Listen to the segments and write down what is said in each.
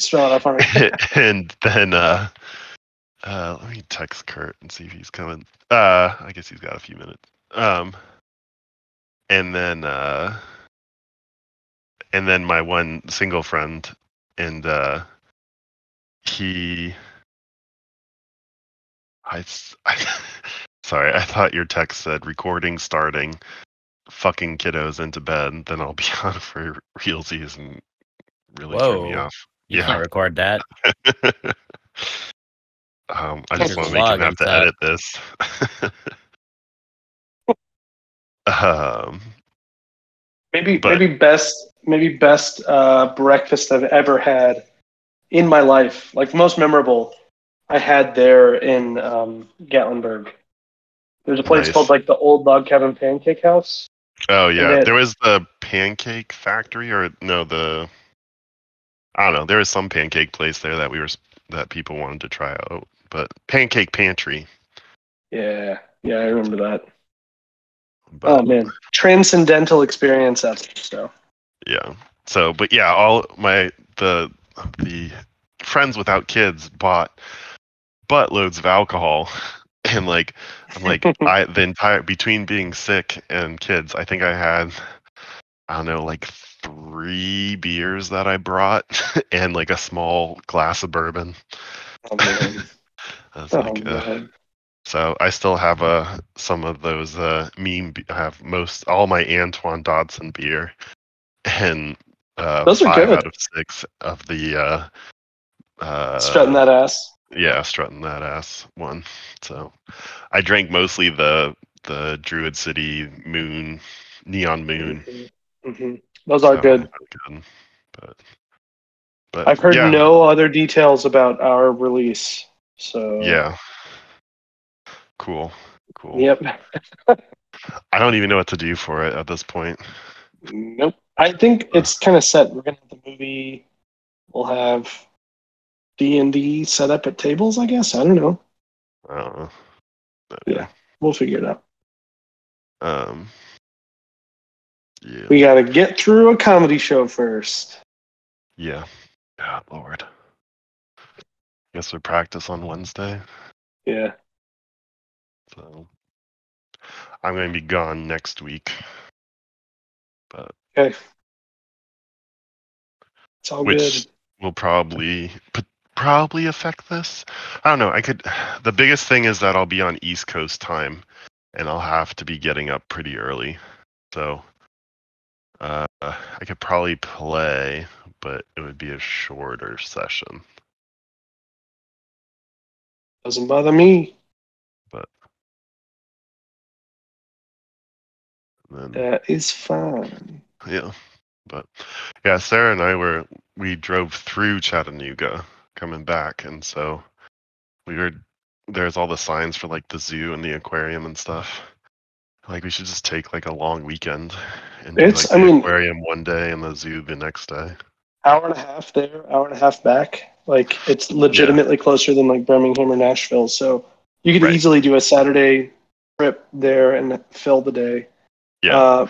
spell it out for me. And then let me text Kurt and see if he's coming. I guess he's got a few minutes. And then my one single friend, and he, I sorry, I thought your text said recording starting, fucking kiddos into bed, then I'll be on for realsies and really threw me Whoa. off. You can't record that. I There's just a want to make log him have to inside. edit this. Maybe best breakfast I've ever had in my life, like most memorable. I had there in Gatlinburg. There's a place Nice. called like the Old Log Cabin Pancake House. Oh yeah, And there was the pancake factory, or no, I don't know. There was some pancake place there that people wanted to try out, but Pancake Pantry. yeah, I remember that. But, oh man, transcendental experience that stuff. Yeah. So, but yeah, all the friends without kids bought buttloads of alcohol, and like I'm like the entire between being sick and kids, I think I had, I don't know, like 3 beers that I brought and like a small glass of bourbon. Oh man. I was like, so I still have some of those I have all my Antoine Dodson beer, and those are 5 good. out of 6 of the Strutting that ass. Yeah, strutting that ass one. So I drank mostly the Druid City Neon Moon. Mm-hmm. Those are good. But I've heard yeah. no other details about our release. So yeah. Cool. Yep. I don't even know what to do for it at this point. Nope. I think it's kind of set. We're gonna have the movie. We'll have D&D set up at tables, I guess. I don't know. Yeah, we'll figure it out. Yeah. We got to get through a comedy show first. Yeah. God, Lord. Guess we practice on Wednesday. Yeah. So I'm going to be gone next week. But okay. It's all which good. Will probably affect this. I don't know. The biggest thing is that I'll be on East Coast time, and I'll have to be getting up pretty early. So I could probably play, but it would be a shorter session. Doesn't bother me. But then, that is fine. Yeah. But yeah, Sarah and I we drove through Chattanooga coming back, and so there's all the signs for like the zoo and the aquarium and stuff. Like we should just take like a long weekend and do like the aquarium one day and the zoo the next day. Hour and a half there, hour and a half back. Like it's legitimately closer than like Birmingham or Nashville. So you could easily do a Saturday trip there and fill the day. Yeah.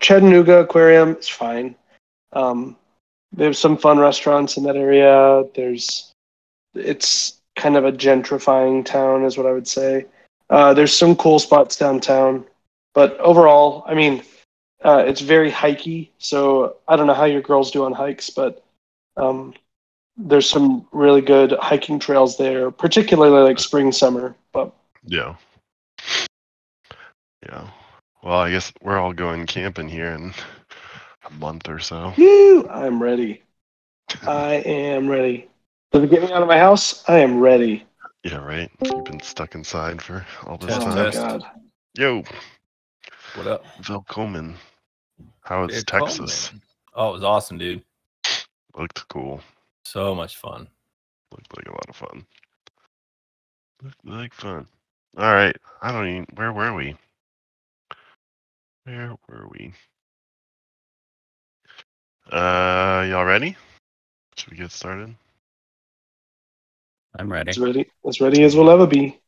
Chattanooga Aquarium is fine. There's some fun restaurants in that area. It's kind of a gentrifying town, is what I would say. There's some cool spots downtown, but overall, I mean, it's very hikey. So I don't know how your girls do on hikes, but there's some really good hiking trails there, particularly like spring, summer. But yeah. Well, I guess we're all going camping here in a month or so. I'm ready. I am ready. If you get me out of my house, I am ready. Yeah, right. You've been stuck inside for all this time. Oh my God. Yo. What up? Velkommen. How is Texas? Oh, it was awesome, dude. Looked cool. So much fun. Looked like a lot of fun. Looked like fun. All right. Where were we? Y'all ready? Should we get started? I'm ready. As ready as we'll ever be.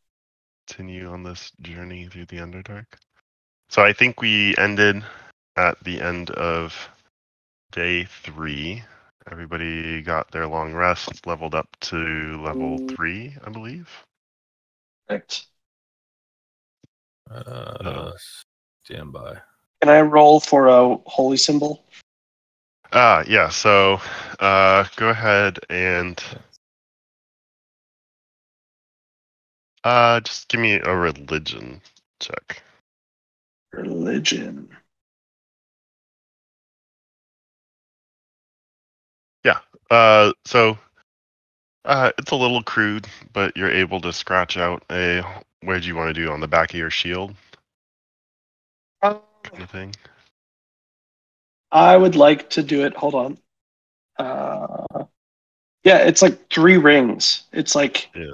Continue on this journey through the Underdark. So I think we ended at the end of day 3 Everybody got their long rest, leveled up to level 3, I believe. Correct. Stand by. Can I roll for a holy symbol? Yeah, so go ahead and just give me a religion check. Religion. Yeah. So it's a little crude, but you're able to scratch out a where do you want to do on the back of your shield kind of thing. I would like to do it. Hold on. Yeah, it's like 3 rings. It's like Yeah.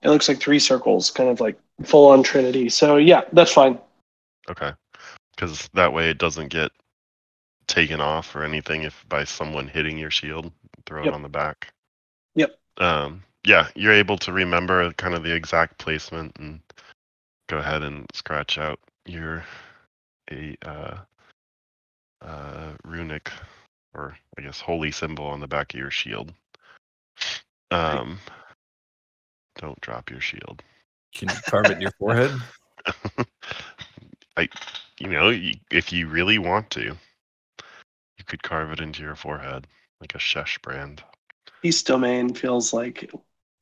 it looks like 3 circles, kind of like full on Trinity. So yeah, that's fine. Okay. Because that way it doesn't get taken off or anything if by someone hitting your shield. Throw it Yep. on the back. Yep. Yeah, you're able to remember kind of the exact placement and go ahead and scratch out your runic or I guess holy symbol on the back of your shield. Don't drop your shield. Can you carve it in your forehead? If you really want to, you could carve it into your forehead like a shesh brand. East Domain feels like it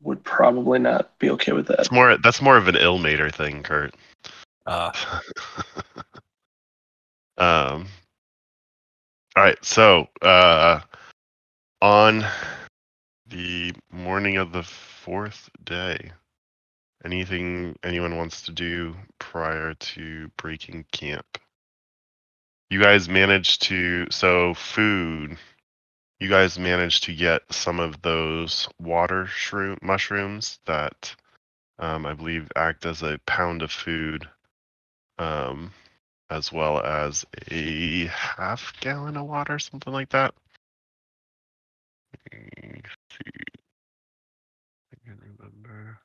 would probably not be okay with that. That's more of an Illmater thing, Kurt. All right, so on the morning of the 4th day, anything anyone wants to do prior to breaking camp? You guys managed to food. You guys managed to get some of those water mushrooms that I believe act as a pound of food, as well as a half gallon of water, something like that. Let's see. I can remember.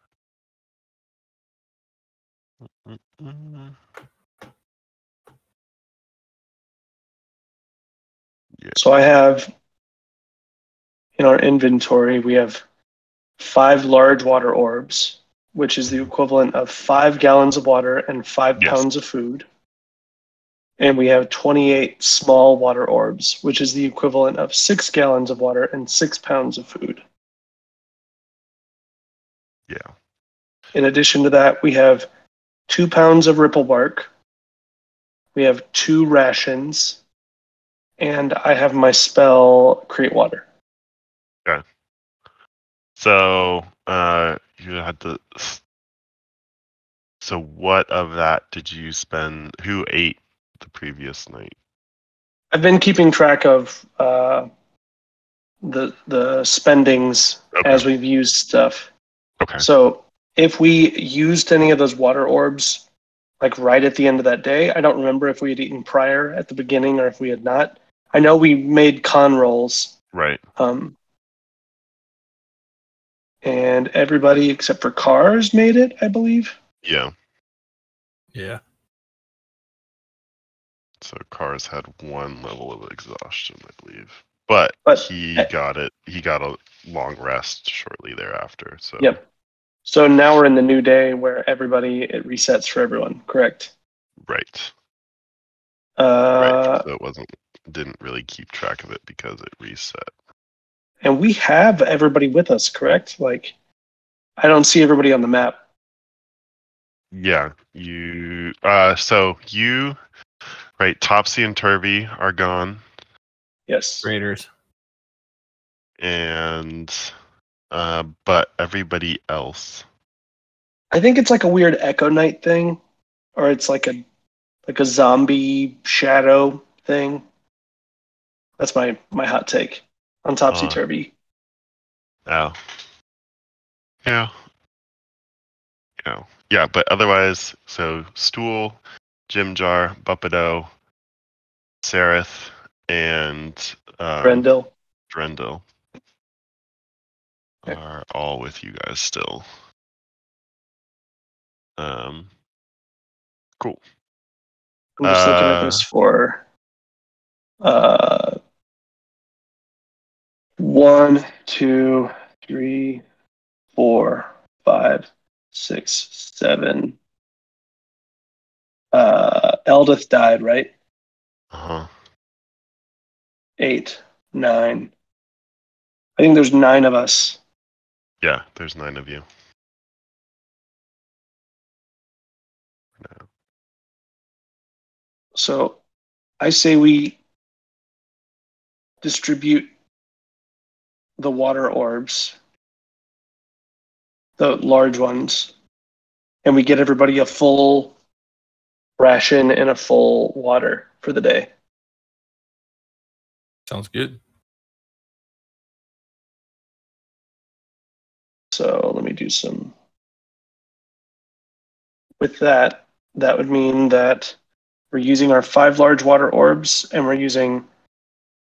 Yeah. So I have in our inventory, we have 5 large water orbs, which is the equivalent of 5 gallons of water and 5 Yes. pounds of food. And we have 28 small water orbs, which is the equivalent of 6 gallons of water and 6 pounds of food. Yeah. In addition to that, we have 2 pounds of ripple bark. We have 2 rations. And I have my spell create water. Okay. So you had to. So what of that did you spend? Who ate the previous night? I've been keeping track of the spendings as we've used stuff. Okay. So if we used any of those water orbs, like right at the end of that day, I don't remember if we had eaten prior at the beginning or if we had not. I know we made con rolls. Right. And everybody except for Cars made it, I believe. Yeah. Yeah. So Cars had 1 level of exhaustion, I believe. But he got it. He got a long rest shortly thereafter. So Yep. So now we're in the new day where it resets for everyone, correct? Right. Right. So didn't really keep track of it because it reset. And we have everybody with us, correct? Like, I don't see everybody on the map. Yeah, right, Topsy and Turvy are gone. Yes. Raiders. And but everybody else. I think it's like a weird Echo Knight thing, or it's like a zombie shadow thing. That's my hot take on Topsy Turvy. Oh. Yeah. Yeah, but otherwise, so Stool, Jim Jar, Buppido, Sereth, and Drendel are all with you guys still. Cool. I'm just looking at this for 1, 2, 3, 4, 5, 6, 7. Eldith died, right? Uh-huh. 8, 9. I think there's 9 of us. Yeah, there's 9 of you. No. So I say we distribute the water orbs, the large ones, and we get everybody a full ration and a full water for the day. Sounds good. So let me do some. With that, that would mean that we're using our 5 large water orbs, and we're using.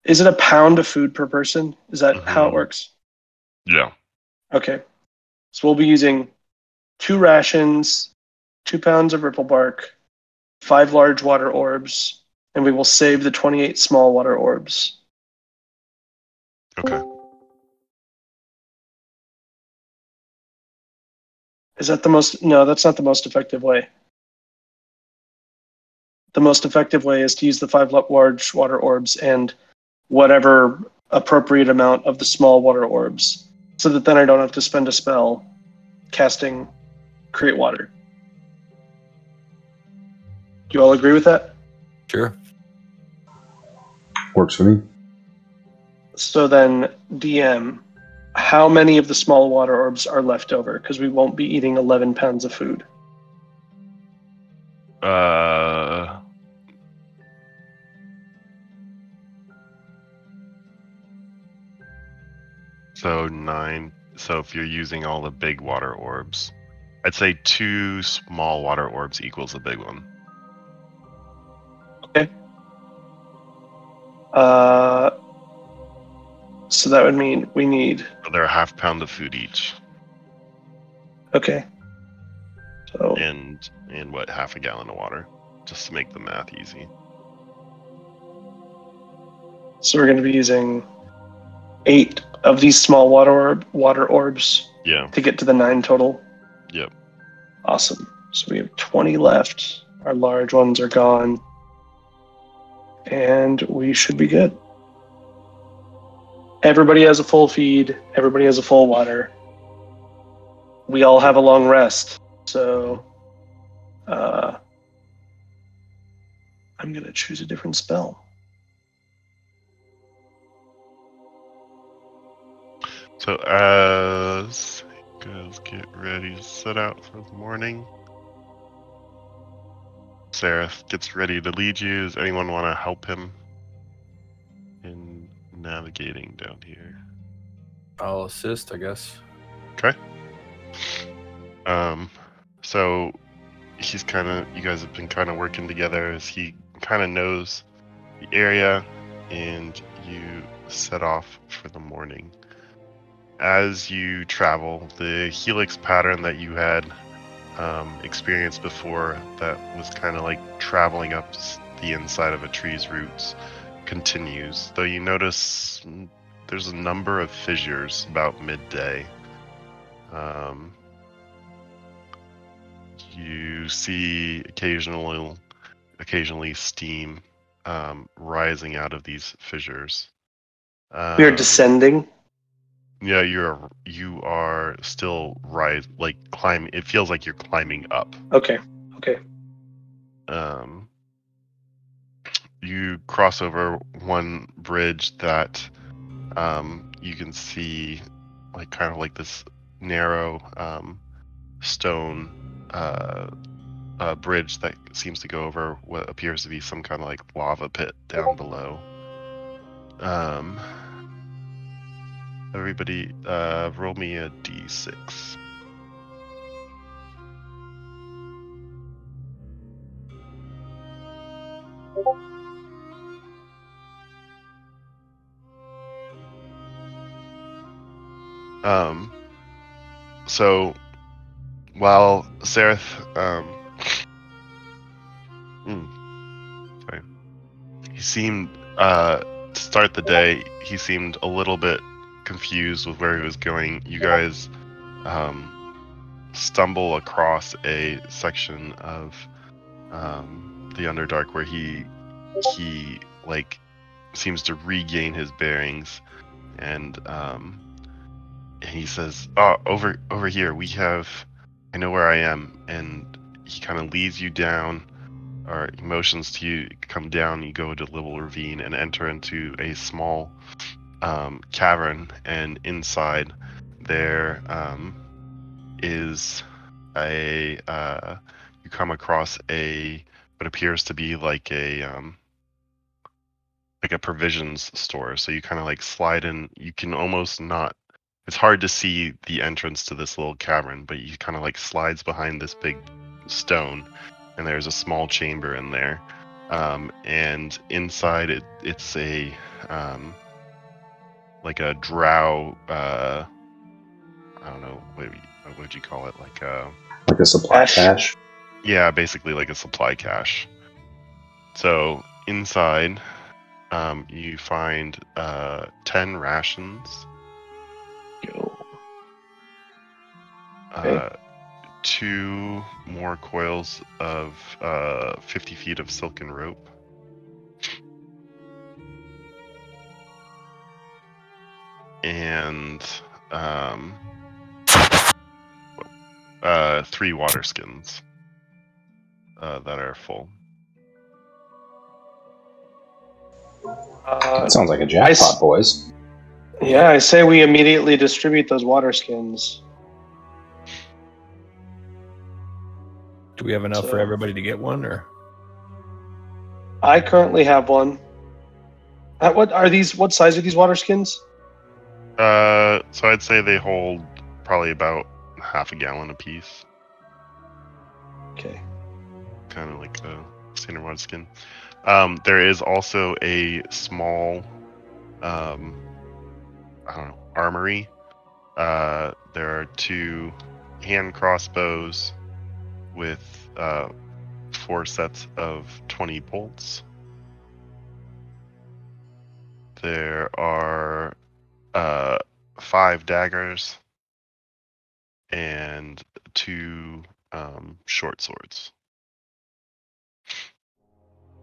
Is it a pound of food per person? Is that how it works? Yeah. Okay. So we'll be using 2 rations, 2 pounds of ripple bark, 5 large water orbs, and we will save the 28 small water orbs. Okay. Is that the most? No, that's not the most effective way. The most effective way is to use the 5 large water orbs and whatever appropriate amount of the small water orbs, so that then I don't have to spend a spell casting create water. Do you all agree with that? Sure. Works for me. So then, DM, how many of the small water orbs are left over? Because we won't be eating 11 pounds of food. So 9. So if you're using all the big water orbs, I'd say 2 small water orbs equals a big one. Okay. So that would mean we need. So they're a half pound of food each. Okay. So And what, half a gallon of water, just to make the math easy. So we're going to be using 8 of these small water orbs Yeah. to get to the 9 total. Yep. Awesome. So we have 20 left. Our large ones are gone. And we should be good. Everybody has a full feed. Everybody has a full water. We all have a long rest. So I'm going to choose a different spell. So as you guys get ready to set out for the morning, Seraph gets ready to lead you. Does anyone want to help him in navigating down here? I'll assist, I guess. Okay. So he's you guys have been kind of working together as he kind of knows the area, and you set off for the morning. As you travel, the helix pattern that you had experienced before, that was kind of like traveling up the inside of a tree's roots, continues, though you notice there's a number of fissures about midday. You see occasionally steam rising out of these fissures. We are descending. Yeah, you are still climbing. It feels like you're climbing up. Okay. You cross over one bridge that you can see, like kind of like this narrow stone bridge that seems to go over what appears to be some kind of like lava pit down below. Everybody, roll me a d6. So while Seraph, he seemed, to start the day, he seemed a little bit confused with where he was going, you guys stumble across a section of the Underdark where he like seems to regain his bearings, and he says, "Oh, over here we have. I know where I am." And he kind of leads you down, or he motions to you come down. You go to Little Ravine and enter into a small cavern, and inside there is a you come across what appears to be like a provisions store. So you kind of like slide in. You can almost not. It's hard to see the entrance to this little cavern, but you kind of like slides behind this big stone, and there's a small chamber in there. And inside it's a like a drow. I don't know what would you call it? Like a supply cache. Yeah, basically like a supply cache. So inside, you find 10 rations. Okay. 2 more coils of 50 feet of silken rope. And 3 water skins that are full. That sounds like a jackpot, boys. Yeah, I say we immediately distribute those water skins. Do we have enough for everybody to get one, or? I currently have one. What size are these water skins? So I'd say they hold probably about half a gallon apiece. Okay. Kind of like a standard water skin. There is also a small, I don't know, armory. There are 2 hand crossbows with 4 sets of 20 bolts. There are 5 daggers and 2 short swords.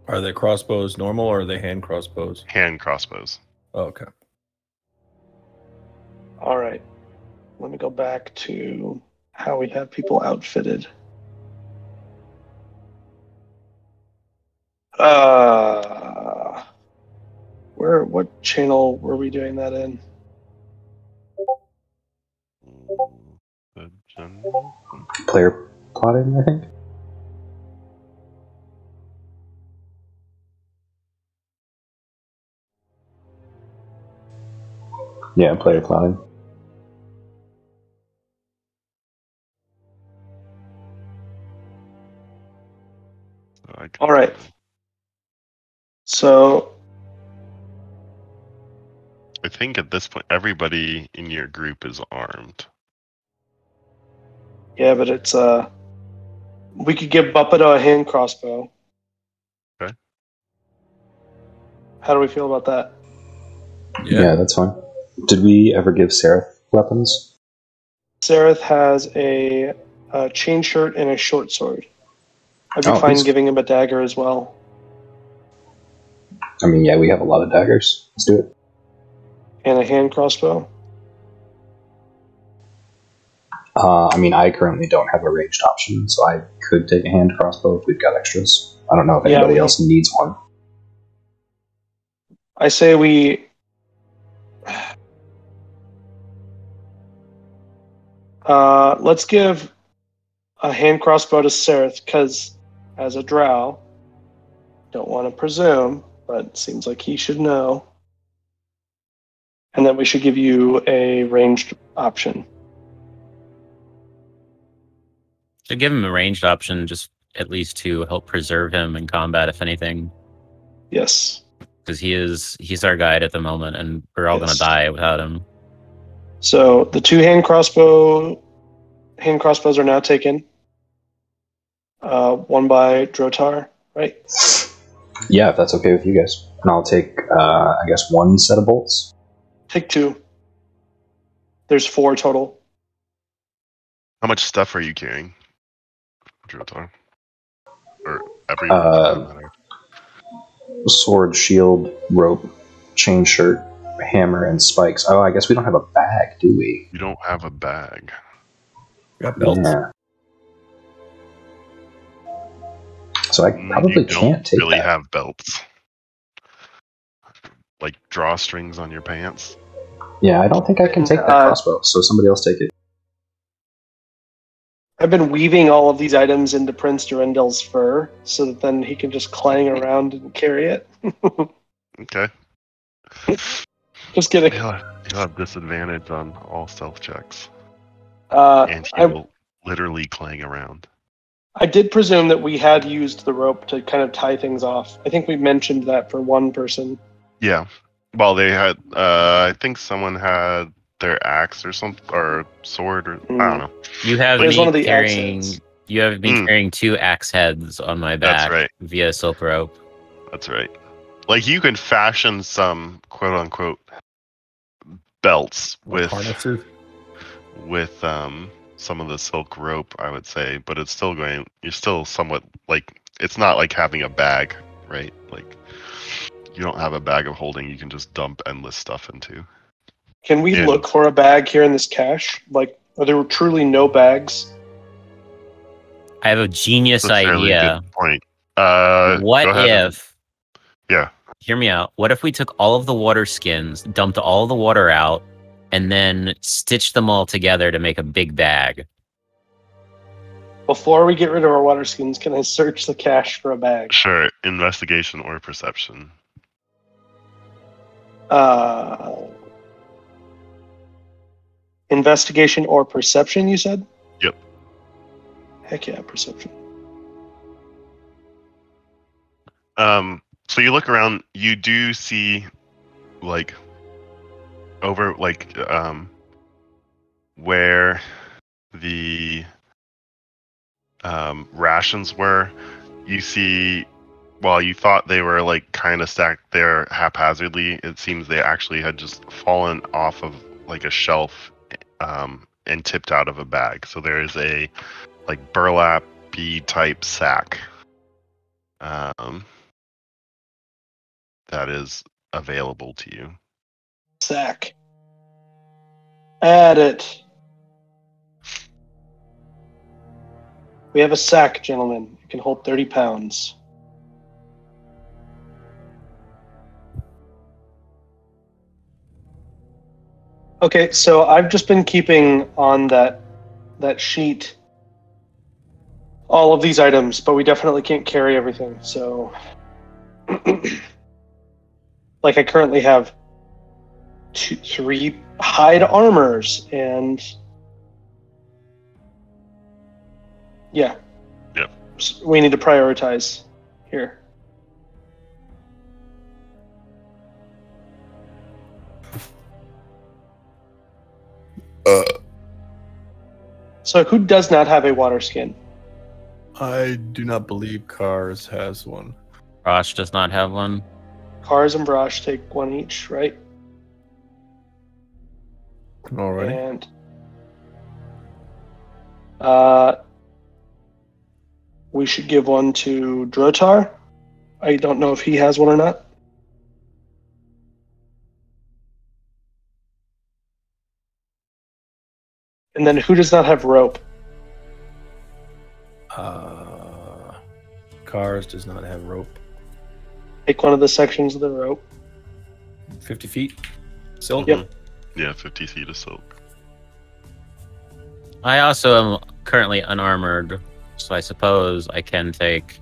Are they crossbows normal, or are they hand crossbows? Hand crossbows. Oh, okay. All right. Let me go back to how we have people outfitted. What channel were we doing that in? The general. Player plotting, I think. Yeah, player plotting. All right. So I think at this point, everybody in your group is armed. yeah, but it's we could give Buppedo a hand crossbow. Okay. How do we feel about that? Yeah, that's fine. Did we ever give Seraph weapons? Seraph has a chain shirt and a short sword. I'd be fine giving him a dagger as well. I mean, yeah, we have a lot of daggers. Let's do it. And a hand crossbow? I mean, I currently don't have a ranged option, so I could take a hand crossbow if we've got extras. I don't know if anybody else needs one. I say we... let's give a hand crossbow to Seraph, because as a drow, don't want to presume, but it seems like he should know. And then we should give you a ranged option. Should give him a ranged option, just at least to help preserve him in combat, if anything. Yes. Because he's our guide at the moment, and we're all going to die without him. So the 2 hand crossbows are now taken. One by Drotar, right? Yeah, if that's okay with you guys. And I'll take, I guess, 1 set of bolts. Take 2. There's 4 total. How much stuff are you carrying, Drotar? Or everyone, for that matter. Sword, shield, rope, chain shirt, hammer, and spikes. Oh, I guess we don't have a bag, do we? You don't have a bag. Got belts. Yeah. So I probably You can't take don't really that. have belts. Like drawstrings on your pants. Yeah, I don't think I can take that crossbow, so somebody else take it. I've been weaving all of these items into Prince Durendel's fur so that then he can just clang around and carry it. Okay. Just kidding. He'll have disadvantage on all stealth checks. And he I will literally clang around. did presume that we had used the rope to kind of tie things off. I think we mentioned that for one person. Yeah. Well, they had, I think someone had their axe or something, or sword, or I don't know. You have There's me one of the carrying. axe heads. You have me carrying 2 axe heads on my back. That's right. Via silk rope. That's right. Like, you can fashion some quote unquote belts with harnesses. with some of the silk rope, I would say, but it's still going. You're still somewhat like, it's not like having a bag, right? Like, you don't have a bag of holding. You can just dump endless stuff into. Can we Yeah. look for a bag here in this cache? Like, are there truly no bags? I have a genius That's a fairly idea. good point. What go ahead if? Yeah. Hear me out. What if we took all of the water skins, dumped all the water out, and then stitched them all together to make a big bag? Before we get rid of our water skins, can I search the cache for a bag? Sure. Investigation or perception. Investigation or perception, you said? Yep. Heck yeah, perception. So you look around, you do see, like, over, like, where the rations were, you see, while you thought they were, like, kind of stacked there haphazardly, it seems they actually had just fallen off of, like, a shelf and tipped out of a bag. So there is a, like, burlap-y type sack that is available to you. Sack. Add it. We have a sack, gentlemen. It can hold 30 pounds. Okay, so I've just been keeping on that sheet all of these items, but we definitely can't carry everything. So, like, I currently have 3 hide armors, and yeah. Yep. So we need to prioritize here. So who does not have a water skin? I do not believe Cars has one. Rosh does not have one. Cars and Brosh take 1 each, right? Alrighty. And we should give one to Drotar. I don't know if he has one or not. And then who does not have rope? Cars does not have rope. Take one of the sections of the rope. 50 feet. Silk. Yep. Yeah, 50 feet of silk. I also am currently unarmored, so I suppose I can take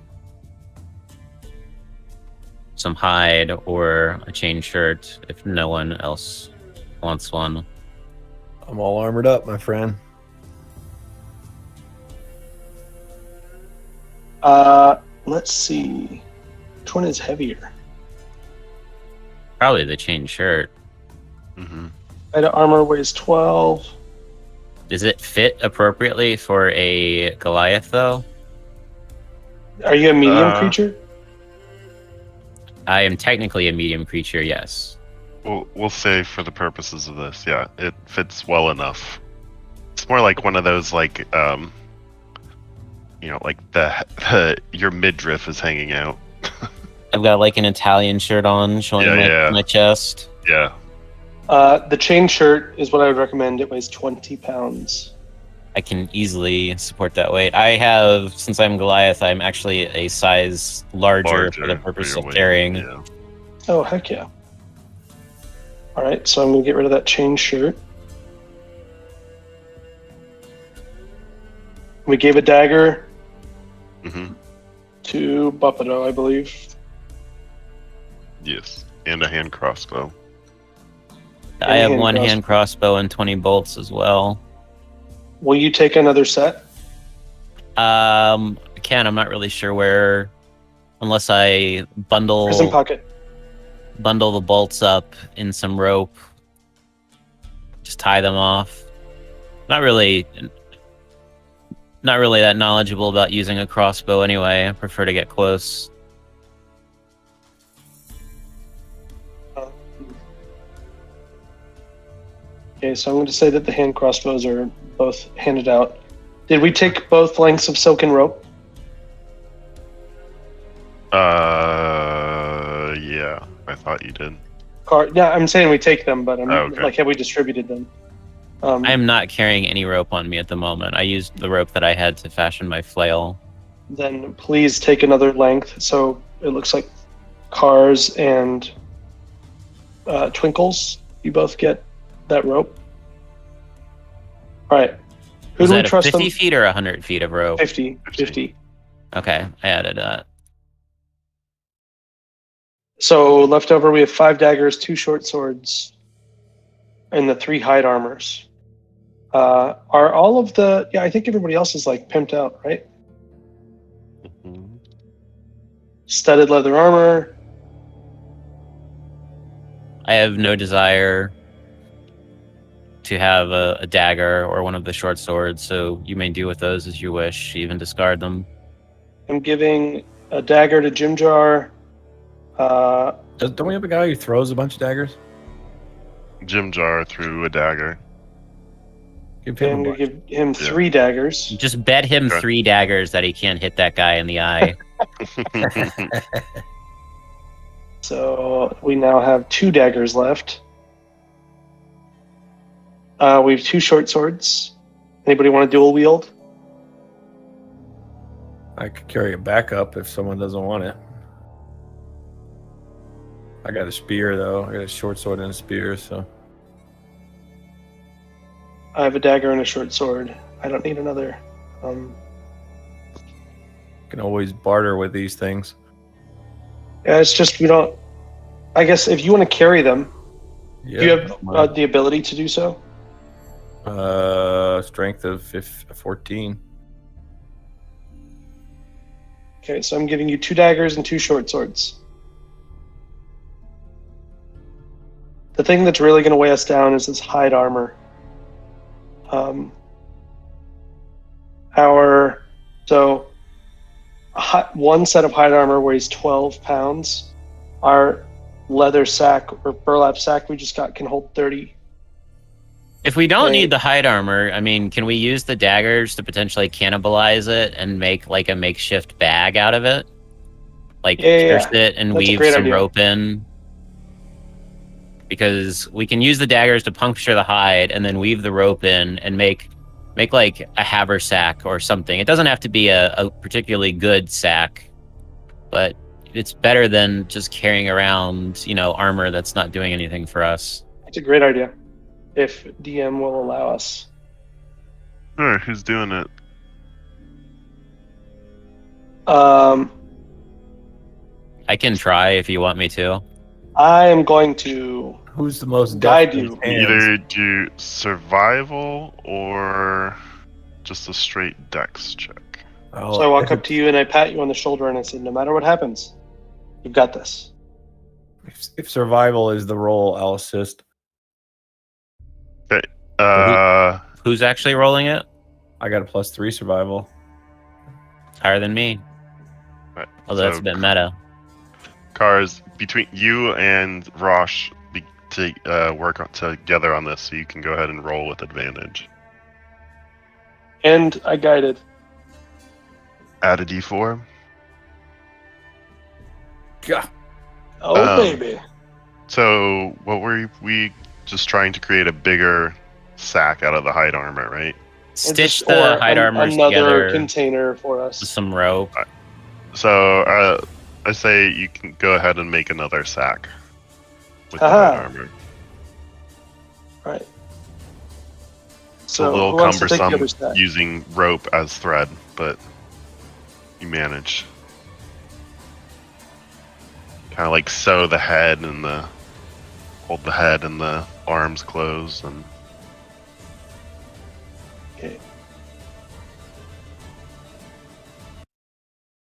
some hide or a chain shirt if no one else wants one. I'm all armored up, my friend. Let's see. Which one is heavier? Probably the chain shirt. Mm-hmm. Hide armor weighs 12. Does it fit appropriately for a Goliath, though? Are you a medium creature? I am technically a medium creature, yes. we'll say for the purposes of this, yeah, it fits well enough. It's more like one of those like like the your midriff is hanging out. I've got like an Italian shirt on showing my chest. Yeah. The chain shirt is what I would recommend. It weighs 20 pounds. I can easily support that weight. I have, since I'm Goliath, I'm actually a size larger for the purpose of carrying. Yeah. Oh, heck yeah. All right, so I'm going to get rid of that chain shirt. We gave a dagger to Buffalo, I believe. Yes, and a hand crossbow. I have one hand crossbow and 20 bolts as well. Will you take another set? I can. I'm not really sure where, unless I bundle Prison pocket. Bundle the bolts up in some rope. Just tie them off. Not really that knowledgeable about using a crossbow anyway. I prefer to get close. Okay, so I'm going to say that the hand crossbows are both handed out. Did we take both lengths of silken rope? Yeah, I thought you did. Yeah, I'm saying we take them, but okay. Like, have we distributed them? I am not carrying any rope on me at the moment. I used the rope that I had to fashion my flail. Then please take another length. So it looks like Cars and Twinkles, you both get that rope. All right. Who do we trust 50 them? feet or 100 feet of rope? 50. Okay, I added that. So left over, we have 5 daggers, 2 short swords, and the 3 hide armors. Are all of the... Yeah, I think everybody else is like pimped out, right? Studded leather armor. I have no desire to have a dagger or one of the short swords, so you may do with those as you wish, even discard them. I'm giving a dagger to Jim Jar. Don't we have a guy who throws a bunch of daggers? Jim Jar threw a dagger. I'm going to give him 3 daggers. Just bet him 3 daggers that he can't hit that guy in the eye. So we now have 2 daggers left. We have 2 short swords. Anybody want to dual wield? I could carry a backup if someone doesn't want it. I got a spear, though. I got a short sword and a spear, so... I have a dagger and a short sword. I don't need another. Can always barter with these things. Yeah, it's just we don't... I guess if you want to carry them, Yeah, do you have the ability to do so? Strength of 14. Okay, so I'm giving you 2 daggers and 2 short swords. The thing that's really going to weigh us down is this hide armor. One set of hide armor weighs 12 pounds. Our leather sack or burlap sack we just got can hold 30. If we don't need the hide armor, I mean, can we use the daggers to potentially cannibalize it and make like a makeshift bag out of it? Like pierce it and weave some rope in? Because we can use the daggers to puncture the hide and then weave the rope in and make like a haversack or something. It doesn't have to be a particularly good sack, but it's better than just carrying around, armor that's not doing anything for us. It's a great idea, if DM will allow us. Sure, who's doing it? I can try if you want me to. I am going to... Who's the most guide you? Either do survival or just a straight dex check. Oh, So I walk up to you and I pat you on the shoulder and I say, no matter what happens, you've got this. If survival is the role, I'll assist. Okay. Who's actually rolling it? I got a +3 survival. Higher than me. Although that's a bit meta. Cars, between you and Rosh, to work together on this, so you can go ahead and roll with advantage. And I guided. Add a d4. Yeah. Oh, baby. So what were we just trying to create a bigger sack out of the hide armor, right? Stitch the hide armors another together container for us. with some rope. So I say you can go ahead and make another sack with the Haha. hide armor. Right. It's So a little who wants to take the cumbersome other stack? using rope as thread, but you manage. Kind of like sew the head and hold the head and the arms closed and. Okay.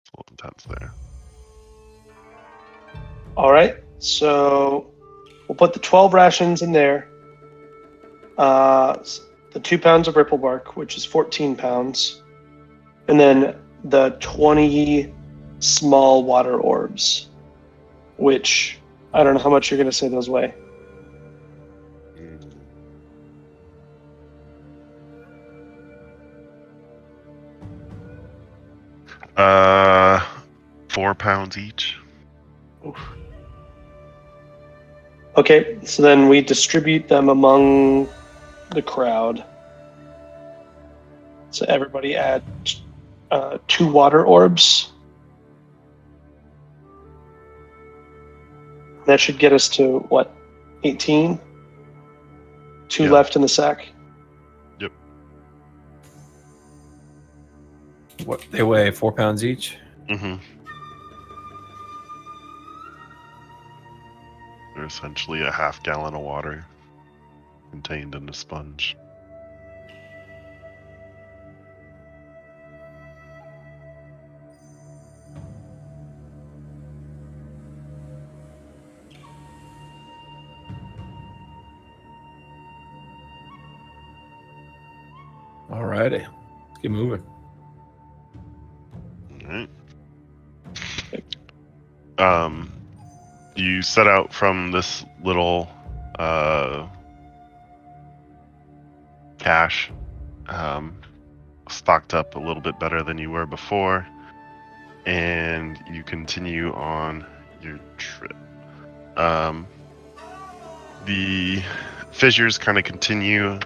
It's a little intense there. All right. So we'll put the 12 rations in there. The 2 pounds of ripple bark, which is 14 pounds. And then the 20 small water orbs, which I don't know how much you're going to say those weigh. Uh, 4 pounds each. Oof. Okay, so then we distribute them among the crowd. So everybody add 2 water orbs. That should get us to, what, 18? 2 Yeah. left in the sack. Yep. What they weigh 4 pounds each. Mm-hmm. They're essentially a half gallon of water contained in a sponge. Alrighty, let's get moving. Alright. You set out from this little cache, stocked up a little bit better than you were before, and you continue on your trip. The fissures kind of continue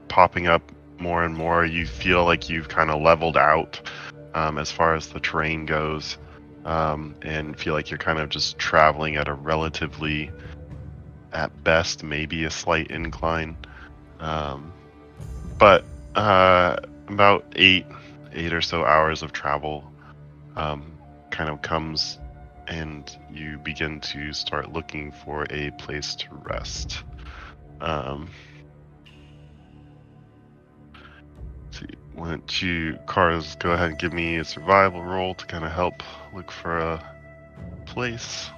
popping up more and more. You feel like you've kind of leveled out as far as the terrain goes, and feel like you're kind of just traveling at a relatively, at best, maybe a slight incline. But about eight or so hours of travel kind of comes, and you begin to start looking for a place to rest. See, why don't you, Cars, go ahead and give me a survival roll to kind of help look for a place.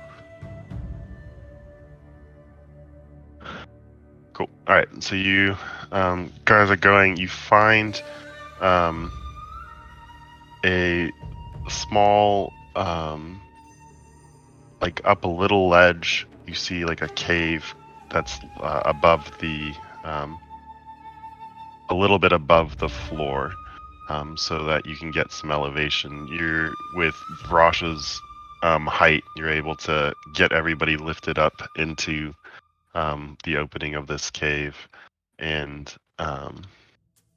Cool. All right. So you guys are going. You find a small, like up a little ledge. You see like a cave that's above the, a little bit above the floor, so that you can get some elevation. You're with Vrosh's height. You're able to get everybody lifted up into the opening of this cave, and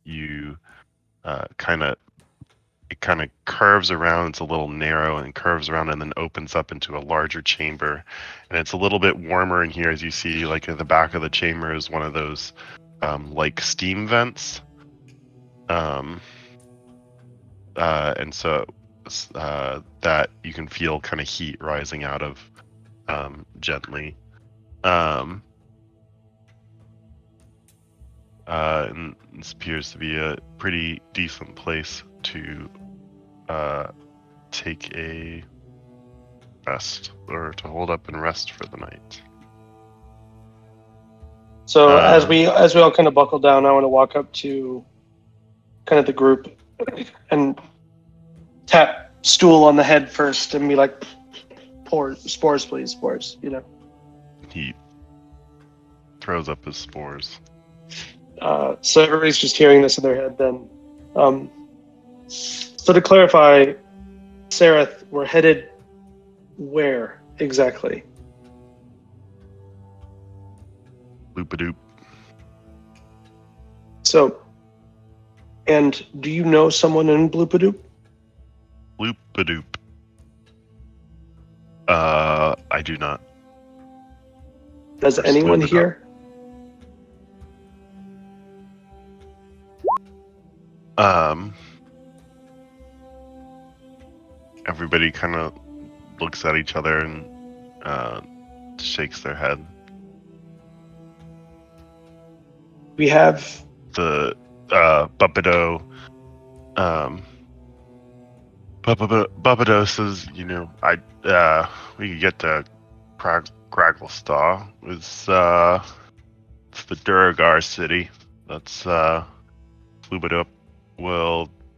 you it kind of curves around. It's a little narrow and curves around and then opens up into a larger chamber, and it's a little bit warmer in here. As you see, like at the back of the chamber is one of those like steam vents, and so that you can feel kind of heat rising out of gently. And this appears to be a pretty decent place to take a rest, or to hold up and rest for the night. So as we all kind of buckle down, I want to walk up to kind of the group and tap Stool on the head first and be like, "Pour spores, please, spores." You know. He throws up his spores. So everybody's just hearing this in their head then. So to clarify, Sareth, we're headed where exactly? Loopadoop. So, and do you know someone in Bloopadoop? Loopadoop. I do not. Does Or anyone Sloopadoop. here? Everybody kind of looks at each other and shakes their head. We have The Buppido, Buppido says, we could get to Cragglestaw. It's the Duragar city. That's Flubidop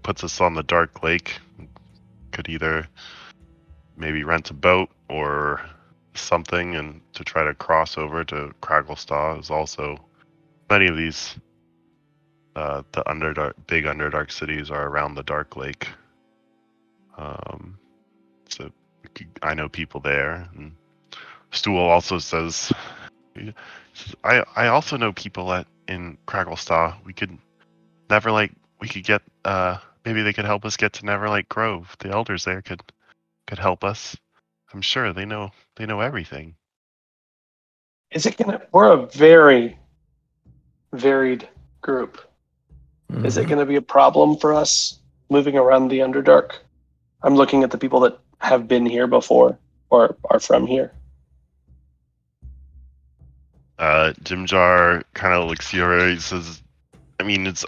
puts us on the Dark Lake. Could either maybe rent a boat or something and to try to cross over to Cragglestaw. Is also many of these the big Underdark cities are around the Dark Lake. So I know people there. And Stool also says, I also know people in Cragglestaw. We could get maybe they could help us get to Neverlight Grove. The elders there could help us. I'm sure they know everything. we're a very varied group. Mm-hmm. Is it going to be a problem for us moving around the Underdark? I'm looking at the people that have been here before or are from here. Jimjar kind of looks you over. He says, I mean, if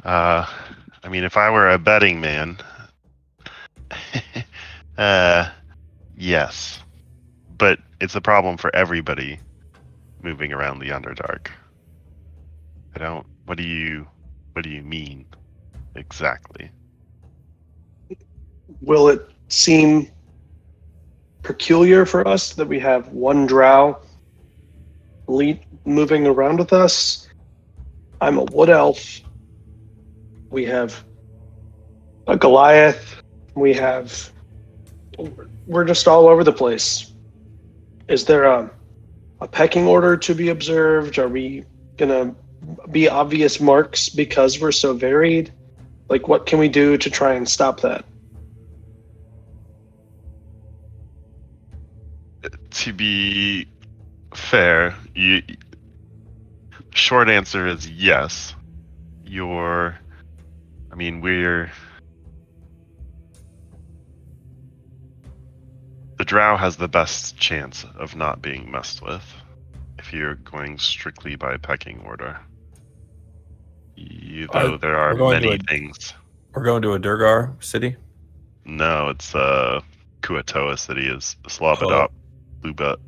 I were a betting man, yes, but it's a problem for everybody moving around the Underdark. What do you mean exactly? Will it seem peculiar for us that we have one drow moving around with us? I'm a wood elf. We have a Goliath. We're just all over the place. Is there a pecking order to be observed? Are we gonna be obvious marks because we're so varied? Like, what can we do to try and stop that? To be fair, short answer is yes. The drow has the best chance of not being messed with if you're going strictly by pecking order. Though there are many things. We're going to a Durgar city? No, it's Kuatoa city is Slobodop. Slobludop.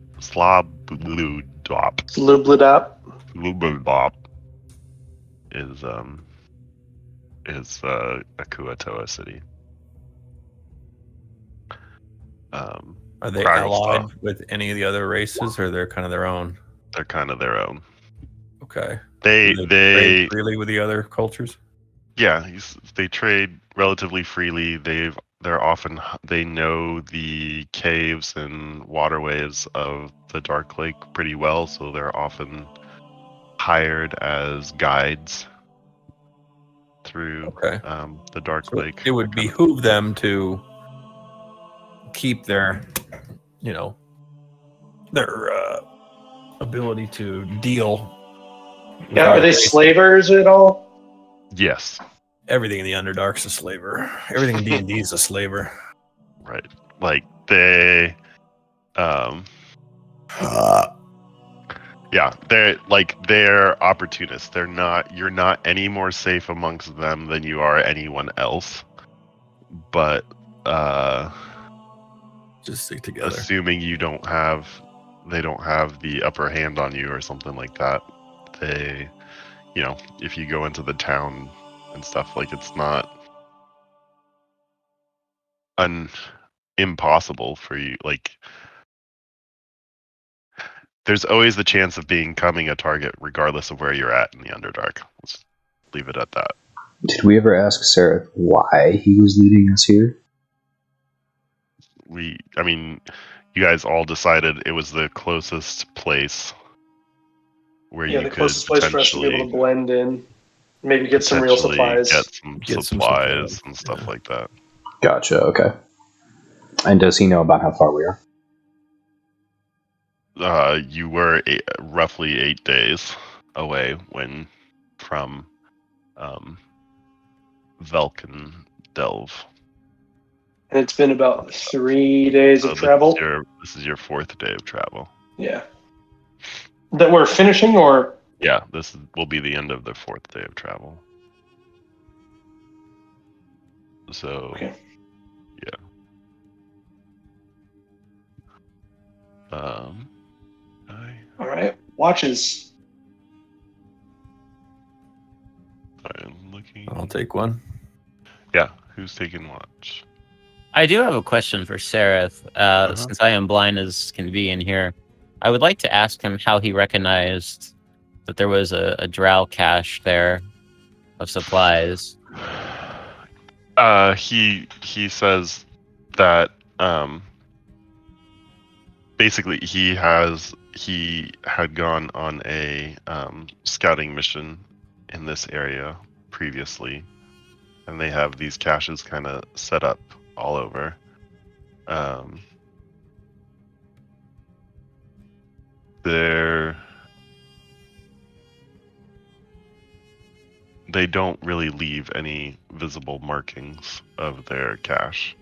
Slubudop is a Kuatoa city. Are they allied with any of the other races, or they're kind of their own? They're kind of their own. Okay. They trade freely with the other cultures? Yeah, they trade relatively freely. They know the caves and waterways of the Dark Lake pretty well, so they're often hired as guides through the Dark Lake. It would behoove them to keep their ability to deal. Yeah, are they slavers at all? Yes. Everything in the Underdark's a slaver. Everything in D&D is a slaver. Right. Like they yeah, they're opportunists. You're not any more safe amongst them than you are anyone else. But just stick together. Assuming they don't have the upper hand on you or something like that. They, if you go into the town and stuff, like, it's not impossible for you. Like, there's always the chance of becoming a target regardless of where you're at in the Underdark. Let's leave it at that. Did we ever ask Seraph why he was leading us here? I mean, you guys all decided it was the closest place where you the could closest place for us to be able to blend in, maybe get some real supplies. Get some supplies and stuff like that. Gotcha, okay. And does he know about how far we are? You were roughly 8 days away from Velkin Delve. And it's been about 3 days of travel. This is your 4th day of travel. Yeah. That we're finishing, or? Yeah, this will be the end of the 4th day of travel. So, okay. Yeah. All right. Watches. I'm looking. I'll take one. Yeah, who's taking watch? I do have a question for Seraph. Since I am blind as can be in here, I would like to ask him how he recognized that there was a drow cache there of supplies. He says that basically he had gone on a scouting mission in this area previously, and they have these caches kind of set up all over. They don't really leave any visible markings of their cache,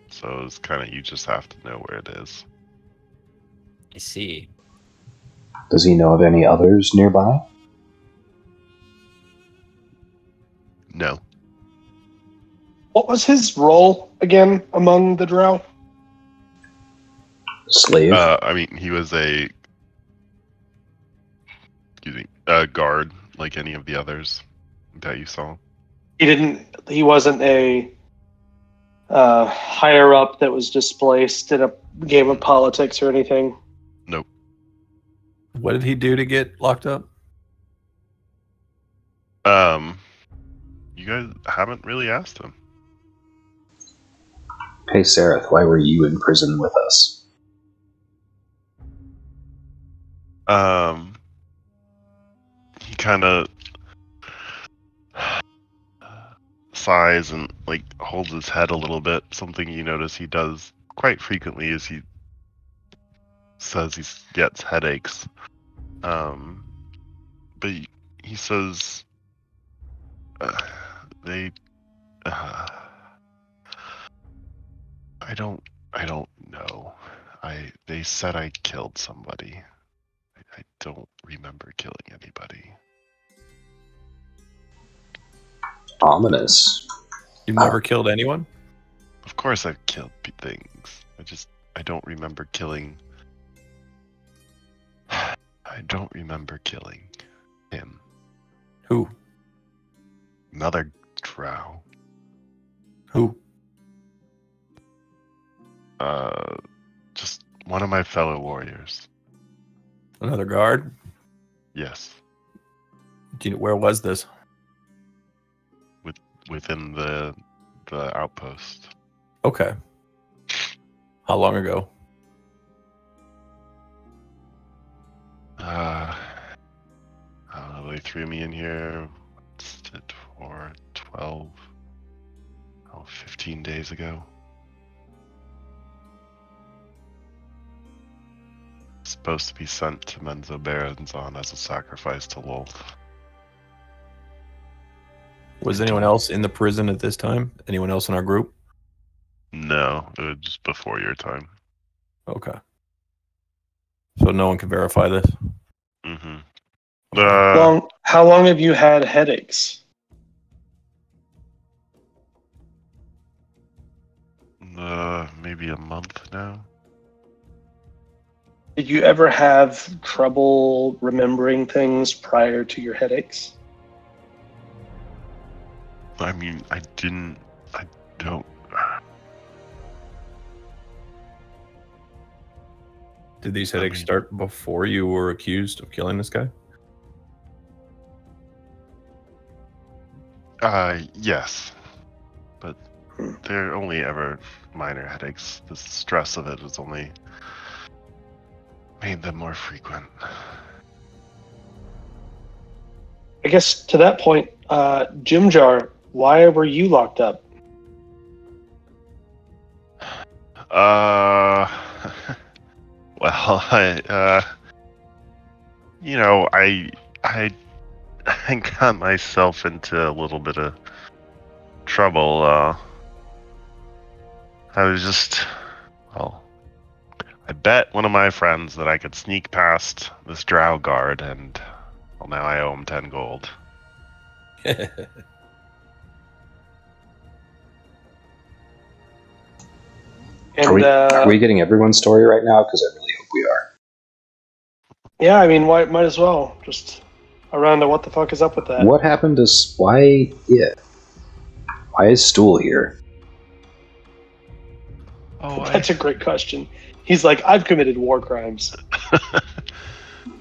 so it's kind of, you just have to know where it is. I see. Does he know of any others nearby? No. What was his role again among the drow? Slave? I mean, he was a guard like any of the others that you saw. He wasn't a higher up that was displaced in a game of politics or anything? Nope. What did he do to get locked up? You guys haven't really asked him. Hey, Seraph, why were you in prison with us? He kind of sighs and holds his head a little bit. Something you notice he does quite frequently is he says he gets headaches. But he says I don't know. They said I killed somebody. I don't remember killing anybody. Ominous. You've never killed anyone? Of course I've killed things. I don't remember killing. I don't remember killing him. Who? Another drow. Who? Just one of my fellow warriors. Another guard? Yes. Where was this? Within the outpost. Okay. How long ago? I don't know, they threw me in here. What's it for? 15 days ago. Supposed to be sent to Menzo Baronzon as a sacrifice to Lolth. Was anyone else in the prison at this time? Anyone else in our group? No, it was just before your time. Okay. So no one can verify this? Mm-hmm. How long have you had headaches? Maybe a month now. Did you ever have trouble remembering things prior to your headaches? I mean, I don't. Did these headaches start before you were accused of killing this guy? Yes. But they're only ever minor headaches. The stress of it has only made them more frequent. I guess to that point, Jim Jar, why were you locked up? Well, I got myself into a little bit of trouble. I was just, well, I bet one of my friends that I could sneak past this drow guard, and well, now I owe him 10 gold. And, are we getting everyone's story right now? Because I really hope we are. Yeah, I mean, might as well. Just around to what the fuck is up with that? What happened to... Why is Stool here? Oh, That's a great question. He's like, I've committed war crimes.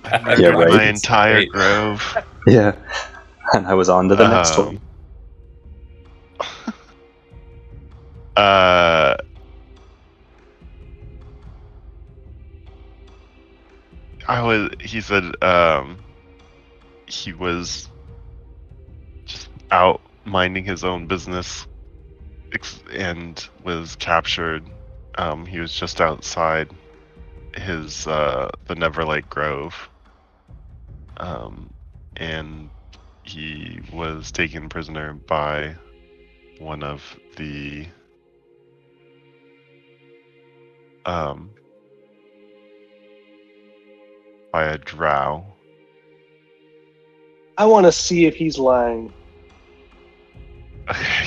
I murdered right. my entire grove. Yeah. And I was on to the next one. He said, he was just out minding his own business and was captured. He was just outside his, the Neverlight Grove. And he was taken prisoner by one of the, by a drow. I want to see if he's lying.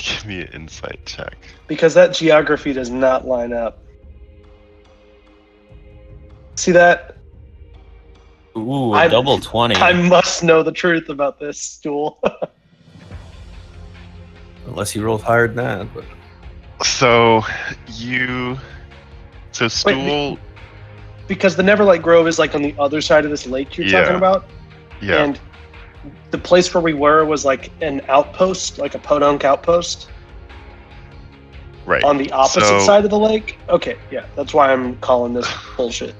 Give me an insight check. Because that geography does not line up. See that? Ooh, a double 20. I must know the truth about this, Stool. Unless he rolled higher than that. But... So Stool... Wait, because the Neverlight Grove is like on the other side of this lake you're talking about. Yeah. And the place where we were was like an outpost, like a podunk outpost. Right. On the opposite side of the lake? Okay, yeah. That's why I'm calling this bullshit.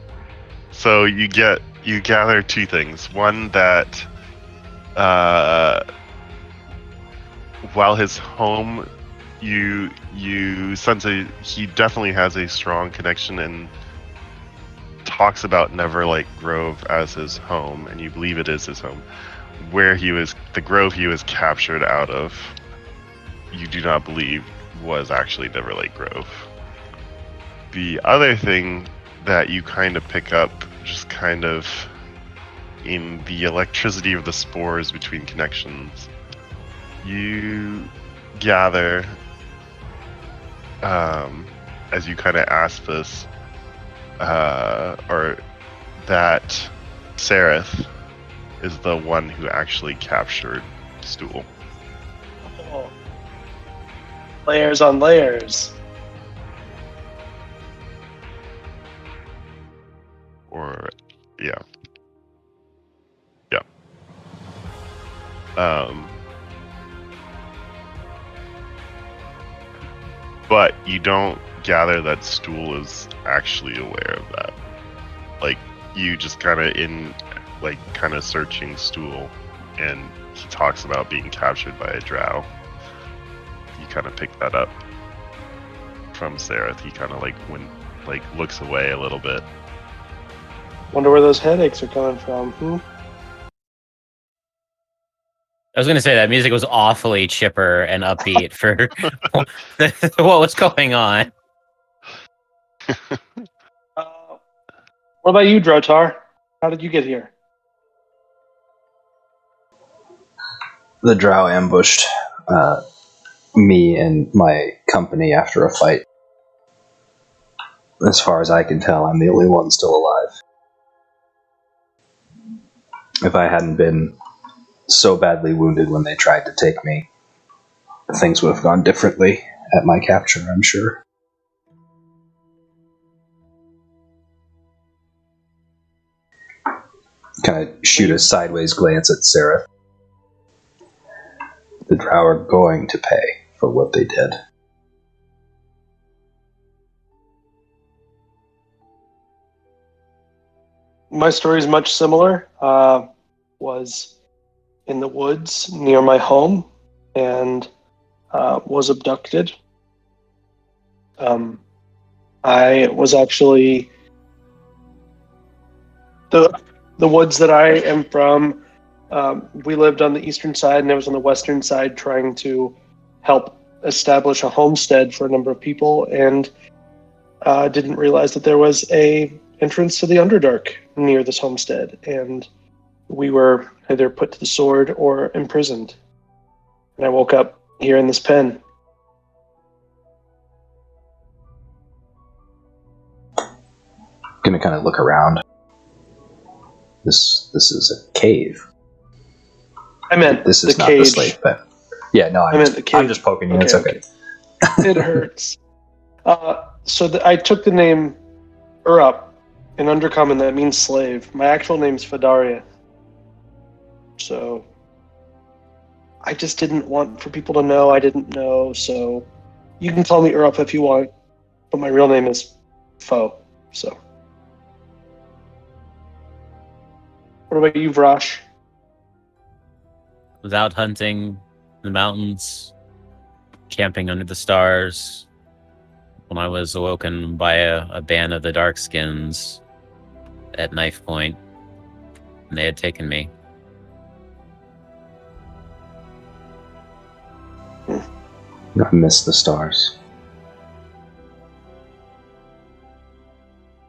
So you gather two things. One, that while his home, you sense he definitely has a strong connection and talks about Neverlight Grove as his home, and you believe it is his home. Where the grove he was captured out of, you do not believe was actually Neverlight Grove. The other thing that you kind of pick up, just kind of in the electricity of the spores between connections, you gather, as you kind of ask this, or that Sereth is the one who actually captured Stool. Oh. Layers on layers. Or, yeah. Yeah. But you don't gather that Stool is actually aware of that. Like, you just kind of searching Stool, and he talks about being captured by a drow. You kind of pick that up from Sereth. He kind of looks away a little bit. Wonder where those headaches are coming from. I was going to say that music was awfully chipper and upbeat for what was going on. What about you, Drotar? How did you get here? The drow ambushed me and my company after a fight. As far as I can tell, I'm the only one still alive. If I hadn't been so badly wounded when they tried to take me, things would have gone differently at my capture, I'm sure. Kind of shoot a sideways glance at Seraph. The drow are going to pay for what they did. My story is much similar. Was in the woods near my home and was abducted. I was actually the woods that I am from. We lived on the eastern side, and I was on the western side trying to help establish a homestead for a number of people, and didn't realize that there was a entrance to the Underdark near this homestead, and we were either put to the sword or imprisoned. And I woke up here in this pen. Gonna kind of look around. This is a cave. I meant this is the not cage. The slave pen. Yeah, no, I meant the cage. I'm just poking you. Okay, It's okay. It hurts. I took the name Urup. In Undercommon, that means slave. My actual name's Fedaria. So I just didn't want for people to know I didn't know, so you can call me Urup if you want, but my real name is Foe, so. What about you, Vrash? Was out hunting in the mountains, camping under the stars, when I was awoken by a band of the Darkskins at knife point, and they had taken me. I miss the stars.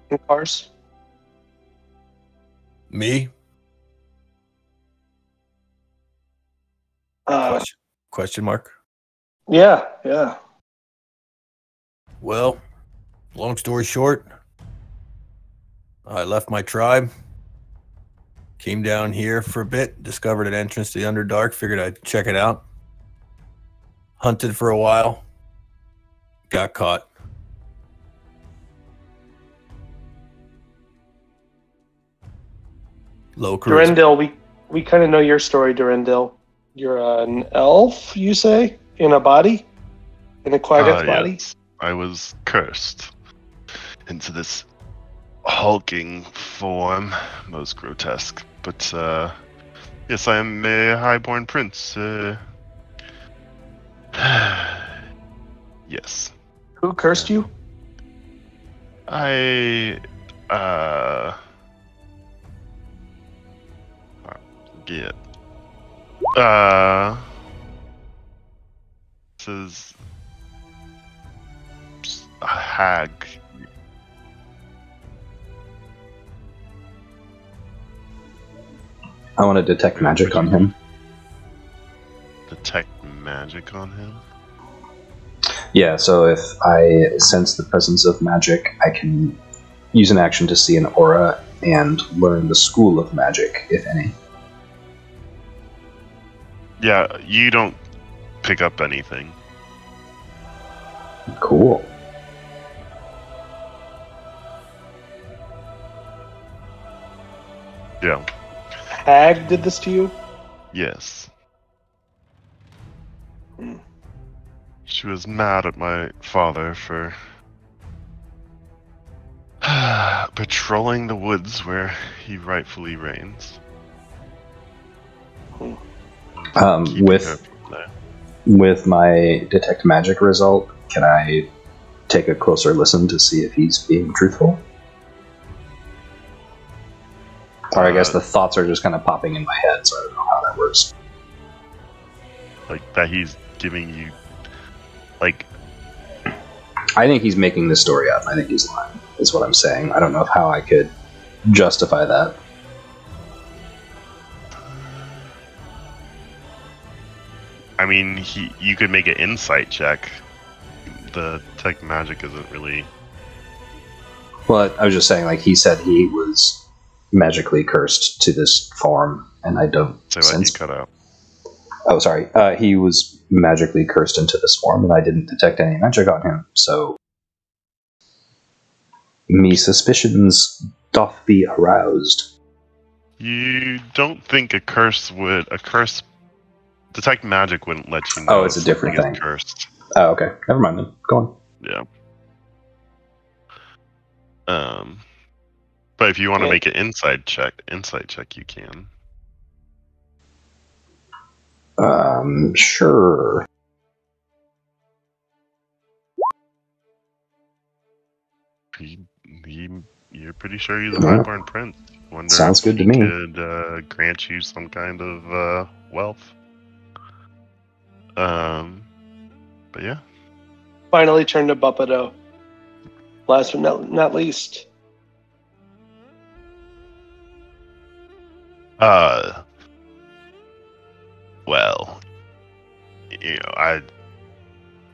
And Cars? Me? Question mark? Yeah. Well, long story short, I left my tribe, came down here for a bit, discovered an entrance to the Underdark, figured I'd check it out. Hunted for a while, got caught. Low charisma. Durendil, we kind of know your story, Durendil. You're an elf, you say, in a body? In a Quaggoth body? Yes. I was cursed into this hulking form, most grotesque. But yes, I am a highborn prince. Yes. Who cursed you? I get this is a hag. I want to detect magic on him. Detect magic on him? Yeah, so if I sense the presence of magic, I can use an action to see an aura and learn the school of magic, if any. Yeah, you don't pick up anything. Cool. Yeah. Hag did this to you? Yes. She was mad at my father for patrolling the woods where he rightfully reigns. Keeping her from there. With my detect magic result, can I take a closer listen to see if he's being truthful? Or I guess the thoughts are just kind of popping in my head, so I don't know how that works. Like, that he's giving you, like... I think he's making this story up. I think he's lying, is what I'm saying. I don't know how I could justify that. I mean, you could make an insight check. The tech magic isn't really... Well, I was just saying, like, he said he was magically cursed to this form, and I don't sense... cut out. Oh, sorry. He was magically cursed into this form, and I didn't detect any magic on him, so... Me suspicions doth be aroused. You don't think a curse detect magic wouldn't let you know Oh, it's a different something thing. is cursed. Oh, okay. Never mind then. Go on. Yeah. But if you want to make an insight check, you can. Sure. You're pretty sure he's a highborn prince. Wonder Sounds if good to he me. could grant you some kind of wealth. But yeah. Finally turned to Buppado. Last but not least. Well, I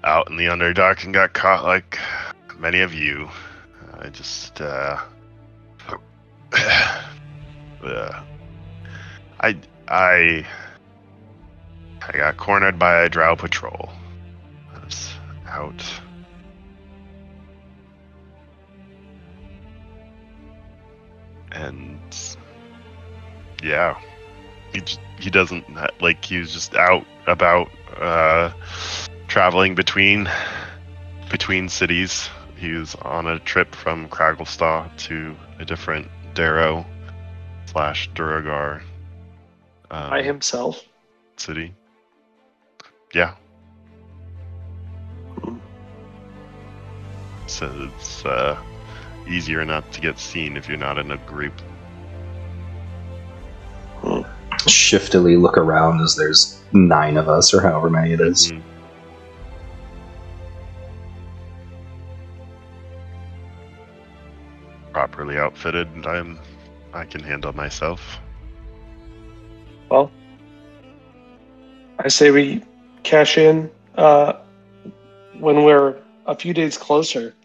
out in the Underdark and got caught like many of you. I just I got cornered by a drow patrol. I was out. And yeah, he doesn't like, he was just out about traveling between cities. He was on a trip from Cragglestaw to a different Darrow / Duragar By himself. city. Yeah. So it's easier not to get seen if you're not in a group. Shiftily look around as there's 9 of us, or however many it is. Mm-hmm. Properly outfitted, I can handle myself. Well, I say we cash in when we're a few days closer.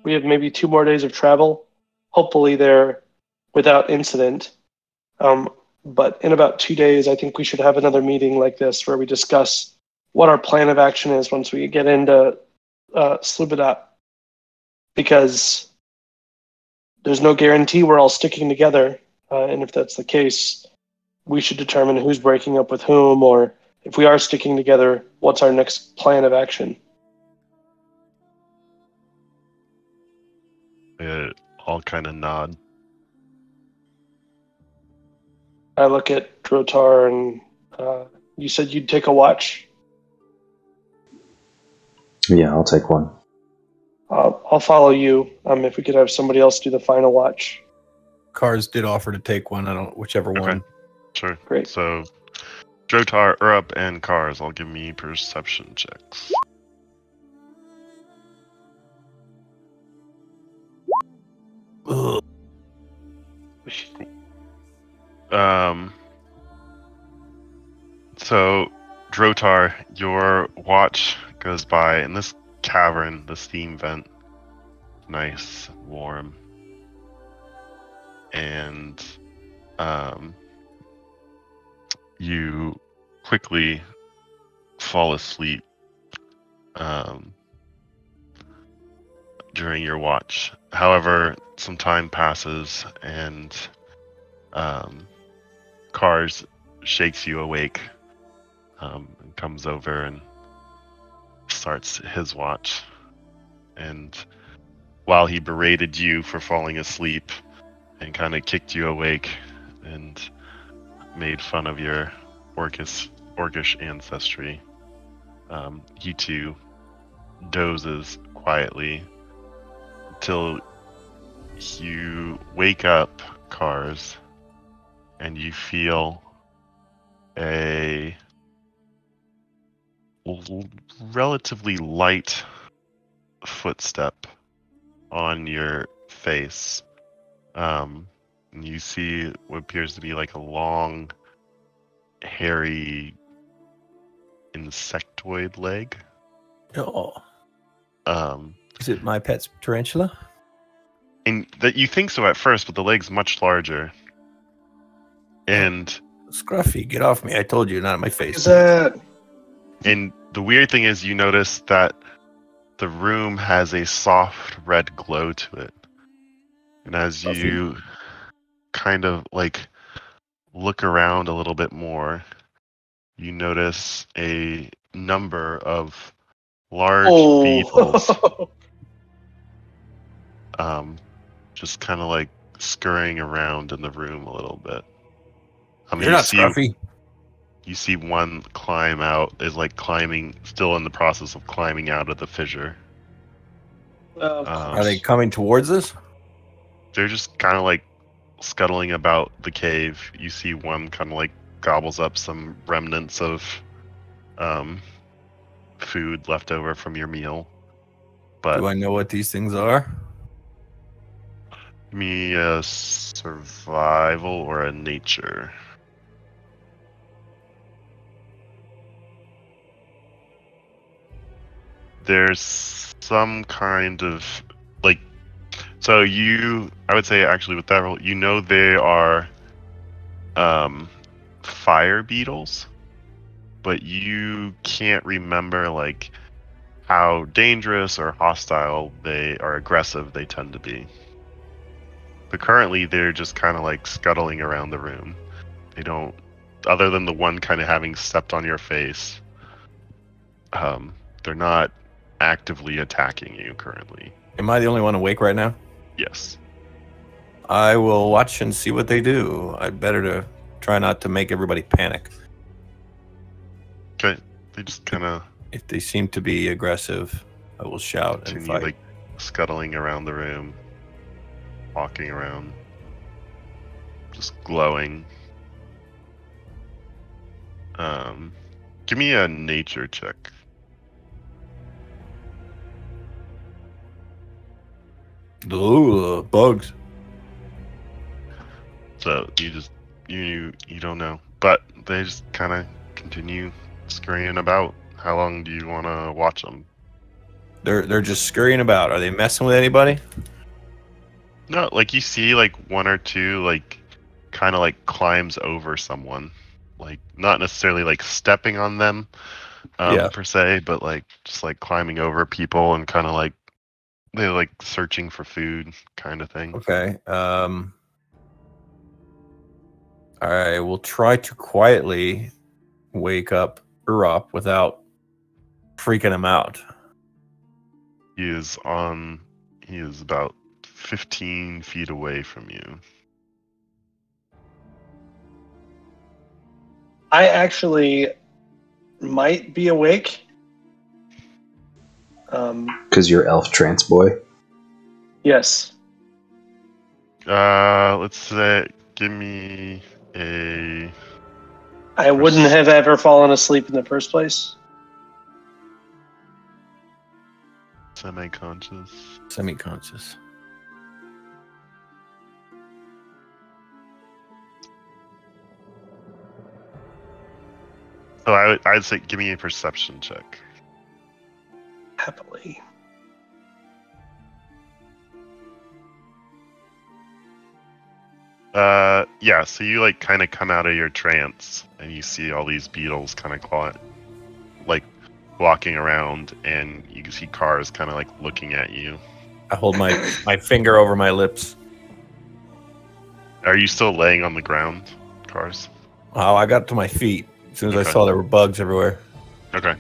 We have maybe 2 more days of travel. Hopefully they're without incident. But in about 2 days, I think we should have another meeting like this where we discuss what our plan of action is once we get into Slubidat. Because there's no guarantee we're all sticking together. And if that's the case, we should determine who's breaking up with whom, or if we are sticking together, what's our next plan of action? All kind of nod. I look at Drotar and you said you'd take a watch? Yeah, I'll take one. I'll follow you if we could have somebody else do the final watch. Cars did offer to take one. Whichever one. Sure. Great. So, Drotar, Urup, and Cars, all give me perception checks. Ugh. So, Drotar, your watch goes by in this cavern, the steam vent. Nice, warm. And, you quickly fall asleep, during your watch. However, some time passes and, Cars shakes you awake, and comes over and starts his watch. And while he berated you for falling asleep and kind of kicked you awake and made fun of your orcish ancestry, he too dozes quietly till you wake up, Cars, and you feel a relatively light footstep on your face. And you see what appears to be like a long, hairy insectoid leg. Oh. Is it my pet's tarantula? And that you think so at first, but the leg's much larger. And Scruffy, get off me. I told you, not in my face. Is that? And the weird thing is, you notice that the room has a soft red glow to it. And as you kind of like look around a little bit more, you notice a number of large beetles just kind of like scurrying around in the room a little bit. You're not scruffy. You see one climb out, is like climbing, still in the process of climbing out of the fissure. Are they coming towards us? They're just kind of like scuttling about the cave. You see one kind of like gobbles up some remnants of food left over from your meal. But do I know what these things are? Give me a survival or a nature. There's some kind of like, so I would say actually with that roll, you know they are fire beetles, but you can't remember like how dangerous or hostile they are, aggressive they tend to be. But currently they're just kind of like scuttling around the room. They don't, other than the one kind of having stepped on your face, they're not actively attacking you currently. Am I the only one awake right now? Yes. I will watch and see what they do. I'd better to try not to make everybody panic. Okay. They just kind of... If they seem to be aggressive, I will shout and continue fight. like scuttling around the room, walking around, just glowing. Give me a nature check. Ooh, bugs. So you don't know, but they just kind of continue scurrying about. How long do you want to watch them? They're just scurrying about. Are they messing with anybody? No, like you see like one or two like kind of like climbs over someone, like not necessarily like stepping on them per se, but like just like climbing over people and kind of like they're like searching for food kind of thing. Okay. I will try to quietly wake up Urop without freaking him out. He is about 15 feet away from you. I actually might be awake. Because you're elf trance boy. Yes. Let's say, give me a... I wouldn't have ever fallen asleep in the first place. Semi-conscious. Semi-conscious. So I'd say give me a perception check. Happily. Yeah, so you like kind of come out of your trance and you see all these beetles kind of like walking around, and you can see cars kind of like looking at you. I hold my finger over my lips. Are you still laying on the ground, Cars? Oh, I got to my feet as soon as Okay. I saw there were bugs everywhere. Okay.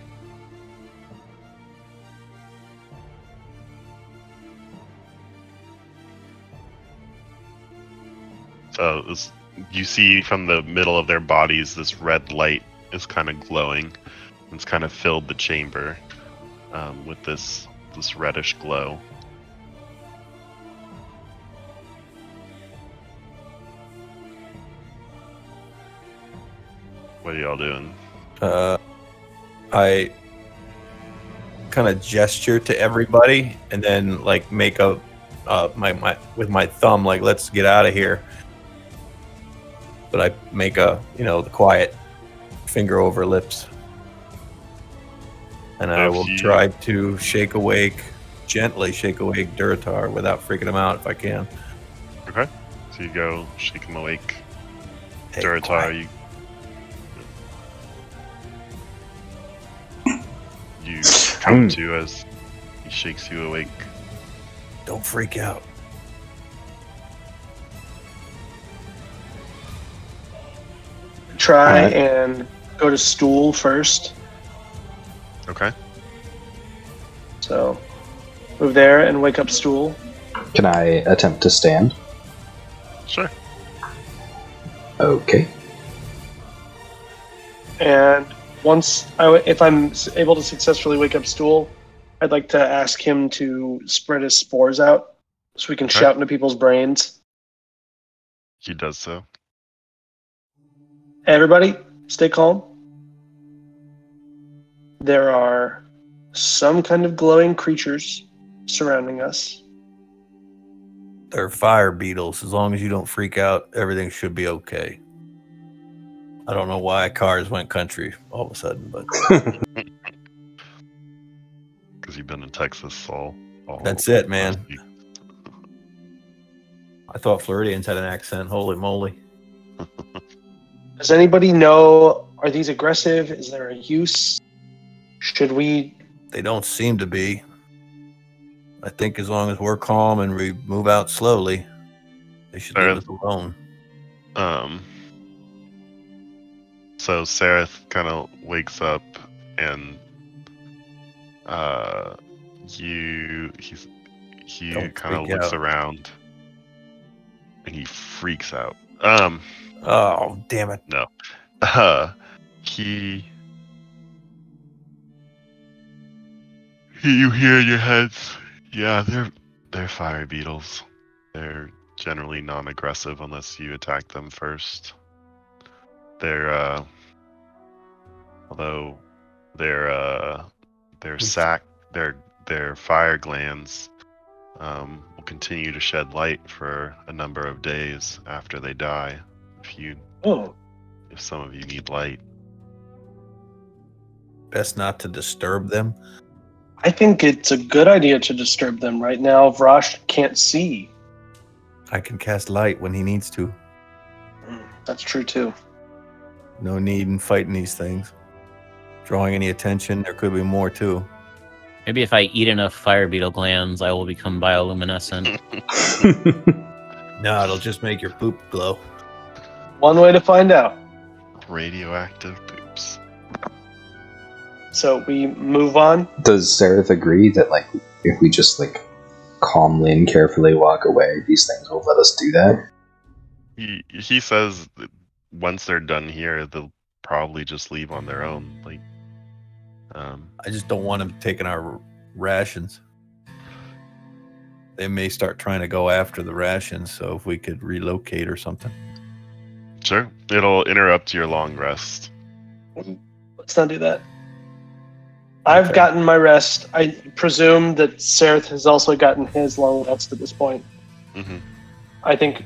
So you see from the middle of their bodies, this red light is kind of glowing. It's kind of filled the chamber with this reddish glow. What are y'all doing? I kind of gesture to everybody and then like make a with my thumb like, let's get out of here. But I make the quiet finger over lips. And I will try to gently shake awake Duratar without freaking him out if I can. Okay. So you go shake him awake. Hey, Duratar, quiet. you come to as he shakes you awake. Don't freak out. try Alright. and go to stool first. Okay. So move there and wake up stool. Can I attempt to stand? Sure. Okay. And if I'm able to successfully wake up stool, I'd like to ask him to spread his spores out so we can Okay. shout into people's brains. He does so. Everybody, stay calm. There are some kind of glowing creatures surrounding us. They're fire beetles. As long as you don't freak out, everything should be okay. I don't know why cars went country all of a sudden, but Because you've been in Texas all that's it, man. last week. I thought Floridians had an accent. Holy moly. Does anybody know, are these aggressive? Is there a use? Should we... They don't seem to be. I think as long as we're calm and we move out slowly, they should leave us alone. So Sareth kind of wakes up and he Don't kind of freak looks out. around and he freaks out. Oh, damn it. You hear in your heads, yeah, they're fire beetles. They're generally non-aggressive unless you attack them first. They're although their sac their fire glands will continue to shed light for a number of days after they die. If some of you need light. Best not to disturb them. I think it's a good idea to disturb them right now. Vrash can't see. I can cast light when he needs to. That's true too. No need in fighting these things. Drawing any attention, there could be more too. Maybe if I eat enough fire beetle glands, I will become bioluminescent. No, it'll just make your poop glow. One way to find out. Radioactive poops. So we move on. Does Sareth agree that, like, if we just, like, calmly and carefully walk away, these things will let us do that? He says that once they're done here, they'll probably just leave on their own. Like, I just don't want them taking our rations. They may start trying to go after the rations, so if we could relocate or something. sure, it'll interrupt your long rest. Let's not do that. I've Okay. gotten my rest. I presume that Sareth has also gotten his long rest at this point. Mm-hmm. I think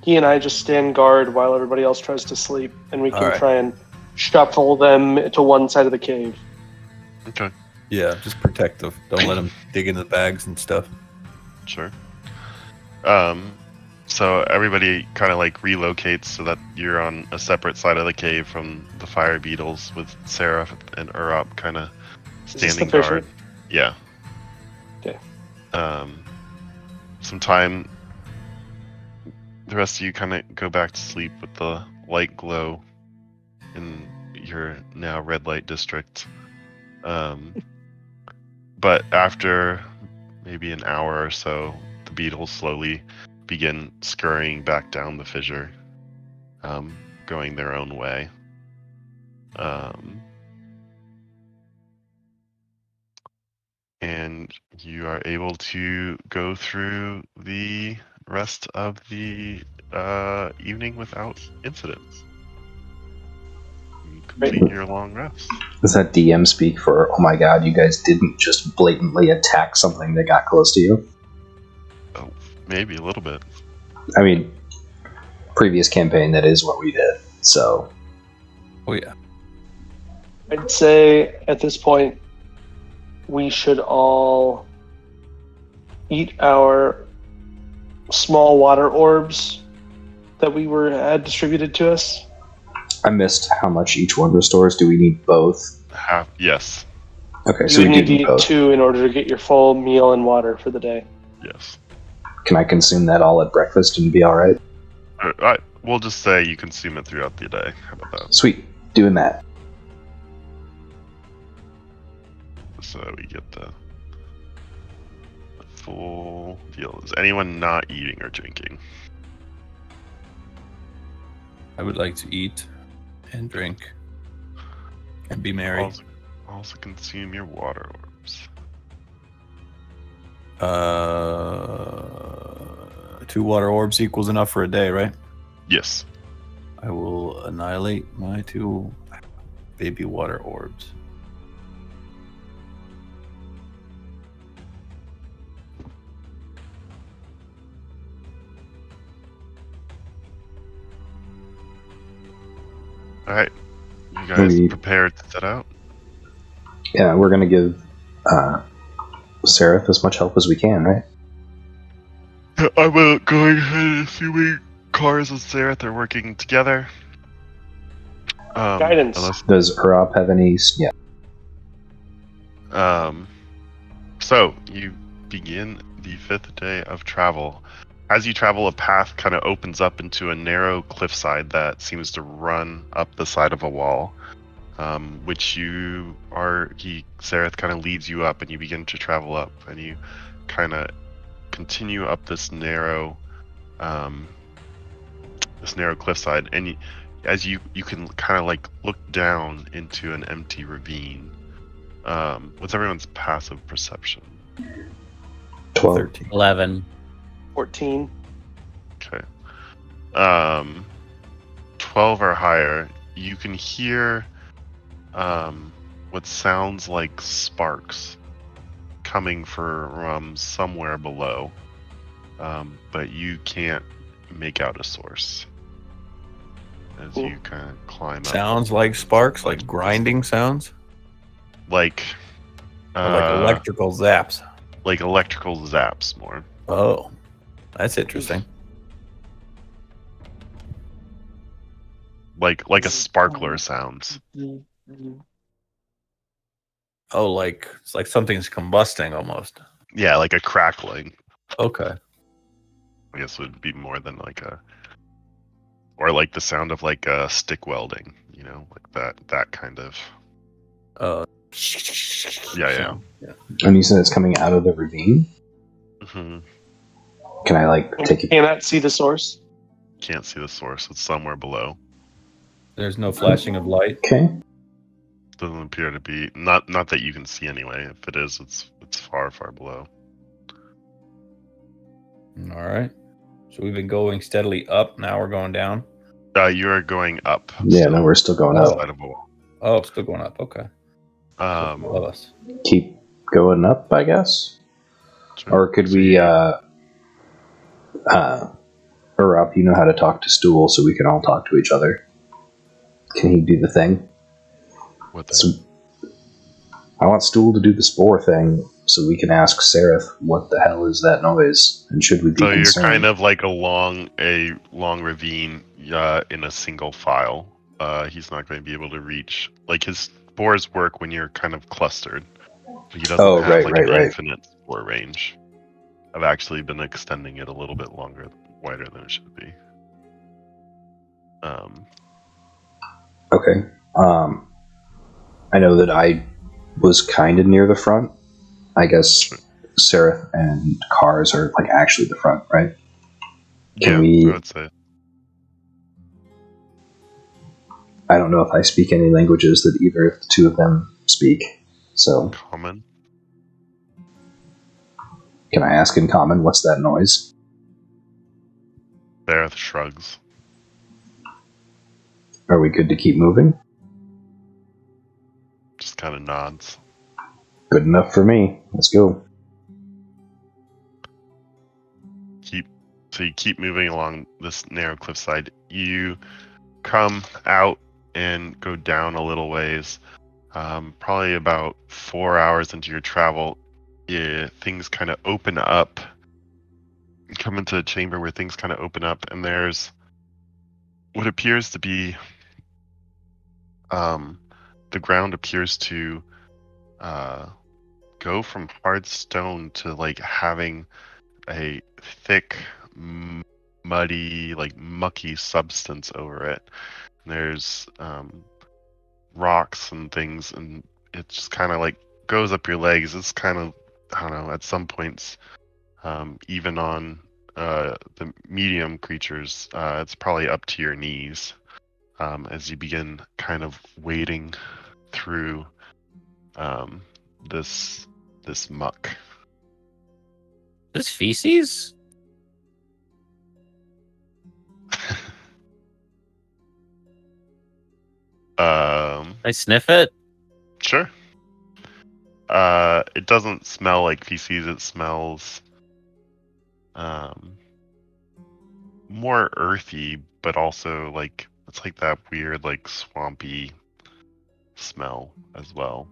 he and I just stand guard while everybody else tries to sleep, and we can All right. try and shuffle them to one side of the cave. Okay, Yeah, just protect them. Don't let them dig into the bags and stuff. sure. So everybody kind of like relocates so that you're on a separate side of the cave from the fire beetles, with Sarah and Urop kind of Is this the standing fisher? guard. Yeah. Okay. Some time. The rest of you kind of go back to sleep with the light glow in your now red light district. But after maybe an hour or so, the beetles slowly begin scurrying back down the fissure, going their own way. And you are able to go through the rest of the evening without incidents. You complete your long rest. Does that DM speak for, oh my god, you guys didn't just blatantly attack something that got close to you? Oh, maybe a little bit. I mean, previous campaign, that is what we did, so... Oh, yeah. I'd say at this point, we should all eat our small water orbs that we had distributed to us. I missed how much each one restores. Do we need both? Yes. Okay, so You we would need do to need eat both. 2 in order to get your full meal and water for the day. Yes. Can I consume that all at breakfast and be alright? we'll just say you consume it throughout the day. How about that? Sweet. Doing that. So we get the full deal. Is anyone not eating or drinking? I would like to eat and drink and be merry. Also consume your water orbs. 2 water orbs equals enough for a day, right? Yes. I will annihilate my 2 baby water orbs. All right. You guys prepared to set out? Yeah, we're going to give Seraph as much help as we can, right? I will go ahead, assuming Cars and Seraph are working together. Guidance. Does Urop have any... Yeah. So, you begin the 5th day of travel. As you travel, a path kind of opens up into a narrow cliffside that seems to run up the side of a wall, which Seraph kind of leads you up, and you begin to travel up, and you kind of continue up this narrow cliffside, and as you can kind of like look down into an empty ravine. What's everyone's passive perception? 12. 13. 11. 14. Okay. 12 or higher. You can hear what sounds like sparks coming from somewhere below, but you can't make out a source as you kind of climb up. Sounds like sparks, like grinding sounds? Like Or like electrical zaps? Like electrical zaps more. Oh, that's interesting. Like a sparkler sounds. Oh, like it's like something's combusting almost. Yeah, like a crackling. Okay. I guess it would be more than like or like the sound of like stick welding, like that kind of. Yeah. And you said it's coming out of the ravine? Mm-hmm. Can I take it? Cannot see the source. Can't see the source. It's somewhere below. There's no flashing of light. Okay. Doesn't appear to be not that you can see anyway. If it is, it's far below. All right. So we've been going steadily up. Now we're going down. You are going up. Yeah, no, we're still going up. Side of a wall. Oh, still going up. Okay. Above us. Keep going up, I guess. Sure. Or could we, Urop, you know how to talk to Stool, so we can all talk to each other. Can he do the thing? What So, I want Stool to do the spore thing, so we can ask Seraph what the hell is that noise, and should we be So concerned? you're kind of like a long ravine in a single file. He's not going to be able to reach. Like his spores work when you're kind of clustered. He doesn't have an infinite spore range. I've actually been extending it a little bit wider than it should be. Okay. I know that I was kind of near the front. I guess Seraph and Cars are actually the front, right? I would say. I don't know if I speak any languages that either of the two of them speak. So, Common. can I ask in common what's that noise? Seraph shrugs. Are we good to keep moving? Just kind of nods. Good enough for me. Let's go. So you keep moving along this narrow cliffside. You come out and go down a little ways. Probably about 4 hours into your travel, things kind of open up. You come into a chamber where things kind of open up, and there's what appears to be the ground appears to go from hard stone to having a thick muddy, like mucky substance over it. And there's rocks and things, and it just kind of like goes up your legs. It's kind of, I don't know, at some points, even on the medium creatures, it's probably up to your knees as you begin kind of wading through this muck. This feces? I sniff it. Sure. It doesn't smell like feces. It smells more earthy, but also like it's like that weird like swampy smell as well.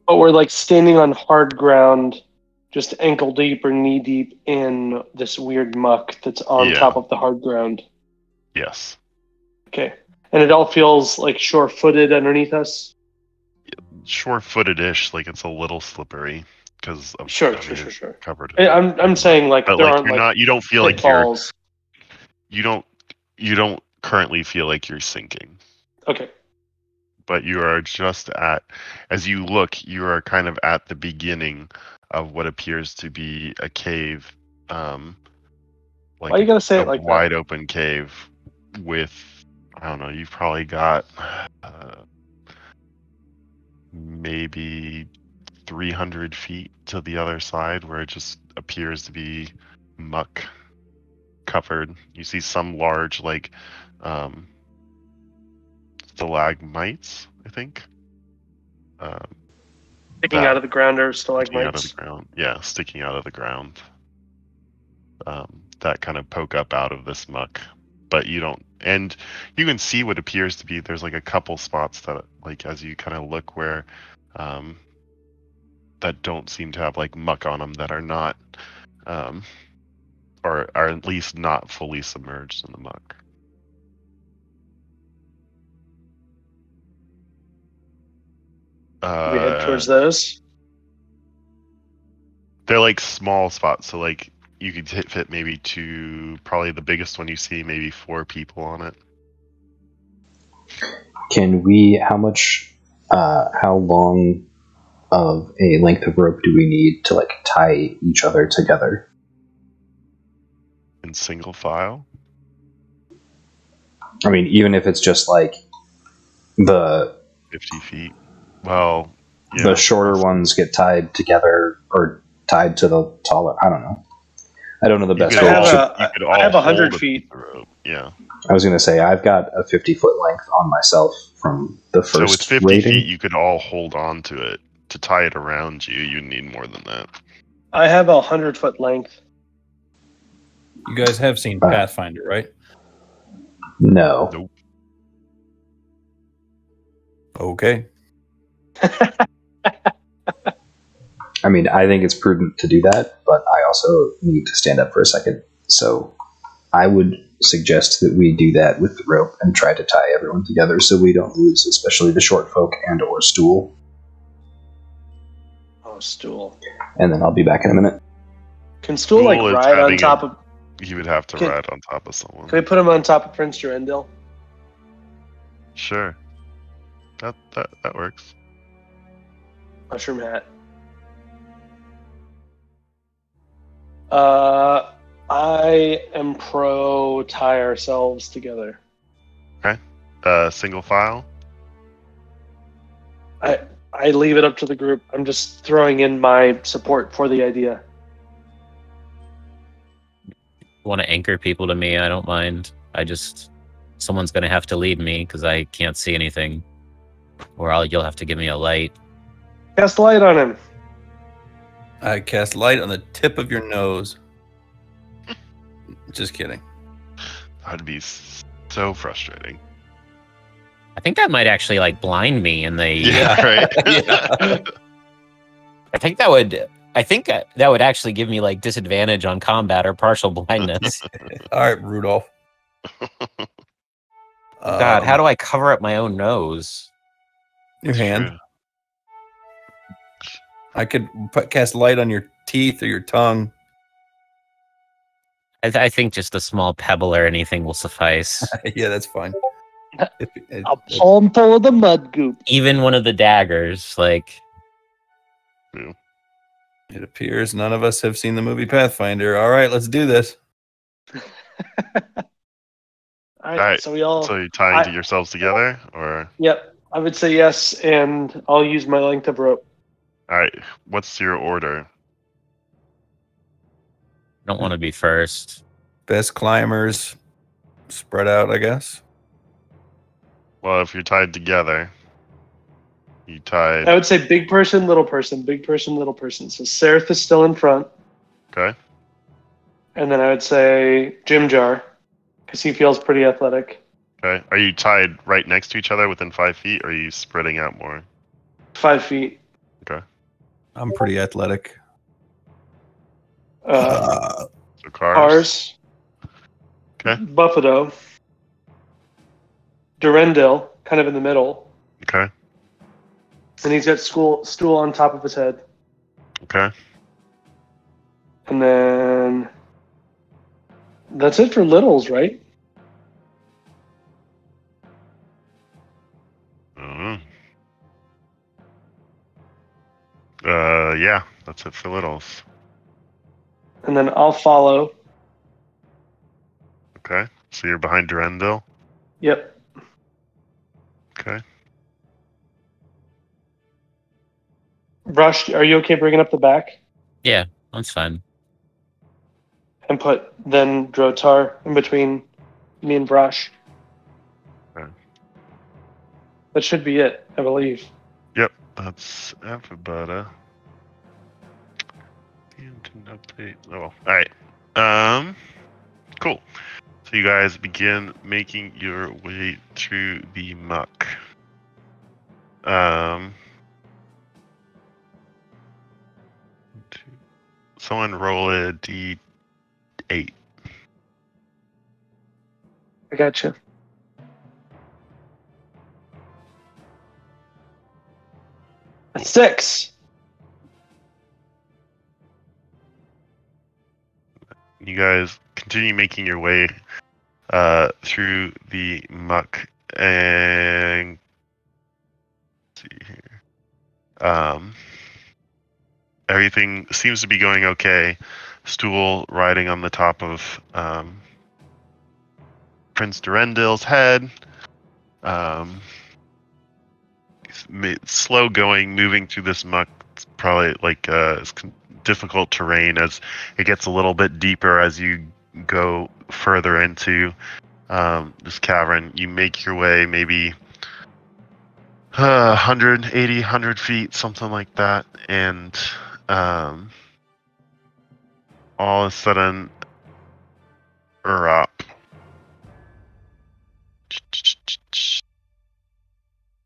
But we're like standing on hard ground, just ankle deep or knee deep in this weird muck that's on Yeah. top of the hard ground. Yes. Okay. And it all feels like sure-footed underneath us? Sure-footed-ish, like it's a little slippery because Sure. covered in I'm saying like but there like aren't you're like not, you don't feel like pitfalls. you don't currently feel like you're sinking. Okay. But you are just at, as you look, you are kind of at the beginning of what appears to be a cave, like Why you gotta say a it like wide that? open cave with, I don't know, you've probably got maybe 300 feet to the other side where it just appears to be muck covered. You see some large like stalagmites, I think. Sticking out of the ground or Sticking out of the stalagmites? ground. Yeah, sticking out of the ground. That kind of poke up out of this muck. But you don't, and you can see what appears to be, there's like a couple spots that, like, as you kind of look where, that don't seem to have like muck on them, that are not, or are at least not fully submerged in the muck. We head towards those. They're like small spots, so like you could fit maybe two, probably the biggest one you see, maybe 4 people on it. Can we, how long of a length of rope do we need to like tie each other together? In single file? I mean, even if it's just like the 50 feet. Well, yeah, the shorter ones get tied together or tied to the taller. I don't know. I don't know the best way. I have 100 feet. Yeah. I was going to say I've got a 50-foot length on myself from the first So with 50 rating. feet, you could all hold on to it. To tie it around you, you need more than that. I have a 100-foot length. You guys have seen Pathfinder, right? No. Nope. Okay. I mean, I think it's prudent to do that, but I also need to stand up for a second. So I would suggest that we do that with the rope and try to tie everyone together so we don't lose, especially the short folk and or Stool. Oh, Stool. And then I'll be back in a minute. Can Stool like ride on top of... He would have to ride on top of someone. Can we put him on top of Prince Durendil? Sure. That works. Mushroom hat. I am pro tie ourselves together. Okay. Single file? I leave it up to the group. I'm just throwing in my support for the idea. Want to anchor people to me, I don't mind. Someone's going to have to lead me because I can't see anything. Or you'll have to give me a light. Cast light on him. I cast light on the tip of your nose. Just kidding. That'd be so frustrating. I think that might actually like blind me in the... Yeah, right. Yeah. I think that would actually give me like disadvantage on combat or partial blindness. All right, Rudolph. God, how do I cover up my own nose? Your hand. True. I could cast light on your teeth or your tongue. I think just a small pebble or anything will suffice. Yeah, that's fine. A palm full of the mud goop. Even one of the daggers, like It appears none of us have seen the movie Pathfinder. All right, let's do this. All right, so we all. So you tying to yourselves together, or? Yep, I would say yes, and I'll use my length of rope. All right. What's your order? don't want to be first. Best climbers spread out, I guess. Well, if you're tied together, you tied. I would say big person, little person, big person, little person. So Seraph is still in front. Okay. And then I would say Jim Jar, because he feels pretty athletic. Okay. Are you tied right next to each other within 5 feet, or are you spreading out more? 5 feet. Okay. I'm pretty athletic. So Cars. Okay. Buffalo. Durendil, kind of in the middle. Okay. And he's got stool on top of his head. Okay. And then that's it for littles, right? Yeah, that's it for littles. And then I'll follow. Okay. So you're behind Durendil? Yep. Okay. Rush, are you okay bringing up the back? Yeah, that's fine. And put then Drotar in between me and Brush. Okay. That should be it, I believe. Yep, that's everybody. An update. Oh, all right. Cool. So you guys begin making your way through the muck. Someone roll a d8. I gotcha. A 6. You guys continue making your way through the muck, and let's see here. Everything seems to be going okay. Stool riding on the top of Prince Durendil's head. Slow going, moving through this muck. It's probably like difficult terrain as it gets a little bit deeper as you go further into this cavern. You make your way maybe 180, 100 feet, something like that, and all of a sudden, up.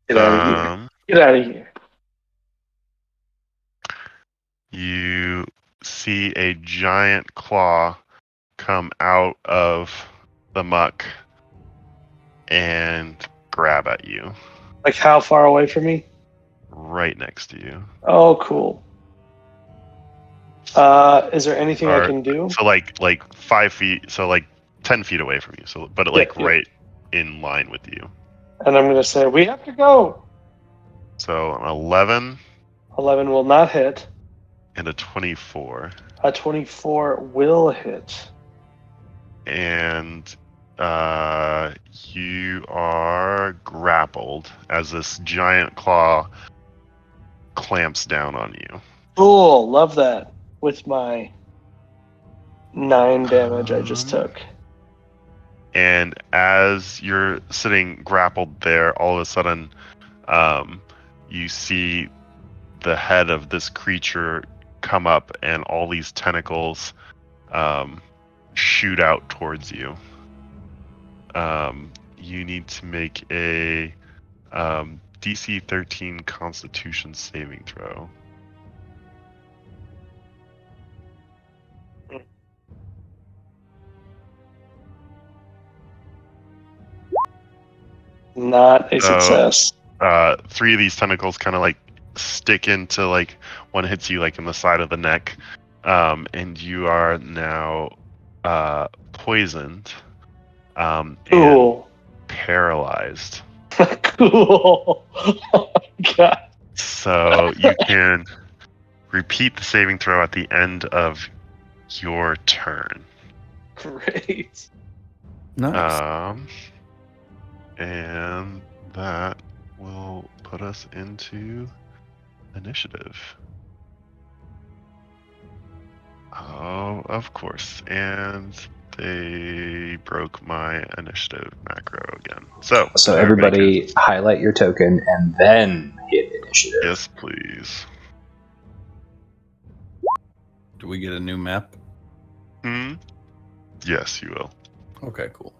Get out of here. Get out of here. You see a giant claw come out of the muck and grab at you. Like how far away from me? Right next to you. Oh, cool. Is there anything I can do? So like 5 feet, so like 10 feet away from you. So, but right in line with you. And I'm gonna say we have to go. So an 11. 11 will not hit. And a 24. A 24 will hit. And you are grappled as this giant claw clamps down on you. Cool, love that. With my 9 damage I just took. And as you're sitting grappled there, all of a sudden, you see the head of this creature come up, and all these tentacles shoot out towards you. You need to make a DC 13 Constitution saving throw. Not a success. 3 of these tentacles kind of like stick into, like, one hits you like in the side of the neck, and you are now poisoned, and Cool. paralyzed. Cool. Oh my God. So you can repeat the saving throw at the end of your turn. Great. Nice. And that will put us into initiative. Oh, of course. And they broke my initiative macro again. So everybody highlight your token and then hit initiative. Yes, please. Do we get a new map? Yes, you will. Okay, cool.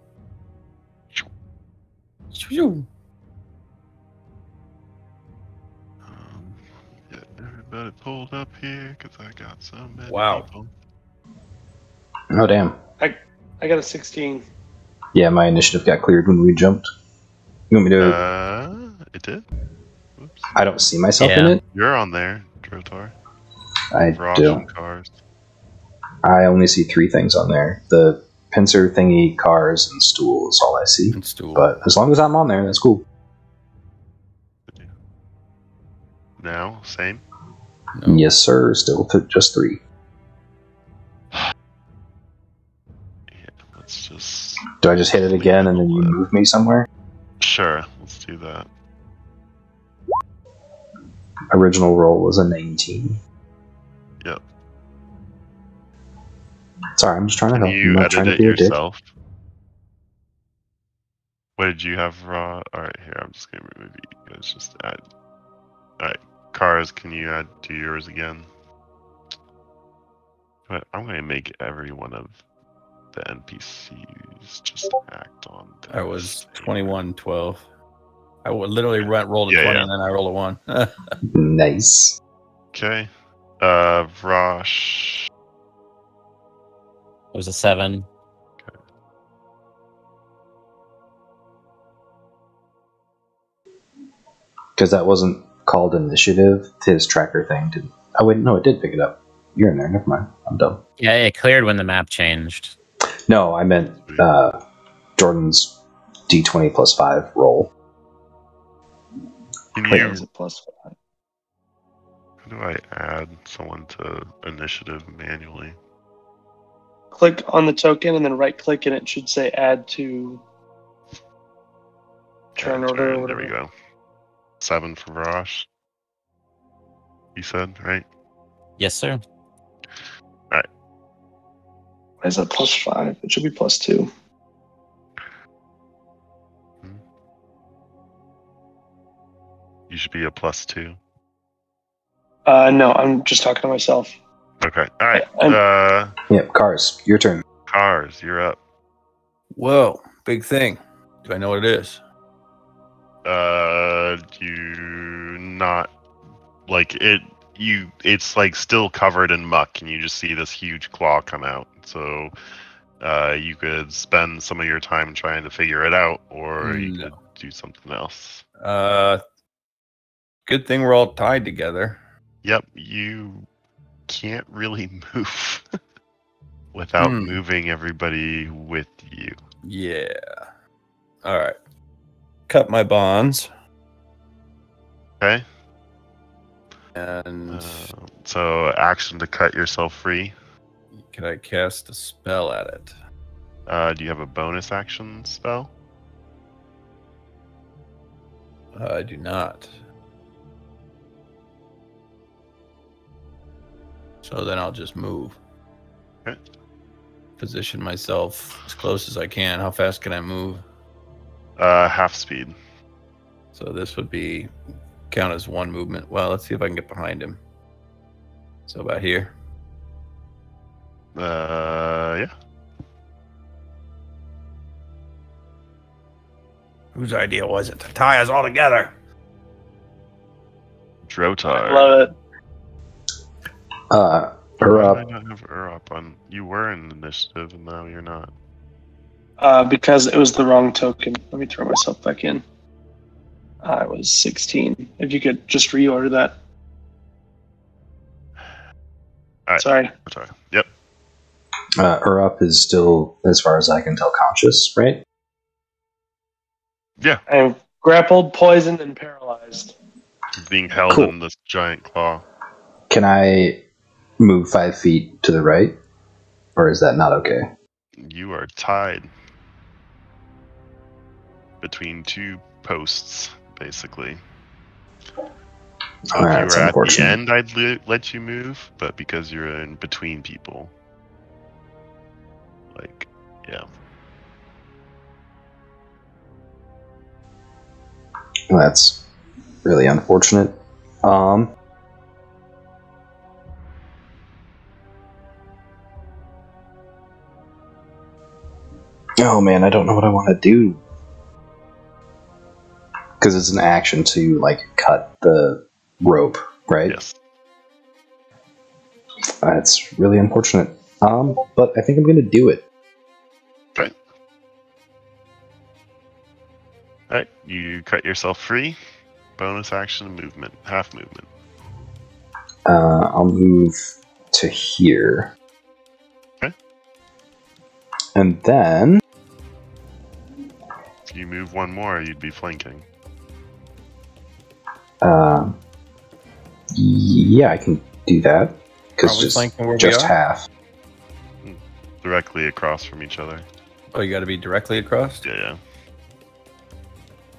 Get everybody pulled up here because I got so many Wow. people. Oh, damn. I got a 16. Yeah, my initiative got cleared when we jumped. You want me to... It did? Whoops. I don't see myself in Yeah. it? You're on there, Drotar. I Vrosh do. and Cars. I only see 3 things on there. The pincer thingy, cars, and stool is all I see. And stool. But as long as I'm on there, that's cool. Now, same? No. Yes, sir. Still just 3. Yeah, let's just... Do I just hit it again and then you move me somewhere? Sure, let's do that. Original roll was a 19. Yep. Sorry, I'm just trying to Can help. I'm you not edit trying to it be a dick. yourself? What did you have, Raw? Alright, here, I'm just gonna remove you guys. Just add... Alright, Cars, can you add to yours again? But I'm gonna make every one of the NPCs just act on this. I was 21-12. I literally rolled a 20 and then I rolled a 1. Nice. Okay. Vrosh. It was a 7. Because that wasn't called initiative. His tracker thing didn't. Oh, wait, no, it did pick it up. You're in there. Never mind. I'm dumb. Yeah, it cleared when the map changed. No, I meant Jordan's D20 plus 5 roll. Can Wait, you, is it +5? how do I add someone to initiative manually? Click on the token and then right click and it should say add to turn order. Or There we go. 7 for Vrosh. You said, right? Yes, sir. Why is that +5? It should be +2. You should be a +2. No, I'm just talking to myself. Okay. Alright. Yep, Cars, your turn. Cars, you're up. Whoa, big thing. Do I know what it is? You not like it. It's like still covered in muck, and you just see this huge claw come out. So, you could spend some of your time trying to figure it out, or you could do something else. Good thing we're all tied together. Yep, you can't really move without moving everybody with you. Yeah. All right. Cut my bonds. Okay. And so action to cut yourself free. can I cast a spell at it? Do you have a bonus action spell? I do not. So then I'll just move. Okay. Position myself as close as I can. How fast can I move? Half speed. So this would be count as one movement. Well, let's see if I can get behind him. So about here. Yeah. Whose idea was it to tie us all together? Drotar. Love it. Why Urop. did I not have Urop on? You were in initiative, and now you're not. Because it was the wrong token. Let me throw myself back in. I was 16. If you could just reorder that. All right. Sorry. Drotar. Yep. Urup is still, as far as I can tell, conscious, right? Yeah, I'm grappled, poisoned, and paralyzed. he's being held Cool. in this giant claw. Can I move 5 feet to the right? Or is that not okay? You are tied between two posts, basically. So if you That's were at the unfortunate. end, I'd let you move, but because you're in between people, like, yeah. That's really unfortunate. Oh man, I don't know what I want to do. Because it's an action to, like, cut the rope, right? Yes. That's really unfortunate. But I think I'm going to do it. Okay. Alright, you cut yourself free. Bonus action movement, half movement. I'll move to here. Okay. And then... If you move one more, you'd be flanking. Yeah, I can do that. Are Because we just, flanking where we just are? half. Directly across from each other. Oh, you got to be directly across? Yeah.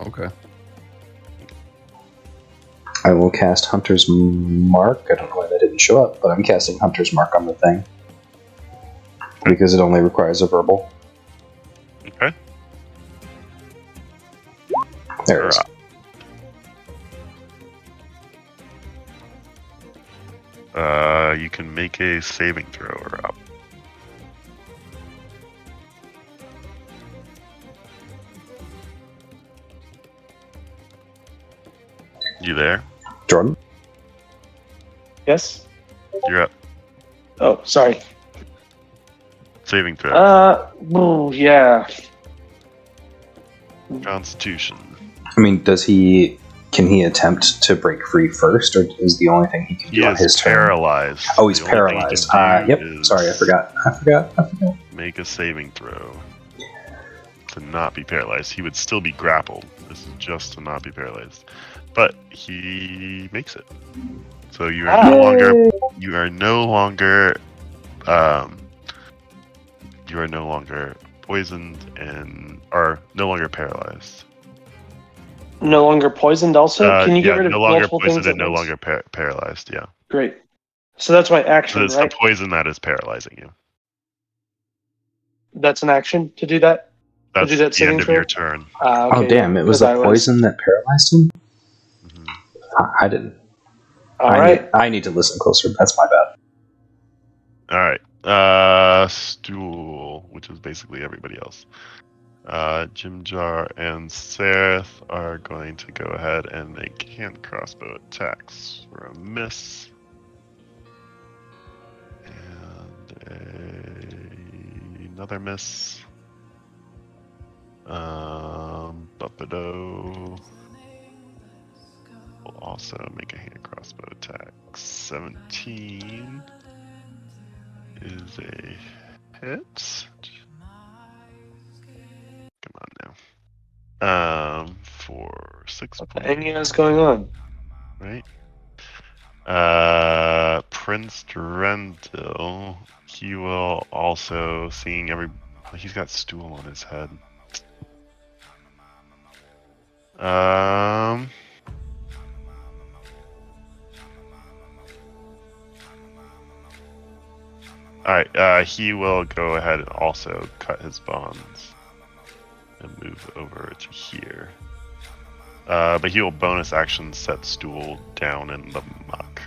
Okay. I will cast Hunter's Mark. I don't know why that didn't show up, but I'm casting Hunter's Mark on the thing. Because it only requires a verbal. Okay. There it is. You can make a saving throw or up. You there? Jordan? Yes? You're up. Oh, sorry. Saving throw. Oh, yeah. Constitution. I mean, can he attempt to break free first, or is the only thing he can He do on is his turn? paralyzed. Oh, he's The only thing he paralyzed. can do Yep. is Sorry, I forgot. Make a saving throw to not be paralyzed. He would still be grappled. This is just to not be paralyzed. But he makes it. So you are no longer poisoned and are no longer paralyzed. No longer poisoned also? Can you get rid of no longer multiple poisoned things at and no once? longer paralyzed, yeah. Great. So that's my So action, it's right? the poison that is paralyzing you. That's an action to do that? That's do that the saving end of throw? your turn. Okay, Oh, damn. It was because the poison that paralyzed him? Mhm. I didn't. Alright. I need to listen closer. That's my bad. Alright. Stool, which is basically everybody else. Jimjar and Sereth are going to go ahead and make hand crossbow attacks for a miss. And another miss. Buppido will also make a hand crossbow attack. 17 is a hit. Come on now. For 6 What the points, hell is going on? right? Prince Drendil, he will also, seeing he's got stool on his head. Alright, he will go ahead and also cut his bonds and move over to here. But he will bonus action set stool down in the muck.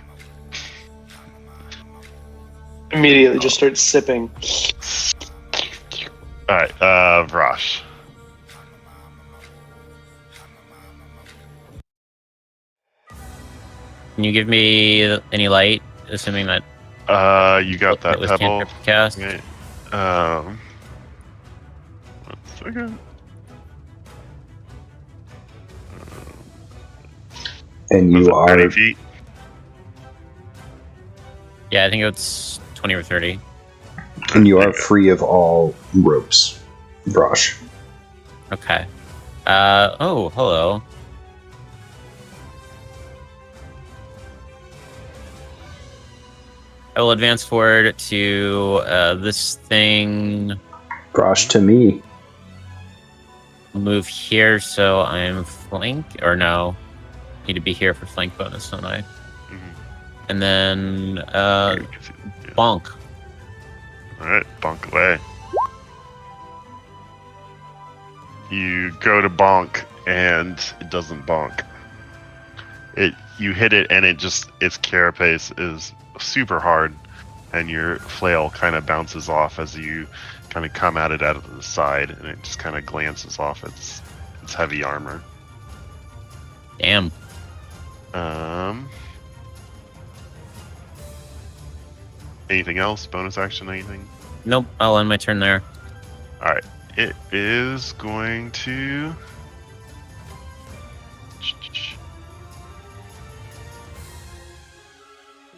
Immediately just start sipping. Alright, Vrash. Can you give me any light, assuming that You got that was pebble. cantrip cast? Okay. 1 second. And Was you it are 30 feet? Yeah, I think it's 20 or 30. And you are free of all ropes, Brosh. Okay. Oh, hello. I will advance forward to this thing. Brosh to me. Move here, so I'm flank. Or no. Need to be here for flank bonus, don't I? Mm-hmm. And then Yeah. bonk. Alright, bonk away. You go to bonk and it doesn't bonk. You hit it and its carapace is super hard and your flail kind of bounces off as you kind of come at it out of the side and it just kind of glances off its heavy armor. Damn. Anything else? Bonus action, anything? Nope, I'll end my turn there. Alright. It is going to...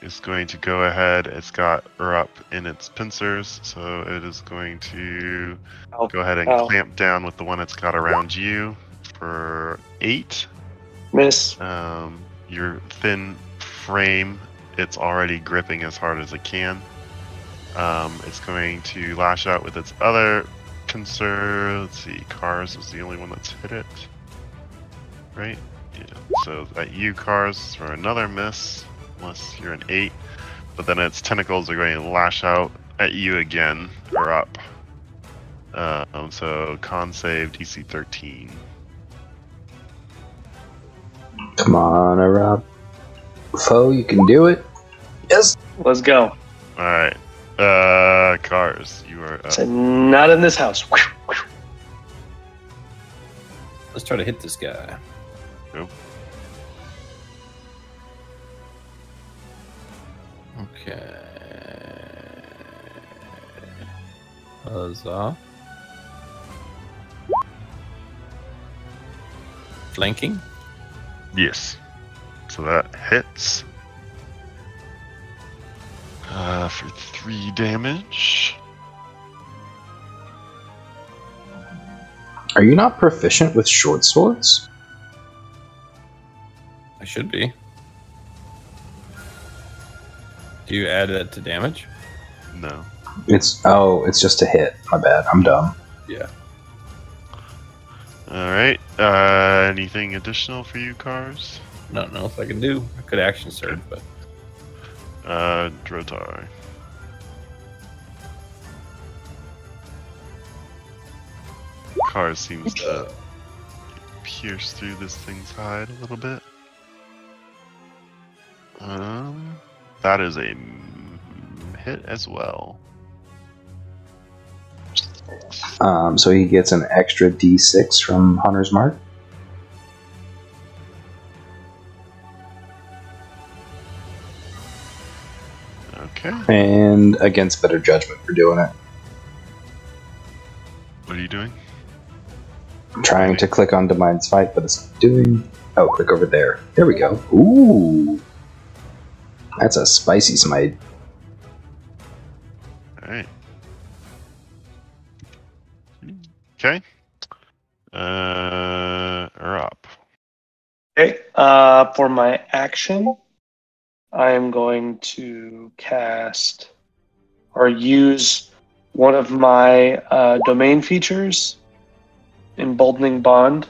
It's going to go ahead. It's got Urup in its pincers, so it is going to go ahead and clamp down with the one it's got around you for 8. Miss. Your thin frame, it's already gripping as hard as it can. It's going to lash out with its other pincer. Let's see, Cars is the only one that's hit it. Right? Yeah. So at you, Cars, for another miss. Unless you're an 8, but then its tentacles are going to lash out at you again, or up. So con save DC 13. Come on, Rob. Foe, you can do it. Yes. Let's go. Alright. Cars, you are up. So not in this house. Let's try to hit this guy. Nope. Okay. Huzzah. Flanking? Yes. So that hits. For 3 damage. Are you not proficient with short swords? I should be. Do you add that to damage? No. It's just a hit. My bad. I'm dumb. Yeah. Alright. Anything additional for you, Cars? Nothing else I can do. I could action surge, but Drotar. Cars seems to pierce through this thing's hide a little bit. That is a hit as well. So he gets an extra D6 from Hunter's Mark. Okay. And against better judgment for doing it. What are you doing? I'm trying to click on Domine's Fight, but it's doing... Oh, click over there. There we go. Ooh. That's a spicy smite. Alright. Okay. Up. Okay. For my action, I am going to cast or use one of my domain features, Emboldening Bond.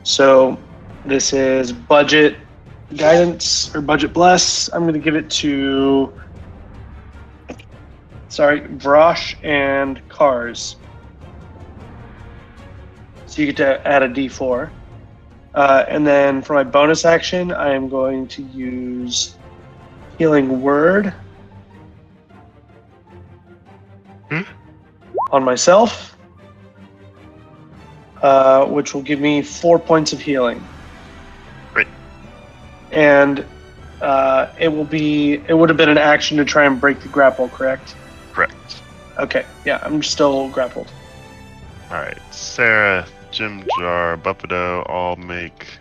So this is budget guidance or budget bless. I'm going to give it to Vrosh and Cars. So you get to add a D4. And then for my bonus action, I am going to use Healing Word on myself, which will give me 4 points of healing. Great. And it would have been an action to try and break the grapple, correct? Correct. Okay, yeah, I'm still grappled. Alright. Sarah, Jim Jar, Buppido all make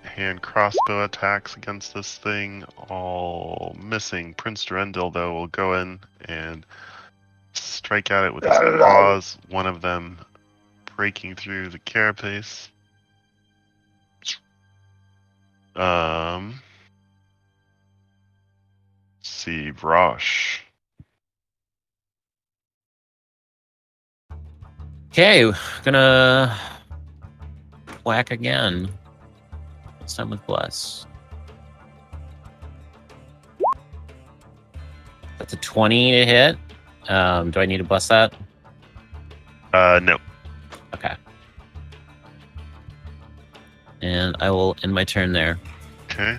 hand crossbow attacks against this thing, all missing. Prince Durendil, though, will go in and strike at it with his claws, one of them breaking through the carapace. Let's see, Rosh. Okay, gonna whack again. This time with Bless. That's a 20 to hit. Do I need to bless that? No. Okay. And I will end my turn there. Okay.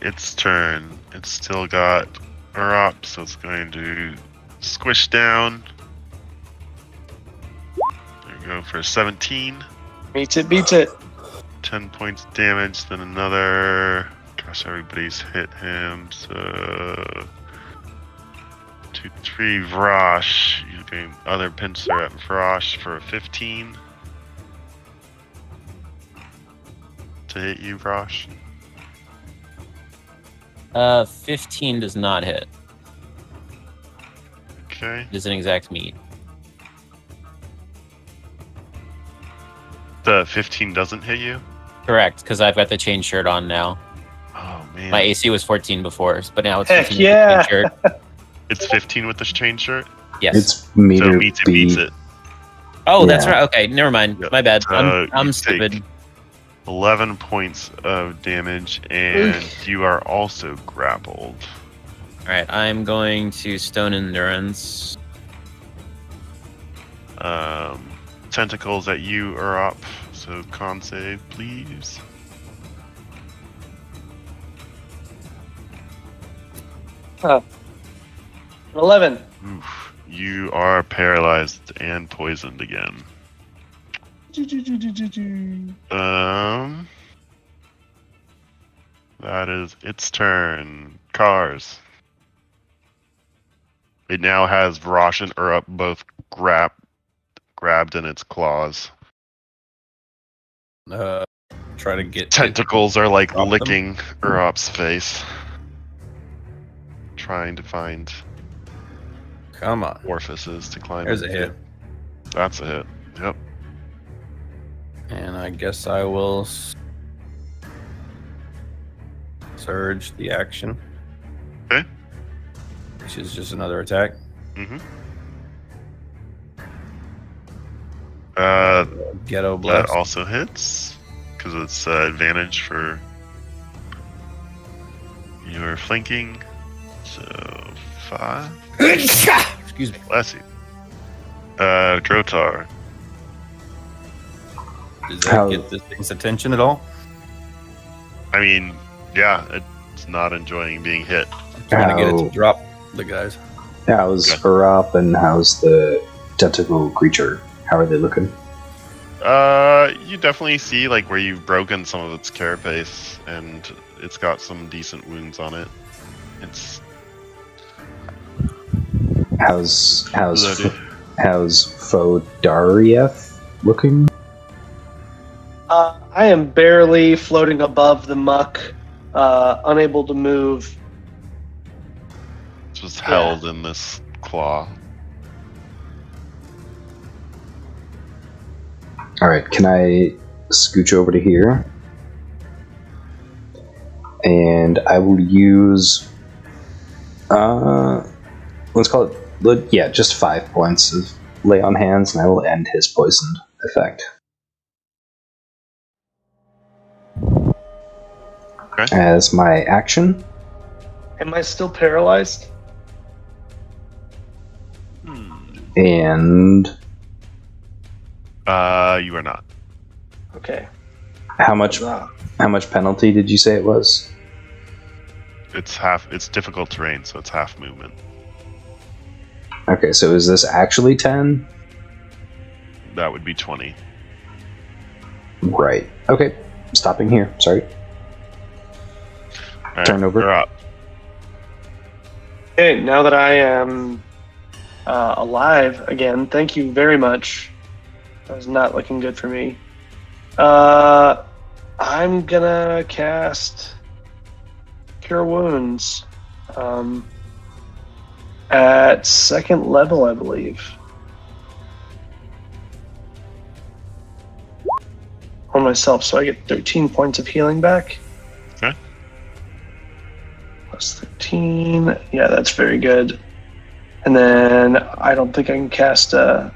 Its turn. It's still got Urop, so it's going to squish down. There we go for 17. Beats it. 10 points damage, then another. Gosh, everybody's hit him, so 2, 3, Vrosh. Using other pincer at Vrosh for 15. To hit you, Vrosh. 15 does not hit. Okay. It is an exact meet. The 15 doesn't hit you? Correct, because I've got the chain shirt on now. Oh, man. My AC was 14 before, but now it's Heck 15 yeah. with the chain shirt. It's 15 with the chain shirt? Yes. It's meter So meets it, B. beats it. Oh, that's Yeah. right. Okay, never mind. Yep. My bad. You I'm take stupid. 11 points of damage, and you are also grappled. All right, I'm going to Stone Endurance. Tentacles at you are up, so con save, please. Huh. 11. Oof. You are paralyzed and poisoned again. That is its turn. Cars. It now has Vrosh and Urup both grabbed in its claws. Try to get Tentacles are like Drop them. licking Urup's face. Trying to find Come on. orifices to climb There's a into. hit. That's a hit. Yep. And I guess I will surge the action. Okay. Which is just another attack. Mm-hmm. Ghetto That blast. also hits because it's advantage for your flanking. So 5. Excuse me. Bless you. Drotar. Does that How- get this thing's attention at all? I mean, yeah, it's not enjoying being hit. Trying to get it How- to drop the guys. How's Okay. Urop and how's the tentacle creature? How are they looking? You definitely see like where you've broken some of its carapace, and it's got some decent wounds on it. It's How's Bloody. Fodarieth looking? I am barely floating above the muck, unable to move. just held in this claw. All right, can I scooch over to here? And I will use, let's call it, just 5 points of lay on hands, and I will end his poisoned effect. Okay. As my action, Am I still paralyzed? and You are not. Okay. how much penalty did you say it was? It's difficult terrain, so it's half movement. Okay, so is this actually 10? That would be 20. Right. Okay, stopping here. Sorry. All right, Turn over. you're up. Okay, now that I am alive again, thank you very much. That was not looking good for me. I'm gonna cast Cure Wounds. at second level, I believe. On myself, so I get 13 points of healing back. Okay. Plus 13. Yeah, that's very good. And then I don't think I can cast that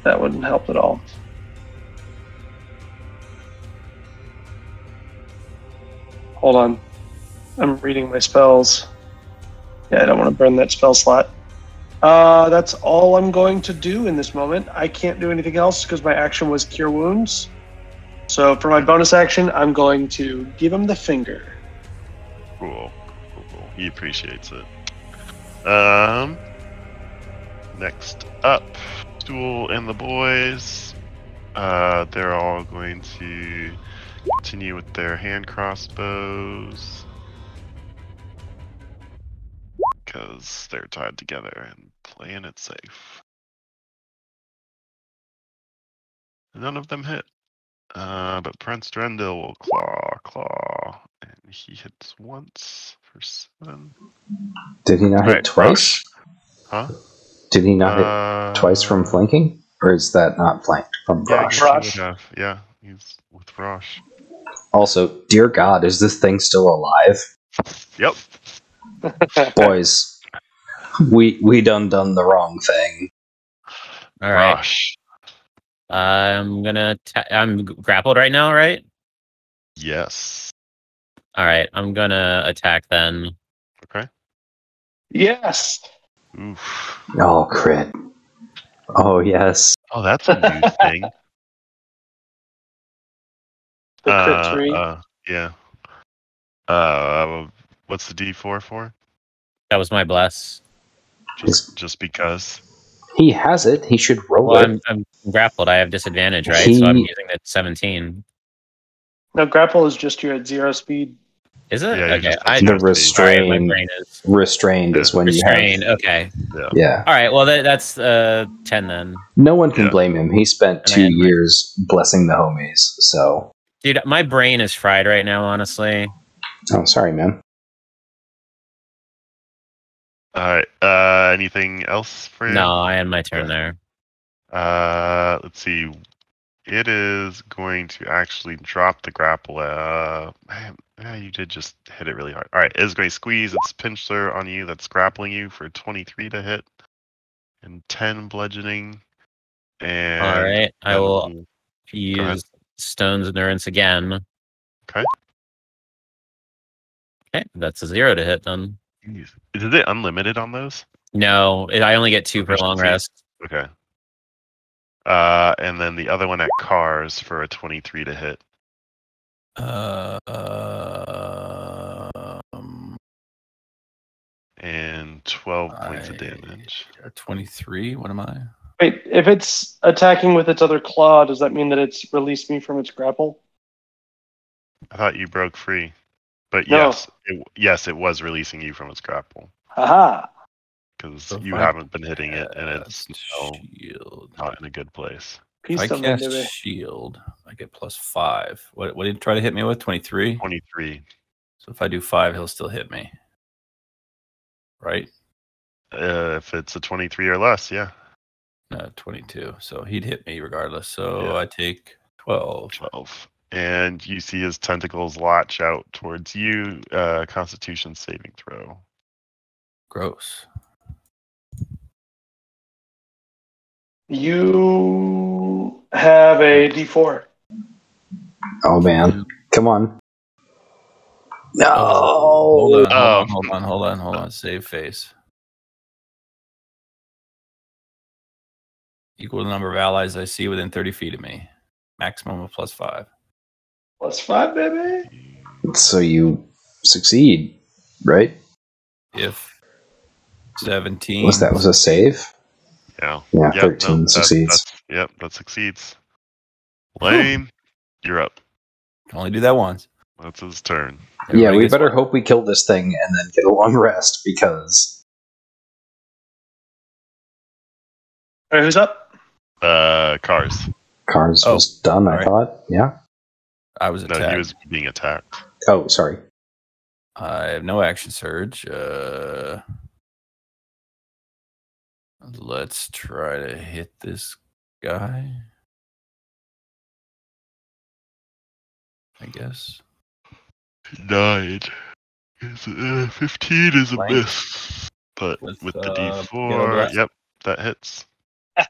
wouldn't help at all. Hold on. I'm reading my spells. Yeah, I don't want to burn that spell slot. That's all I'm going to do in this moment. I can't do anything else because my action was Cure Wounds. So for my bonus action, I'm going to give him the finger. Cool. He appreciates it. Next up, Stool and the boys. They're all going to continue with their hand crossbows because they're tied together and playing it safe. None of them hit. But Prince Drendel will claw, and he hits once for 7. Did he not hit twice? Huh? Did he not hit twice from flanking? Or is that not flanked from Rosh? Yeah, he's with Rosh. Also, dear God, is this thing still alive? Yep. Boys, we done the wrong thing. All right. Rosh. I'm grappled right now, right? Yes. All right. I'm gonna attack then. Okay. Yes. Oof. Oh, crit. Oh, yes. Oh, that's a new thing. The crit 3. Yeah. What's the D4 for? That was my bless. Just because. He has it. He should roll Well, it. I'm grappled. I have disadvantage, right? So I'm using the 17. No, grapple is just you're at 0 speed. Is it? Yeah, okay. The restrain. My brain is restrained is when restrained. you have. Okay. Yeah. All right. Well, that's 10 then. No one can blame him. He spent 2 years blessing the homies. So. Dude, my brain is fried right now. Honestly. Oh, sorry, man. All right. Anything else for you? No, I had my turn there. Let's see. It is going to actually drop the grapple. You did just hit it really hard. All right, it is going to squeeze its pincer on you that's grappling you for 23 to hit and 10 bludgeoning. And all right, I will use Stone's Endurance again. Okay. Okay, that's a 0 to hit then. Is it unlimited on those? No, I only get 2 per long rest. Okay. And then the other one at Cars for a 23 to hit. And 12 points of damage. 23? What am I? Wait, if it's attacking with its other claw, does that mean that it's released me from its grapple? I thought you broke free. But No. yes, it was releasing you from its grapple. Haha. Because you haven't been hitting it, and it's not in a good place. If I cast shield, I get +5. What did he try to hit me with? 23? 23. So if I do 5, he'll still hit me. Right? If it's a 23 or less, yeah. No, 22. So he'd hit me regardless. So I take 12. 12. And you see his tentacles latch out towards you. Constitution saving throw. Gross. You have a D4. Oh, man. Come on. No. Hold on. Save face. Equal the number of allies I see within 30 feet of me. Maximum of +5. +5, baby. So you succeed, right? If 17. Was a save? Yeah. Yeah, 13 succeeds. That succeeds. Lane, you're up. Can only do that once. That's his turn. Yeah, we better hope we kill this thing and then get a long rest because. All right, who's up? Cars. Cars was done, I thought. Yeah. I was attacked. No, he was being attacked. Oh, sorry. I have no action surge. Let's try to hit this guy. I guess. 9. 15 is a Blank. miss. But With, with the Ghetto D4, Blast. yep, that hits. Is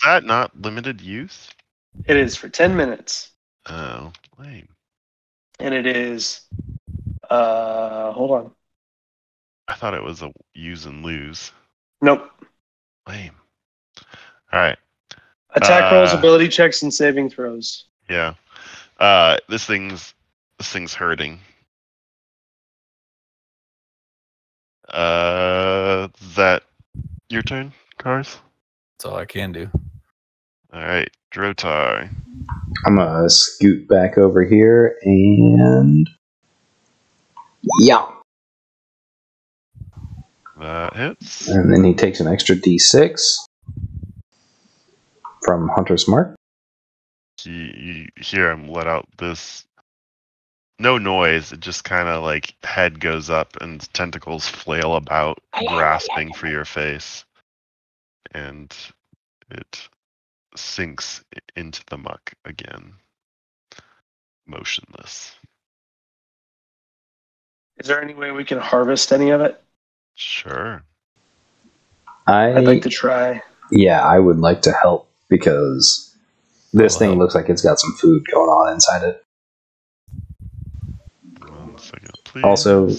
that not limited use? It is for 10 minutes. Oh, lame. And it is, hold on. I thought it was a use and lose. Nope. Lame. All right. Attack rolls, ability checks, and saving throws. Yeah. This thing's hurting. Is that your turn, Cars? That's all I can do. All right, Drotar. I'm gonna scoot back over here and yeah. That hits. And then he takes an extra D6 from Hunter's Mark. You hear him let out this no noise. It just kind of like head goes up and tentacles flail about, grasping for your face, and it sinks into the muck again, motionless. Is there any way we can harvest any of it? Sure. I'd like to try. Yeah, I would like to help because this thing help. looks like it's got some food going on inside it. 1 second, please. Also,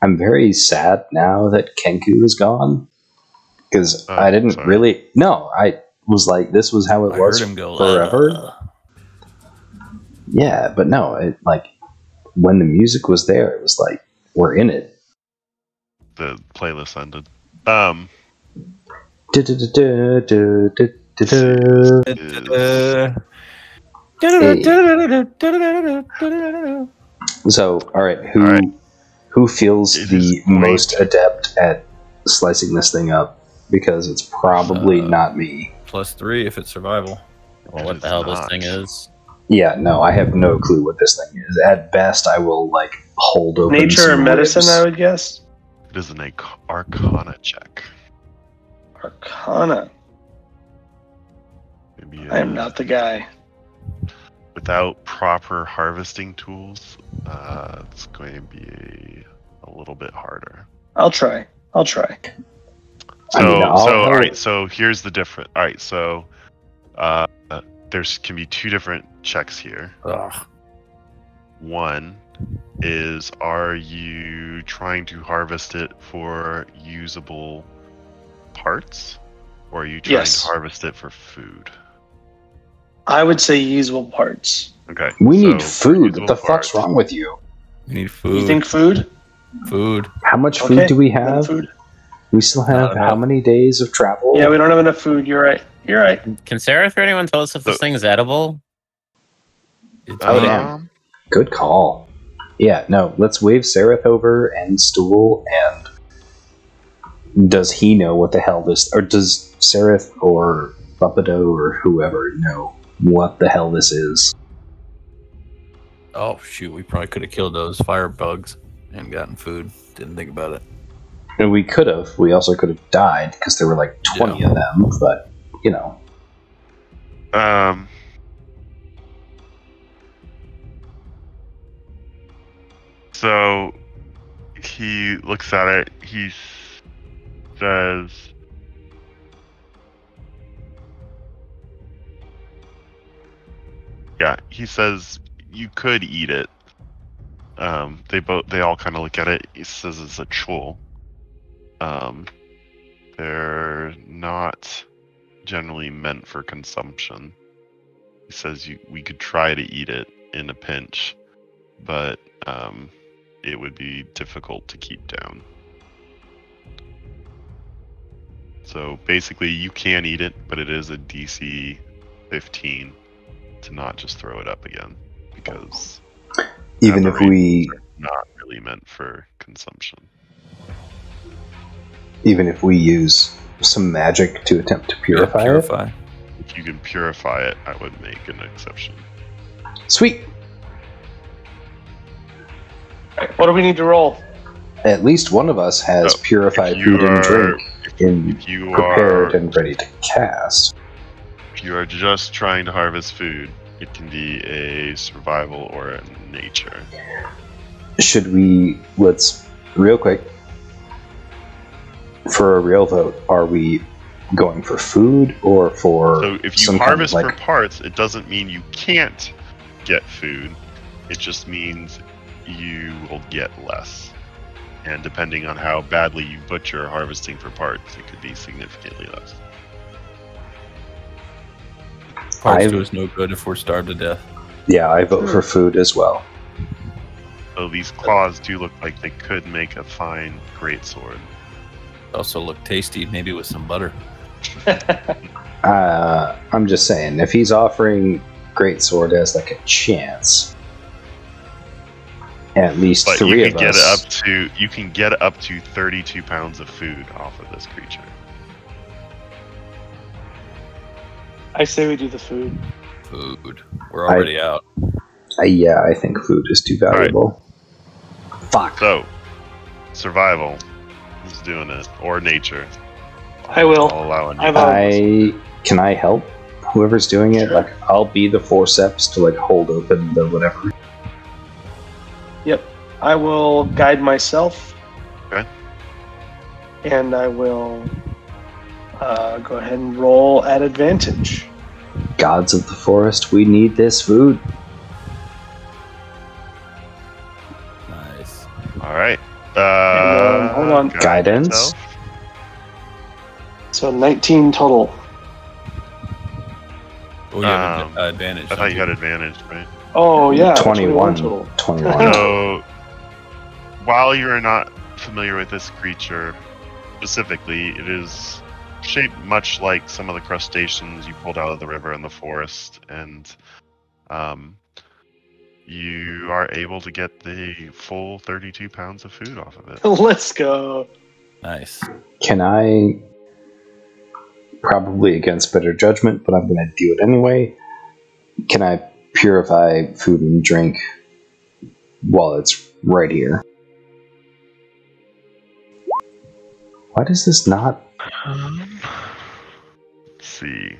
I'm very sad now that Kenku is gone because I didn't sorry. really. No, I was like, this was how it I was heard him go forever. Yeah, but no, it like when the music was there, it was like we're in it. The playlist ended. So, all right, who feels It the is great. most adept at slicing this thing up? Because it's probably not me. +3 if it's survival. Well, It what is the hell not. this thing is? Yeah, no, I have no clue what this thing is. At best, I will like hold open Nature or some medicine, ribs. I would guess. It is an Arcana check. Arcana. Maybe I am not the guy. without proper harvesting tools, it's going to be a little bit harder. I'll try. So, I mean, all right. So here's the difference. All right. So, there's can be 2 different checks here. Ugh. One is, are you trying to harvest it for usable parts, or are you trying Yes. to harvest it for food? I would say usable parts. Okay. We so need for food. What usable the fuck's parts- wrong with you? We need food. You think food? Food. How much Okay, food do we then have? Food. We still have Not enough. how many days of travel? Yeah, we don't have enough food. You're right. Can Seraph or anyone tell us if this So- thing is edible? Oh, damn. Good call. Yeah, no, let's wave Seraph over and Stool, and does he know what the hell this... Or does Seraph or Buppado or whoever know what the hell this is? Oh, shoot. We probably could have killed those fire bugs and gotten food. Didn't think about it. And we could have. We also could have died, because there were like 20 of them, but, you know. So he looks at it. He says, "Yeah." He says, "You could eat it." They all kind of look at it. He says it's a chul. They're not generally meant for consumption. He says we could try to eat it in a pinch, but it would be difficult to keep down. So basically, you can eat it, but it is a DC 15 to not just throw it up again, because Even if we... are not really meant for consumption. Even if we use some magic to attempt to purify it? If you can purify it, I would make an exception. Sweet. What do we need to roll? At least one of us has So, purified if food you and are- drink in If you prepared are and ready to cast. if you are just trying to harvest food, it can be a survival or a nature. Should we, let's, real quick, for a real vote, are we going for food or for So if you some harvest kind of for parts, it doesn't mean you can't get food. It just means you will get less. And depending on how badly you butcher harvesting for parts, it could be significantly less. Parts I've- to us no good if we're starved to death. Yeah, I vote for food as well. So these claws do look like they could make a fine greatsword. Also look tasty, maybe with some butter. I'm just saying, if he's offering greatsword as like a chance, at least But three you of can get us. you can get up to 32 pounds of food off of this creature. I say we do the food. Food. We're already out. Yeah, I think food is too valuable. Fuck. So, survival. Who's doing it? Or nature. I will. I'll allow it. Can I help whoever's doing it? Sure. Like, I'll be the forceps to like hold open the whatever. Yep. I will guide myself. Okay. And I will go ahead and roll at advantage. Gods of the forest, we need this food. Nice. Alright. Hold on. guide Guidance. yourself. So 19 total. Oh, you have Um, advantage. I thought you had advantage, right? Oh, yeah. 21 total. 21. So, while you're not familiar with this creature specifically, it is shaped much like some of the crustaceans you pulled out of the river and the forest, and you are able to get the full 32 pounds of food off of it. Let's go. Nice. Can I, probably against better judgment, but I'm going to do it anyway, can I purify food and drink while it's right here? Why does this not... Let's see.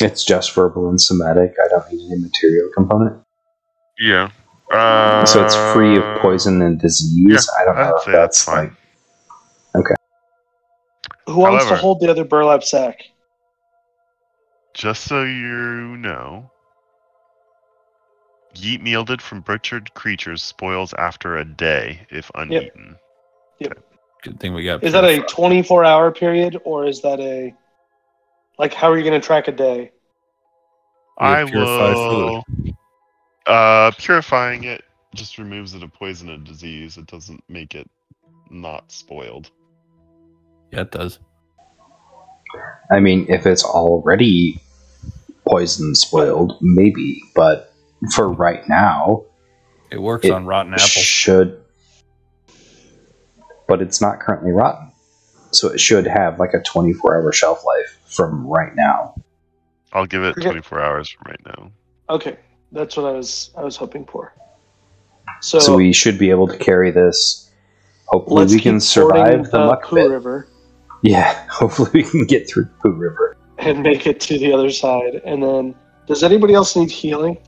It's just verbal and somatic. I don't need any material component. Yeah. So it's free of poison and disease. yeah, I don't know I'd if say that's that's fine. like... Okay. Who wants to However- hold the other burlap sack? Just so you know, yeet mealded from butchered creatures spoils after a day if uneaten. Good thing we got. Is that a purified. 24-hour period, or is that a... Like, how are you going to track a day? We have I purified will. Purifying it just removes it of poison and disease. It doesn't make it not spoiled. Yeah, it does. I mean, if it's already poison spoiled, maybe. But for right now, It works it on rotten apples. should... But it's not currently rotten. So it should have like a 24-hour shelf life from right now. I'll give it Okay. 24 hours from right now. Okay, that's what I was hoping for. So, So we should be able to carry this. Hopefully let's we can keep fording survive the muck Pooh pit. River Yeah, hopefully we can get through the Pooh River. and make it to the other side. And then, does anybody else need healing?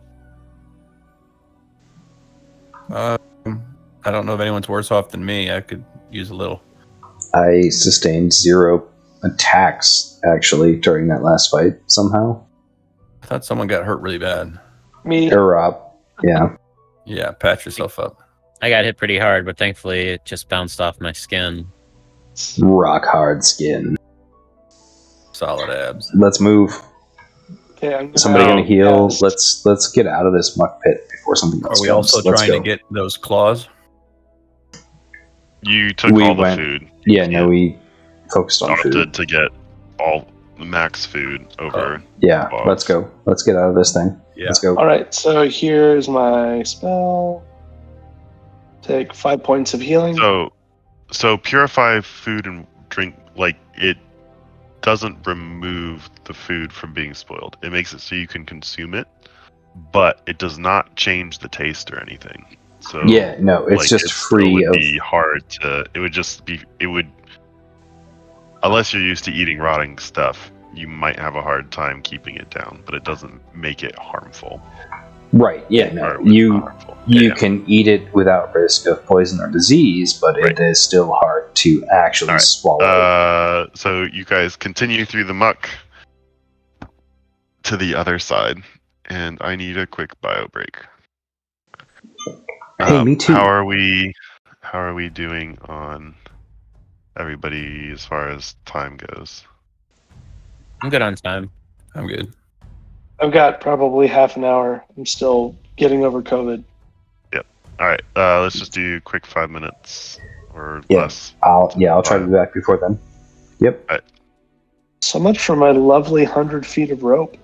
I don't know if anyone's worse off than me. I could use a little. I sustained 0 attacks, actually, during that last fight, somehow. I thought someone got hurt really bad. Me? Yeah. Yeah, patch yourself up. I got hit pretty hard, but thankfully it just bounced off my skin. Rock hard skin. Solid abs. Let's move. Okay, I'm Somebody gonna heal. cast- Let's get out of this muck pit before something else Are we comes. also Let's trying go. to get those claws? You took We all the went- food. Yeah, no, we focused on food. Opted to get all the max food over. Yeah, Boss. let's go. Let's get out of this thing. Yeah. Let's go. All right, so here's my spell. Take 5 points of healing. So purify food and drink like it. doesn't remove the food from being spoiled. It makes it so you can consume it, but it does not change the taste or anything. So Yeah, no, it's just it still free would of. be hard to. It would just be. It would, unless you're used to eating rotting stuff, you might have a hard time keeping it down. But it doesn't make it harmful. Right. Yeah. No. Or it was not harmful. You Yeah. can eat it without risk of poison or disease, but Right. it is still hard to actually All right. swallow. So you guys continue through the muck to the other side, and I need a quick bio break. Hey, me too. How are we doing on everybody as far as time goes? I'm good on time. I'm good. I've got probably half an hour. I'm still getting over COVID. All right, let's just do quick 5 minutes or Yeah. less. I'll try to be back before then. Yep. So much for my lovely 100 feet of rope.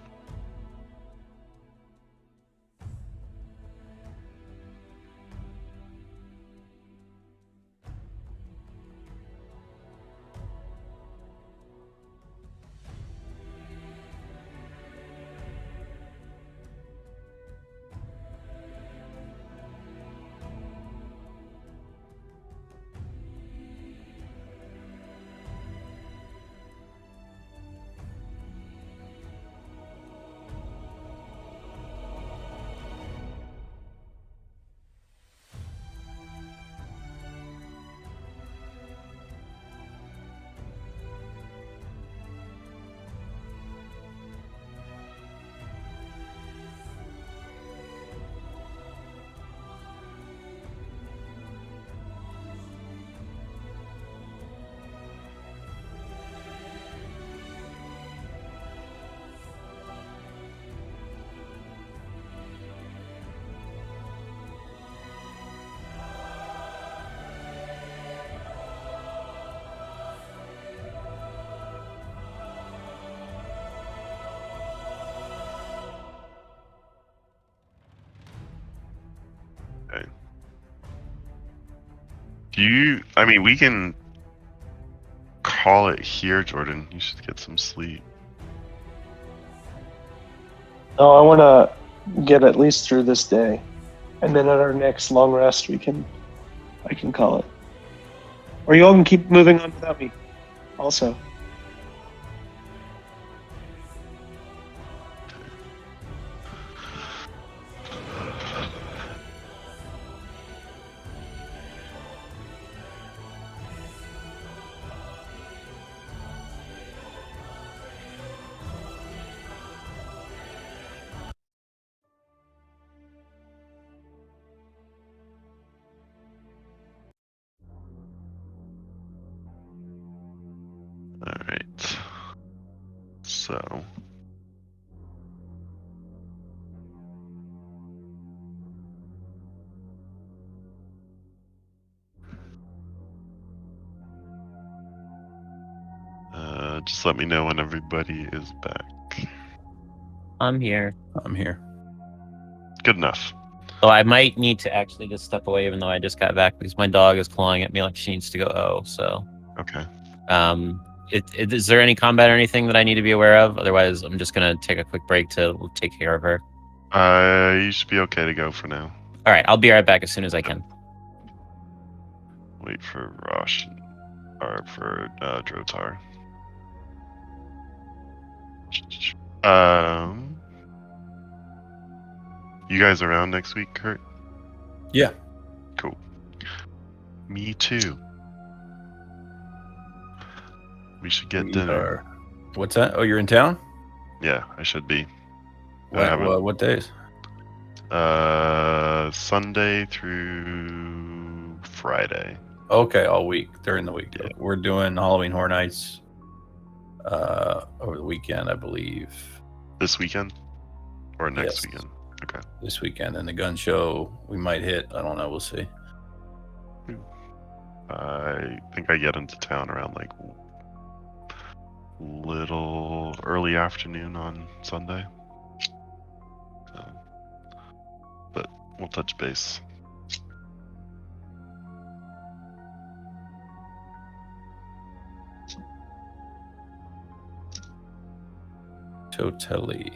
We can call it here, Jordan. You should get some sleep. No, I want to get at least through this day, and then at our next long rest, I can call it. Or you all can keep moving on without me. Also. All right. So. Just let me know when everybody is back. I'm here. I'm here. Good enough. So I might need to actually just step away, even though I just got back, because my dog is clawing at me like she needs to go. Oh, so. Okay. Is there any combat or anything that I need to be aware of? Otherwise, I'm just gonna take a quick break to take care of her. You should be okay to go for now. All right, I'll be right back as soon as I can. Wait for Rosh or for Drotar. You guys around next week, Kurt? Yeah. Cool. Me too. We should get dinner. What's that? Oh, you're in town? Yeah, I should be. What days? Sunday through Friday. Okay, all week during the week. Yeah. We're doing Halloween Horror Nights over the weekend, I believe. This weekend or next Yes. weekend? Okay. This weekend, and the gun show we might hit. I don't know. We'll see. I think I get into town around like little early afternoon on Sunday. So, but we'll touch base. Totally.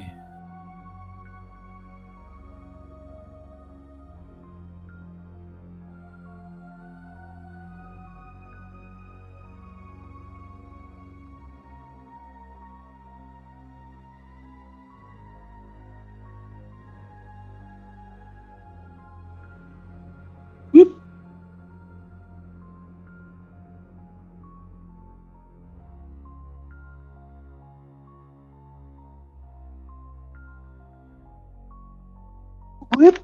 Whoop. Whoop.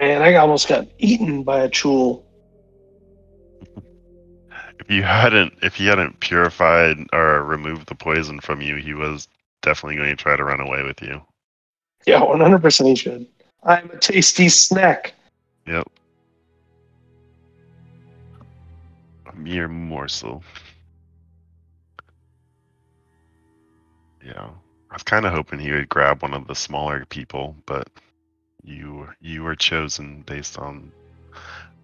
Man, I almost got eaten by a chul. If he hadn't purified or removed the poison from you, he was definitely going to try to run away with you. Yeah, 100% he should. I'm a tasty snack. Yep. A mere morsel. Yeah. I was kind of hoping he would grab one of the smaller people, but you were chosen based on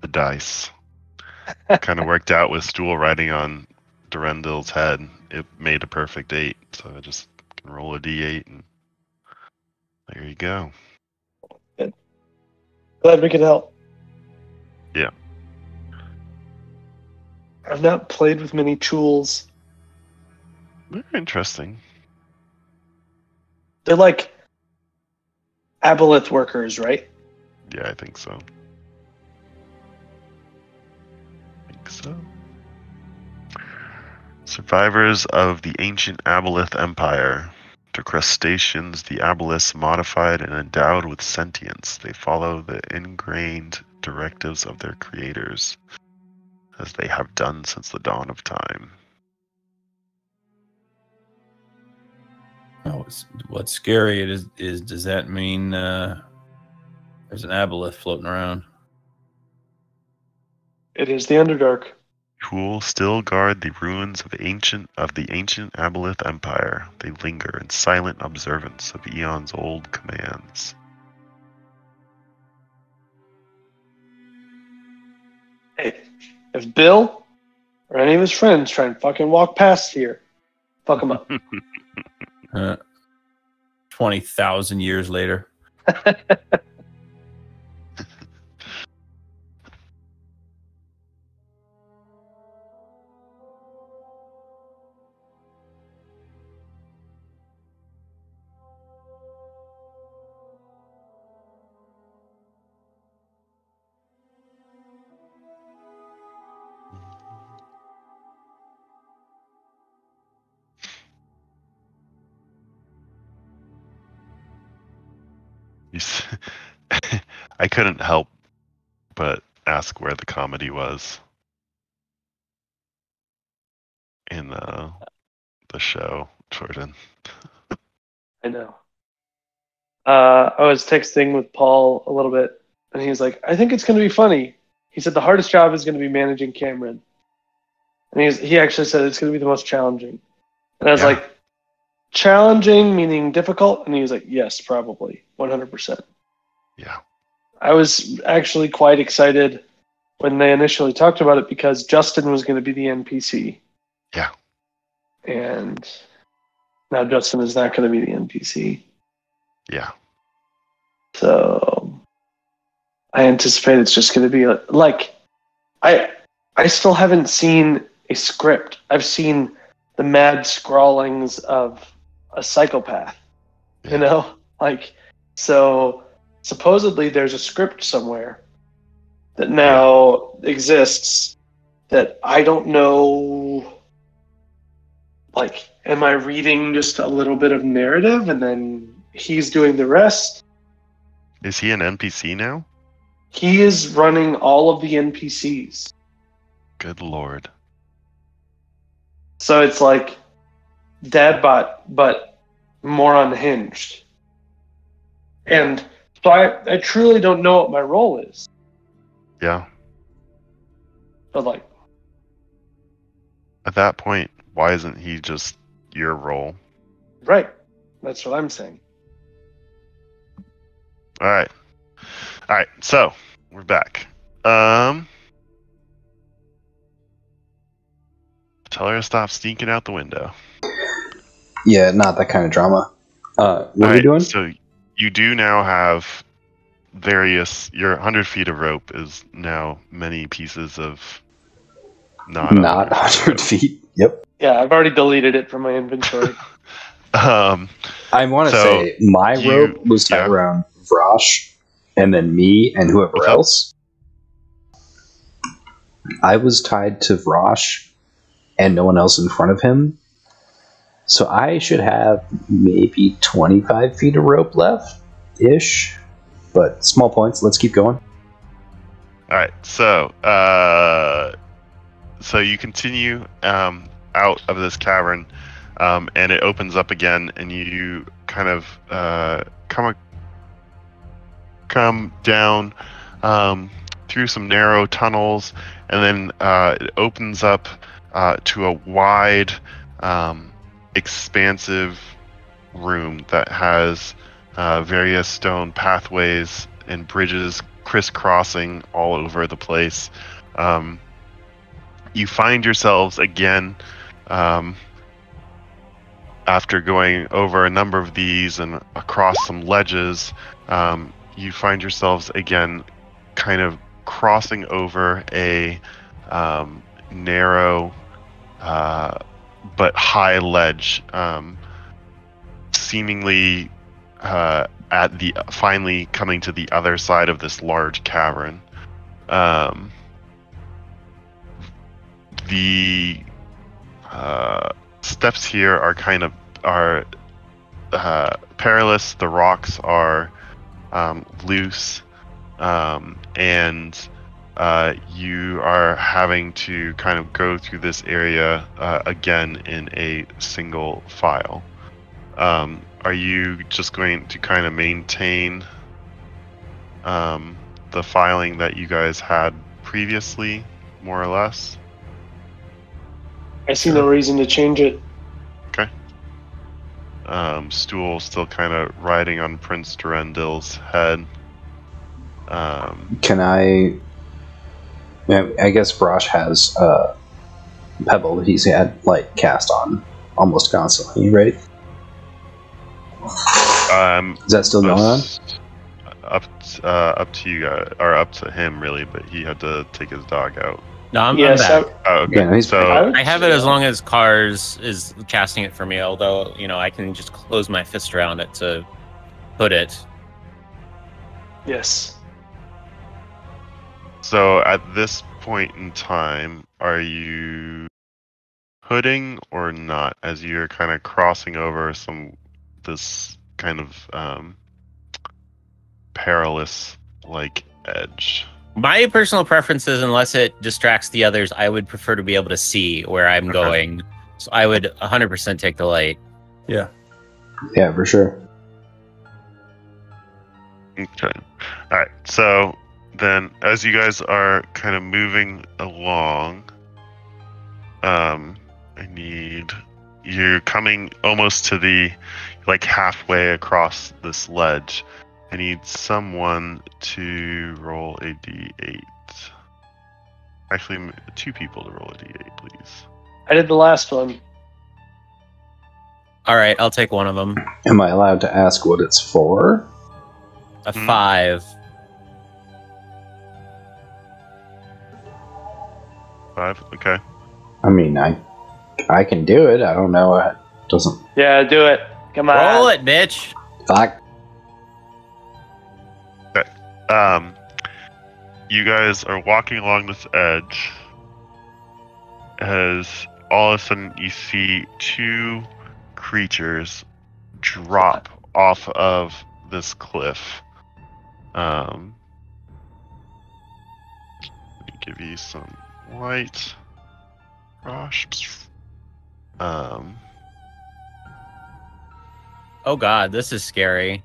the dice. Kind of worked out with Stool riding on Durendal's head. It made a perfect 8, so I just can roll a d8 and there you go. Good. Glad we could help. Yeah. I've not played with many chuls. Very interesting. They're like aboleth workers, right? Yeah, I think so. Survivors of the ancient Aboleth Empire. To crustaceans, the Aboleths modified and endowed with sentience. They follow the ingrained directives of their creators, as they have done since the dawn of time. Oh, what's scary is does that mean there's an aboleth floating around? It is the Underdark. Who still guard the ruins of the ancient Aboleth Empire. They linger in silent observance of eons old commands. Hey, if Bill or any of his friends try and fucking walk past here, fuck them up. 20,000 years later. I couldn't help but ask where the comedy was in the show, Jordan. I know. I was texting with Paul a little bit, and he was like, I think it's going to be funny. He said the hardest job is going to be managing Cameron. And he actually said it's going to be the most challenging. And I was like, challenging meaning difficult? And he was like, yes, probably, 100%. Yeah. I was actually quite excited when they initially talked about it because Justin was going to be the NPC. Yeah. And now Justin is not going to be the NPC. Yeah. So I anticipate it's just going to be like I still haven't seen a script. I've seen the mad scrawlings of a psychopath. Yeah. You know? Like, so supposedly there's a script somewhere that now exists that I don't know. Like, am I reading just a little bit of narrative and then he's doing the rest? Is he an NPC now? He is running all of the NPCs. Good Lord. So it's like Dadbot, but more unhinged. And so I truly don't know what my role is. Yeah. But like, at that point, why isn't he just your role? right. That's what I'm saying. All right. So we're back. Tell her to stop sneaking out the window. Yeah, not that kind of drama. What are we Alright, doing? so you do now have your 100 feet of rope is now many pieces of not 100 feet. Yep. Yeah, I've already deleted it from my inventory. I want to So, say my rope was tied yeah. around Vrosh, and then me and whoever What's up? else. I was tied to Vrosh, and no one else in front of him. So I should have maybe 25 feet of rope left, ish. But small points. Let's keep going. Alright, so you continue out of this cavern, and it opens up again, and you kind of come down through some narrow tunnels, and then it opens up to a wide, expansive room that has various stone pathways and bridges crisscrossing all over the place. You find yourselves again, after going over a number of these and across some ledges, you find yourselves again kind of crossing over a narrow but high ledge, seemingly finally coming to the other side of this large cavern. The steps here are perilous. The rocks are loose, and you are having to kind of go through this area again in a single file. Are you just going to kind of maintain the filing that you guys had previously, more or less? I see no reason to change it. Okay. Stool still kind of riding on Prince Durendil's head. Can I? I guess Brosh has Pebble that he's had like cast on almost constantly, right? Is that still going on? Up to you guys, or up to him really, but he had to take his dog out. No, I'm Yes, back. Oh, okay. Yeah, So I have it as long as Cars is casting it for me, although, I can just close my fist around it to put it. Yes. So at this point in time, are you hooding or not? As you're kind of crossing over this kind of perilous edge. My personal preference is, unless it distracts the others, I would prefer to be able to see where I'm going. So I would 100% take the light. Yeah. Yeah, for sure. Okay. All right. So then, as you guys are kind of moving along, you're coming almost to the halfway across this ledge. I need someone to roll a d8. Actually, 2 people to roll a d8, please. I did the last one. All right, I'll take one of them. Am I allowed to ask what it's for? A 5. 5. Okay. I mean, I can do it. I don't know. It doesn't. Yeah, do it. Come on. Roll it, bitch. Fuck. You guys are walking along this edge as all of a sudden you see 2 creatures drop off of this cliff. Let me give you some light. Gosh. Oh god, this is scary.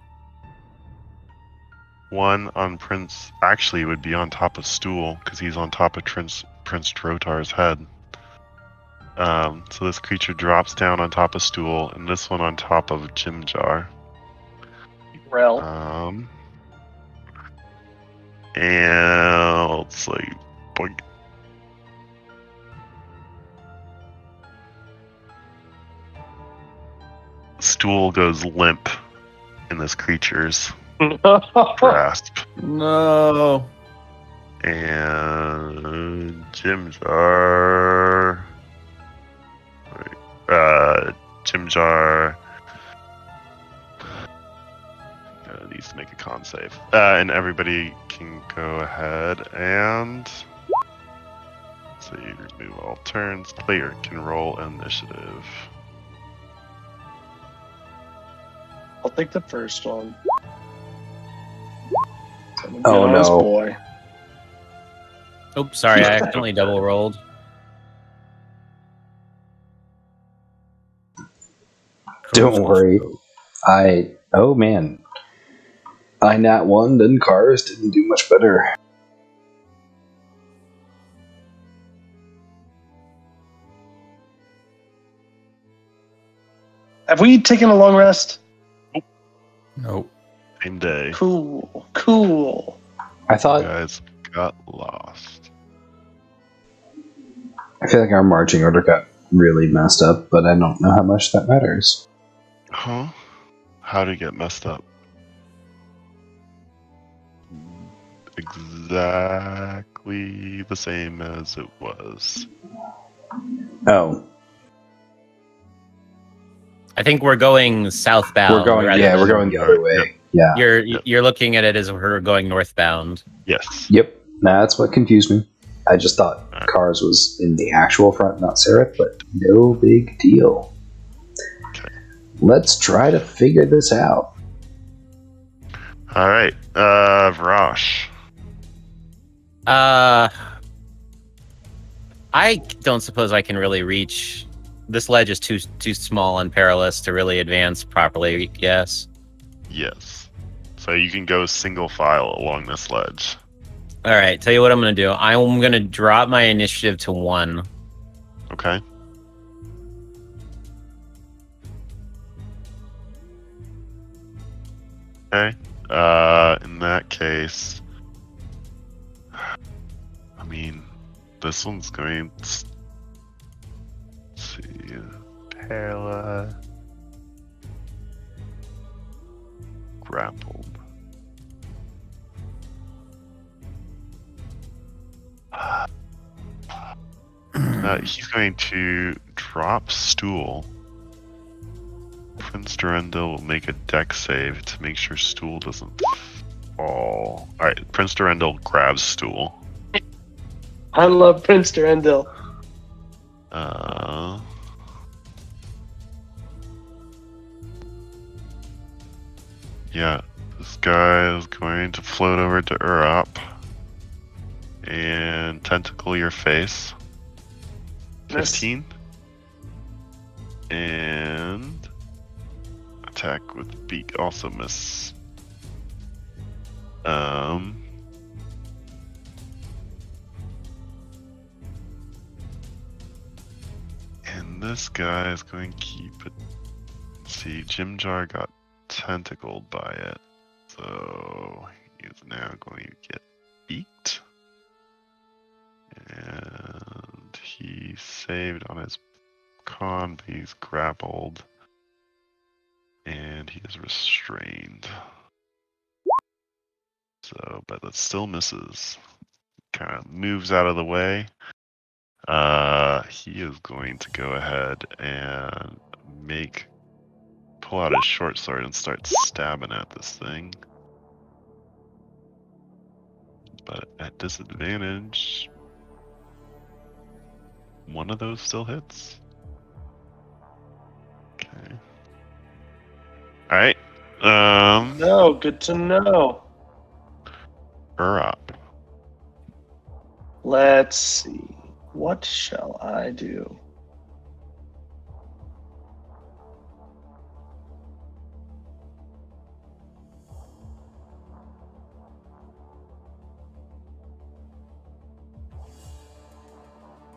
One on Prince actually would be on top of Stool because he's on top of Prince Drotar's head. So this creature drops down on top of Stool, and this one on top of Jim Jar. Rel. And let's boink. stool goes limp in this creature's grasp. No. And Jim Jar needs to make a con save. And everybody can go ahead and so you remove all turns. Player can roll initiative. I'll take the first one. Oh, Nice no. boy. Oops, sorry, I accidentally double rolled. Don't worry. Oh man. I nat 1, then Cars didn't do much better. Have we taken a long rest? Nope. Same day. Cool. I You thought, guys got lost. I feel like our marching order got really messed up, but I don't know how much that matters. Huh? How did it get messed up? Exactly the same as it was. Oh, I think we're going southbound. we're going, rather yeah, than- we're going the other way. Yeah. You're looking at it as we're going northbound. Yes. Yep. Nah, that's what confused me. I just thought Cars was in the actual front, not Seraph, but no big deal. Okay. Let's try to figure this out. All right. Vrash. I don't suppose I can really reach. This ledge is too small and perilous to really advance properly. Yes. Yes. So you can go single file along this ledge. All right. Tell you what I'm going to do. I'm going to drop my initiative to 1. Okay. Okay. In that case, I mean, this one's going. Let's see, Perla grappled. He's going to drop stool. Prince Durendal will make a deck save to make sure stool doesn't fall. Alright, Prince Durendal grabs stool. I love Prince Durendal. Yeah, this guy is going to float over to Urop and tentacle your face. 15. And attack with beak also miss. And this guy is going to keep it. See, Jim Jar got tentacled by it, so he is now going to get beaked. And he saved on his con, but he's grappled. And he is restrained. So, but that still misses. Kind of moves out of the way. He is going to go ahead and pull out his short sword and start stabbing at this thing. But at disadvantage, one of those still hits. Okay. Alright. No, good to know. Urop. Let's see. What shall I do?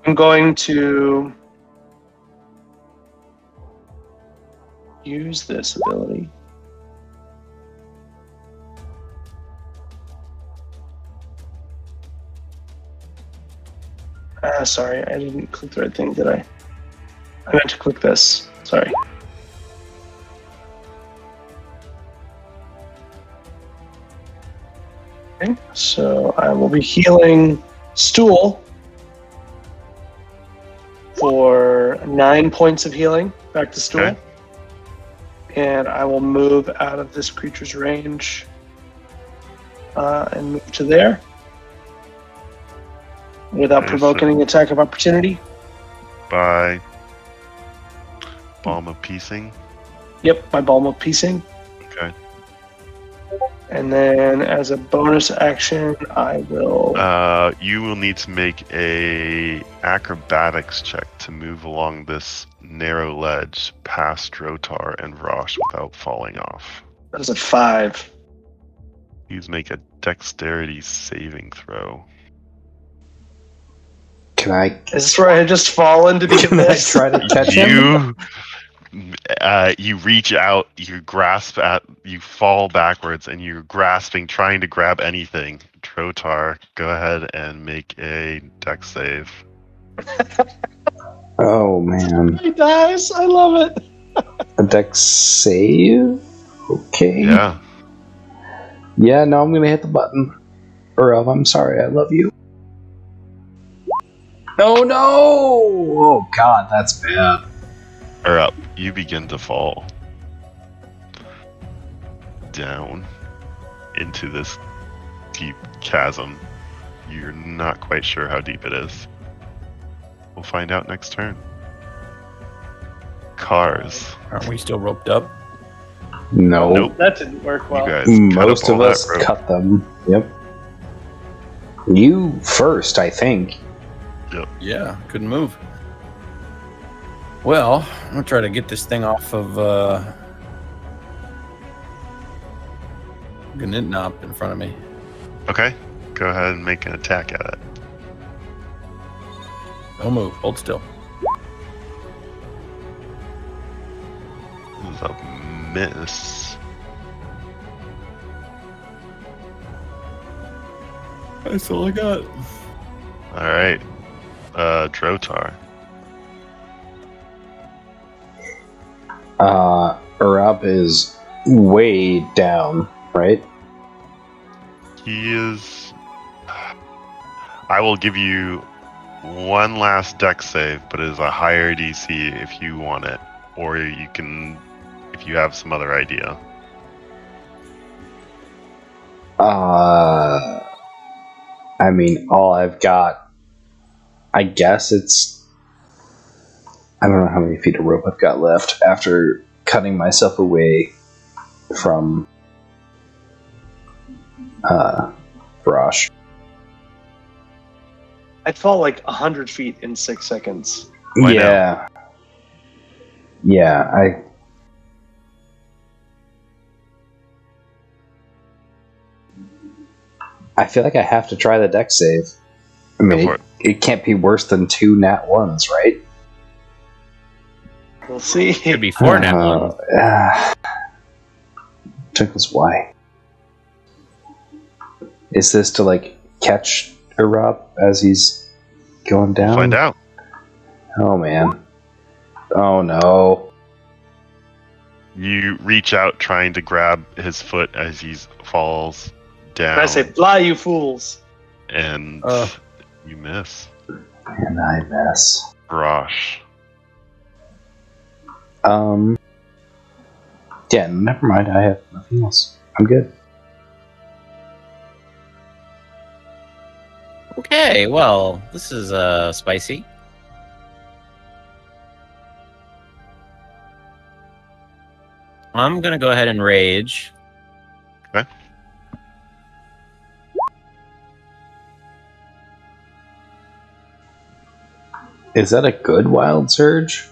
I'm going to use this ability. Sorry, I didn't click the right thing, did I? I meant to click this. Sorry. So I will be healing Stool for 9 points of healing back to Stool. Okay. And I will move out of this creature's range and move to there without Okay, provoking any attack of opportunity. By Balm of Piecing. Yep, by Balm of Piecing. Okay. And then as a bonus action, I will... You will need to make a acrobatics check to move along this narrow ledge past Drotar and Vrosh without falling off. That is a 5. Please make a dexterity saving throw. Can I? Is this where I had just fallen to begin Can I this? try to catch him? You reach out, you grasp at, you fall backwards, and you're grasping, trying to grab anything. Drotar, go ahead and make a dex save. Oh man, He dies. I love it. a dex save. Okay. Yeah. Yeah. No, I'm gonna hit the button. Earl, I'm sorry. I love you. Oh no! Oh god, that's bad. Or up. You begin to fall down into this deep chasm. You're not quite sure how deep it is. We'll find out next turn. Cars. Aren't we still roped up? No. Nope. That didn't work well. You guys Most cut up of all us that rope. cut them. Yep. You first, I think. Yeah, couldn't move. Well, I'm gonna try to get this thing off of Gnitnop in front of me. Okay. Go ahead and make an attack at it. Don't move. Hold still. This is a miss. That's all I got. Alright. Drotar. Urab is way down, right? He is. I will give you one last dex save, but it is a higher DC if you want it, or you can, if you have some other idea. I mean, all I've got, I guess it's, I don't know how many feet of rope I've got left after cutting myself away from Brosh. I'd fall like 100 feet in 6 seconds. Why now? Yeah. Yeah, I feel like I have to try the deck save. I Go mean, for it. it can't be worse than 2 nat 1s, right? We'll see. Could be 4 now. Tickles, why? Is this to, like, catch Urab as he's going down? Find out. Oh, man. Oh, no. You reach out trying to grab his foot as he falls down. And I say, fly, you fools. And you miss. And I miss. Brosh. Yeah, never mind. I have nothing else. I'm good. Okay, well, this is spicy. I'm gonna go ahead and rage. Okay. Is that a good wild surge?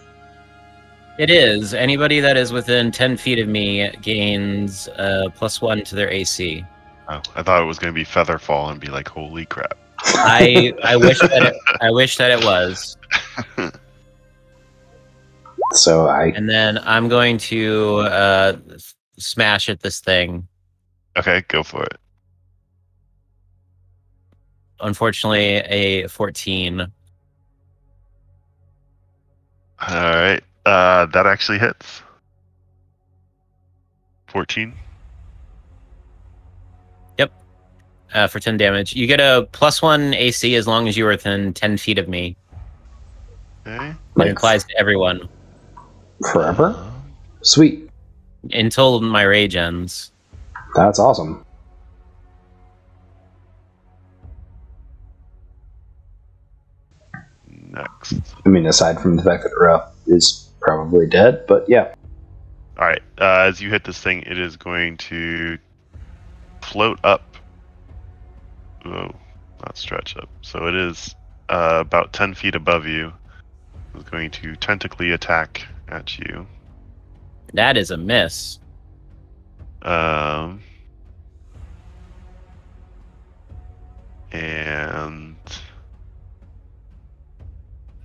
It is. Anybody that is within 10 feet of me gains +1 to their AC. Oh, I thought it was going to be Featherfall and be like, holy crap. I wish that it was. So And then I'm going to smash at this thing. Okay, go for it. Unfortunately, a 14. All right. That actually hits. 14. for 10 damage. You get a +1 AC as long as you're within 10 feet of me. Okay. It Like applies to everyone forever? Sweet. until my rage ends. That's awesome. Next. I mean, aside from the fact that Ruff is probably dead, but yeah. All right. As you hit this thing, it is going to float up. Oh, not stretch up. So it is about 10 feet above you. It's going to tentacly attack at you. That is a miss. And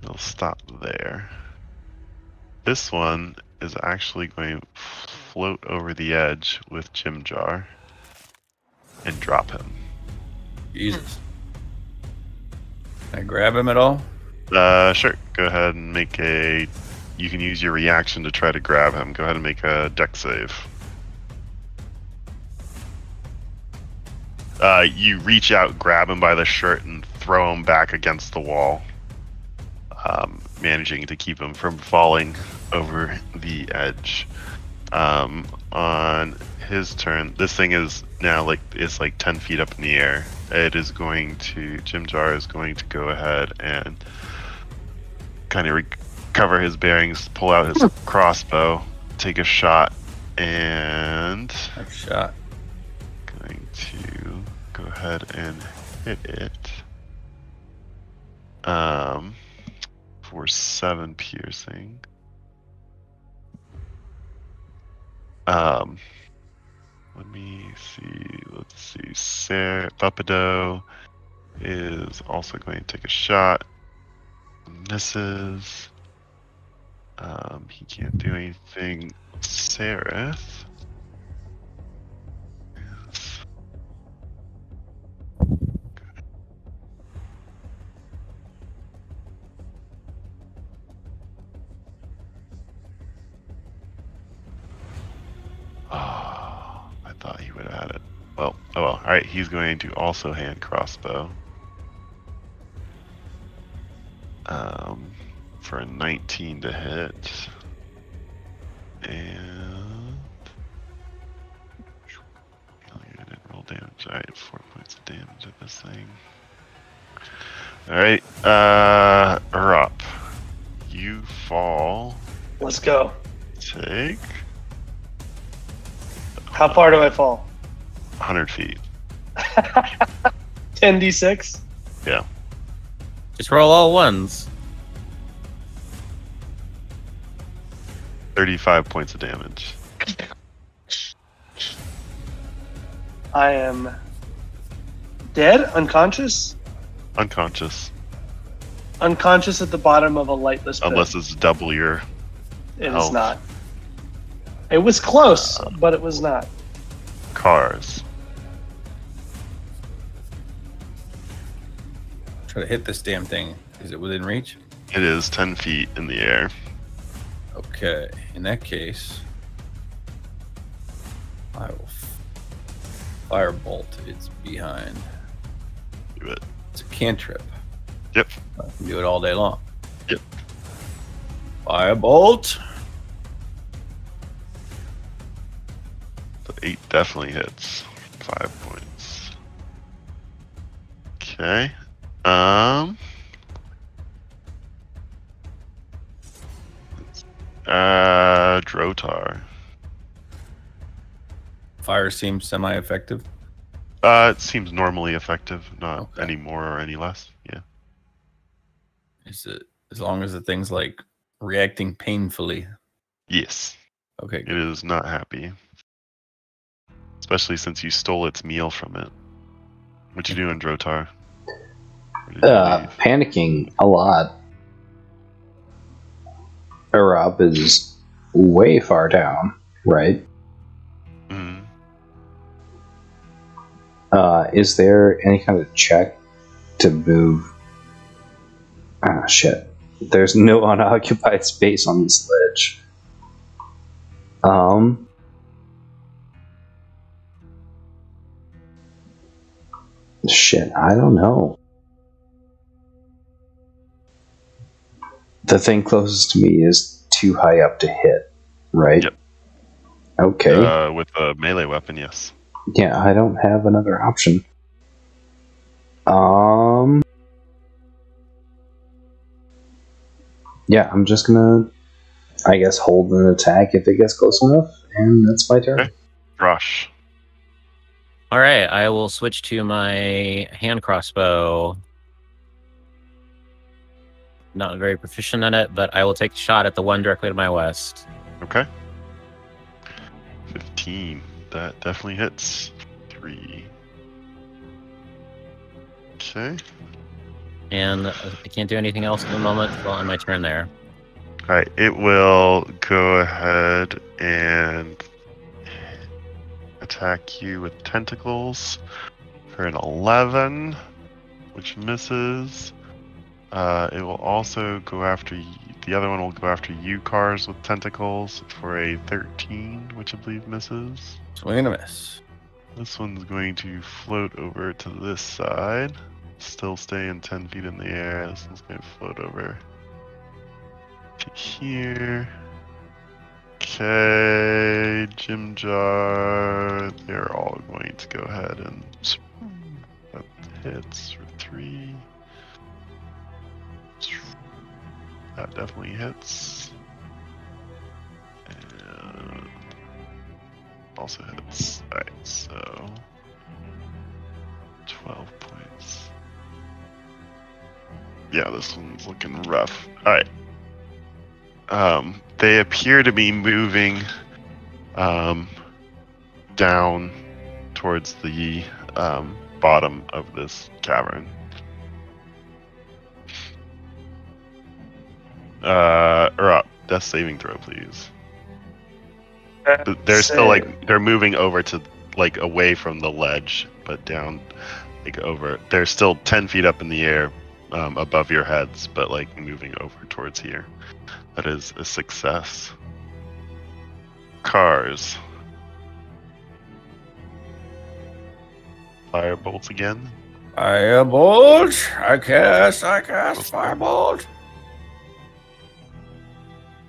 it'll stop there. This one is actually going to float over the edge with Jim Jar and drop him. Jesus. Can I grab him at all? Sure. Go ahead and make a. You can use your reaction to try to grab him. Go ahead and make a dex save. You reach out, grab him by the shirt, and throw him back against the wall, managing to keep him from falling over the edge. On his turn, this thing is now like 10 feet up in the air. It is going to. Jim Jar is going to go ahead and kind of recover his bearings, pull out his crossbow, take a shot, and Nice shot. going to go ahead and hit it for 7 piercing. Let me see. Let's see. Sarah Papado is also going to take a shot. Misses. He can't do anything. Seraph. Yes. Oh, I thought he would have had it. Well, oh well. Alright, he's going to also hand crossbow. For a 19 to hit. And I didn't roll damage. Alright, 4 points of damage at this thing. Alright, Urop. You fall. Let's go. Take How far do I fall? 100 feet. 10d6? Yeah. Just roll all ones. 35 points of damage. I am dead? Unconscious? Unconscious. Unconscious at the bottom of a lightless pit. Unless it's double your It is health. not. It was close, but it was not. Cars. Try to hit this damn thing. Is it within reach? It is 10 feet in the air. Okay. In that case, I will firebolt its behind. Do it. It's a cantrip. Yep. I can do it all day long. Yep. Firebolt. The 8 definitely hits. 5 points. Okay. Drotar. Fire seems semi-effective. It seems normally effective, not Okay. any more or any less. Yeah. Is it as long as the thing's like reacting painfully? Yes. Okay. It is not happy. Especially since you stole its meal from it. What you doing, Drotar? Where did you leave? Panicking a lot. Arab is way far down, right? Mhm. Is there any kind of check to move? Ah, shit. There's no unoccupied space on this ledge. Shit, I don't know. The thing closest to me is too high up to hit, right? Yep. Okay. With a melee weapon, yes. Yeah, I don't have another option. Yeah, I'm just gonna, I guess, hold an attack if it gets close enough, and that's my turn. Okay. Rush. All right, I will switch to my hand crossbow. Not very proficient at it, but I will take a shot at the one directly to my west. Okay. 15. That definitely hits. 3. Okay. And I can't do anything else at the moment, so on my turn there. Alright, it will go ahead and attack you with tentacles for an 11, which misses. It will also go after the other one will go after you, Cars, with tentacles for a 13, which I believe misses. Swing and a miss. This one's going to float over to this side, still staying 10 feet in the air. This one's going to float over to here. Okay, Jim Jar, they're all going to go ahead and that hits for 3. That definitely hits. And also hits. Alright, so 12 points. Yeah, this one's looking rough. Alright. They appear to be moving down towards the bottom of this cavern. Or up. Death saving throw, please. They're still like they're moving over to like away from the ledge, but down like over. They're still 10 feet up in the air, above your heads, but like moving over towards here. That is a success. Cars. Firebolts again. Firebolt. I cast firebolt.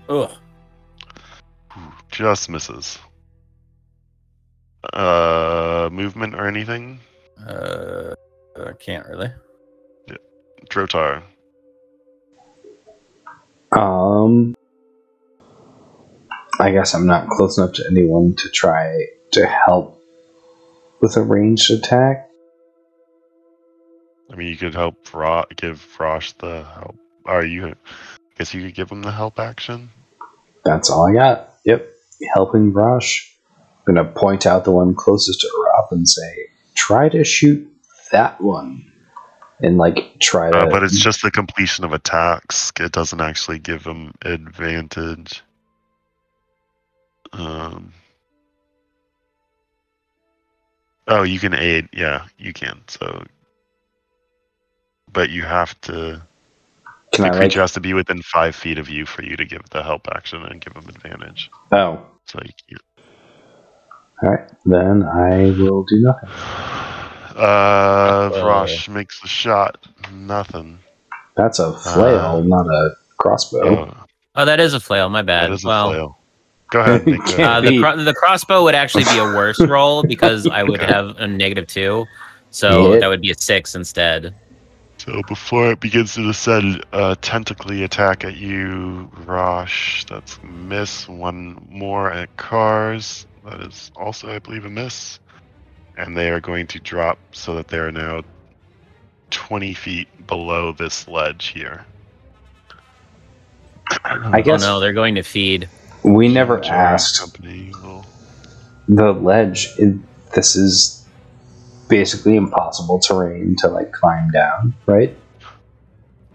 Ugh. Just misses. Movement or anything? I can't really. Yeah. Drotar. I guess I'm not close enough to anyone to try to help with a ranged attack. I mean, you could help give Frosh the help. Or I guess you could give him the help action. That's all I got. Yep. Helping Brosh. I'm going to point out the one closest to Urop and say, try to shoot that one. And, like, try to... But it's just the completion of attacks. It doesn't actually give him advantage. Oh, you can aid. Yeah, you can. So... But you have to... Can the I, creature has to be within 5 feet of you for you to give the help action and give him advantage. Oh. So you can't. Alright, then I will do nothing. Frosh makes a shot. Nothing. That's a flail, not a crossbow. Oh, that is a flail. My bad. That is a flail. Go ahead. Make the crossbow would actually be a worse roll because I would have a -2, so that would be a 6 instead. So before it begins to descend, tentacly attack at you, Rosh. That's miss. One more at Cars. That is also, I believe, a miss. And they are going to drop so that they are now 20 feet below this ledge here. I guess. Oh no, they're going to feed. We never asked. The ledge. This is basically impossible terrain to like climb down, right?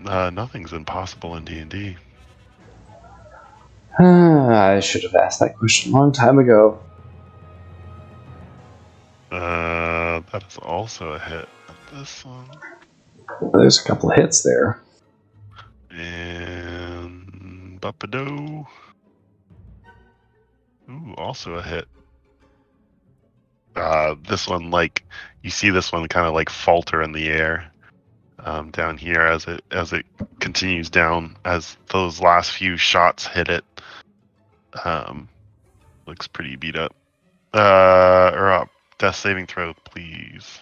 Nothing's impossible in D&D. I should have asked that question a long time ago. That is also a hit. This one. There's a couple of hits there. And Bupado. Ooh, also a hit. This one, like, you see this one kind of like falter in the air down here as it continues down, as those last few shots hit it. Looks pretty beat up. Death saving throw, please.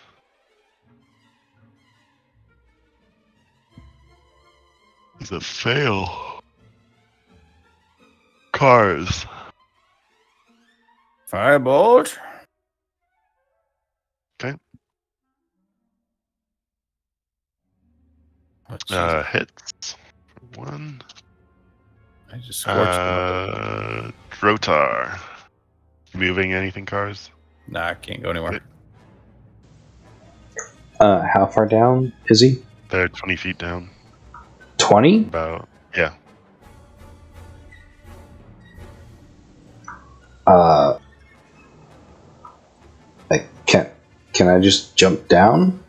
It's a fail. Cars. Firebolt. Okay. Oh, Jesus. Hits. One. I just scorched them. Drotar. Moving anything, cars? Nah, I can't go anywhere. How far down is he? They're 20 feet down. 20? About, yeah. Can I just jump down?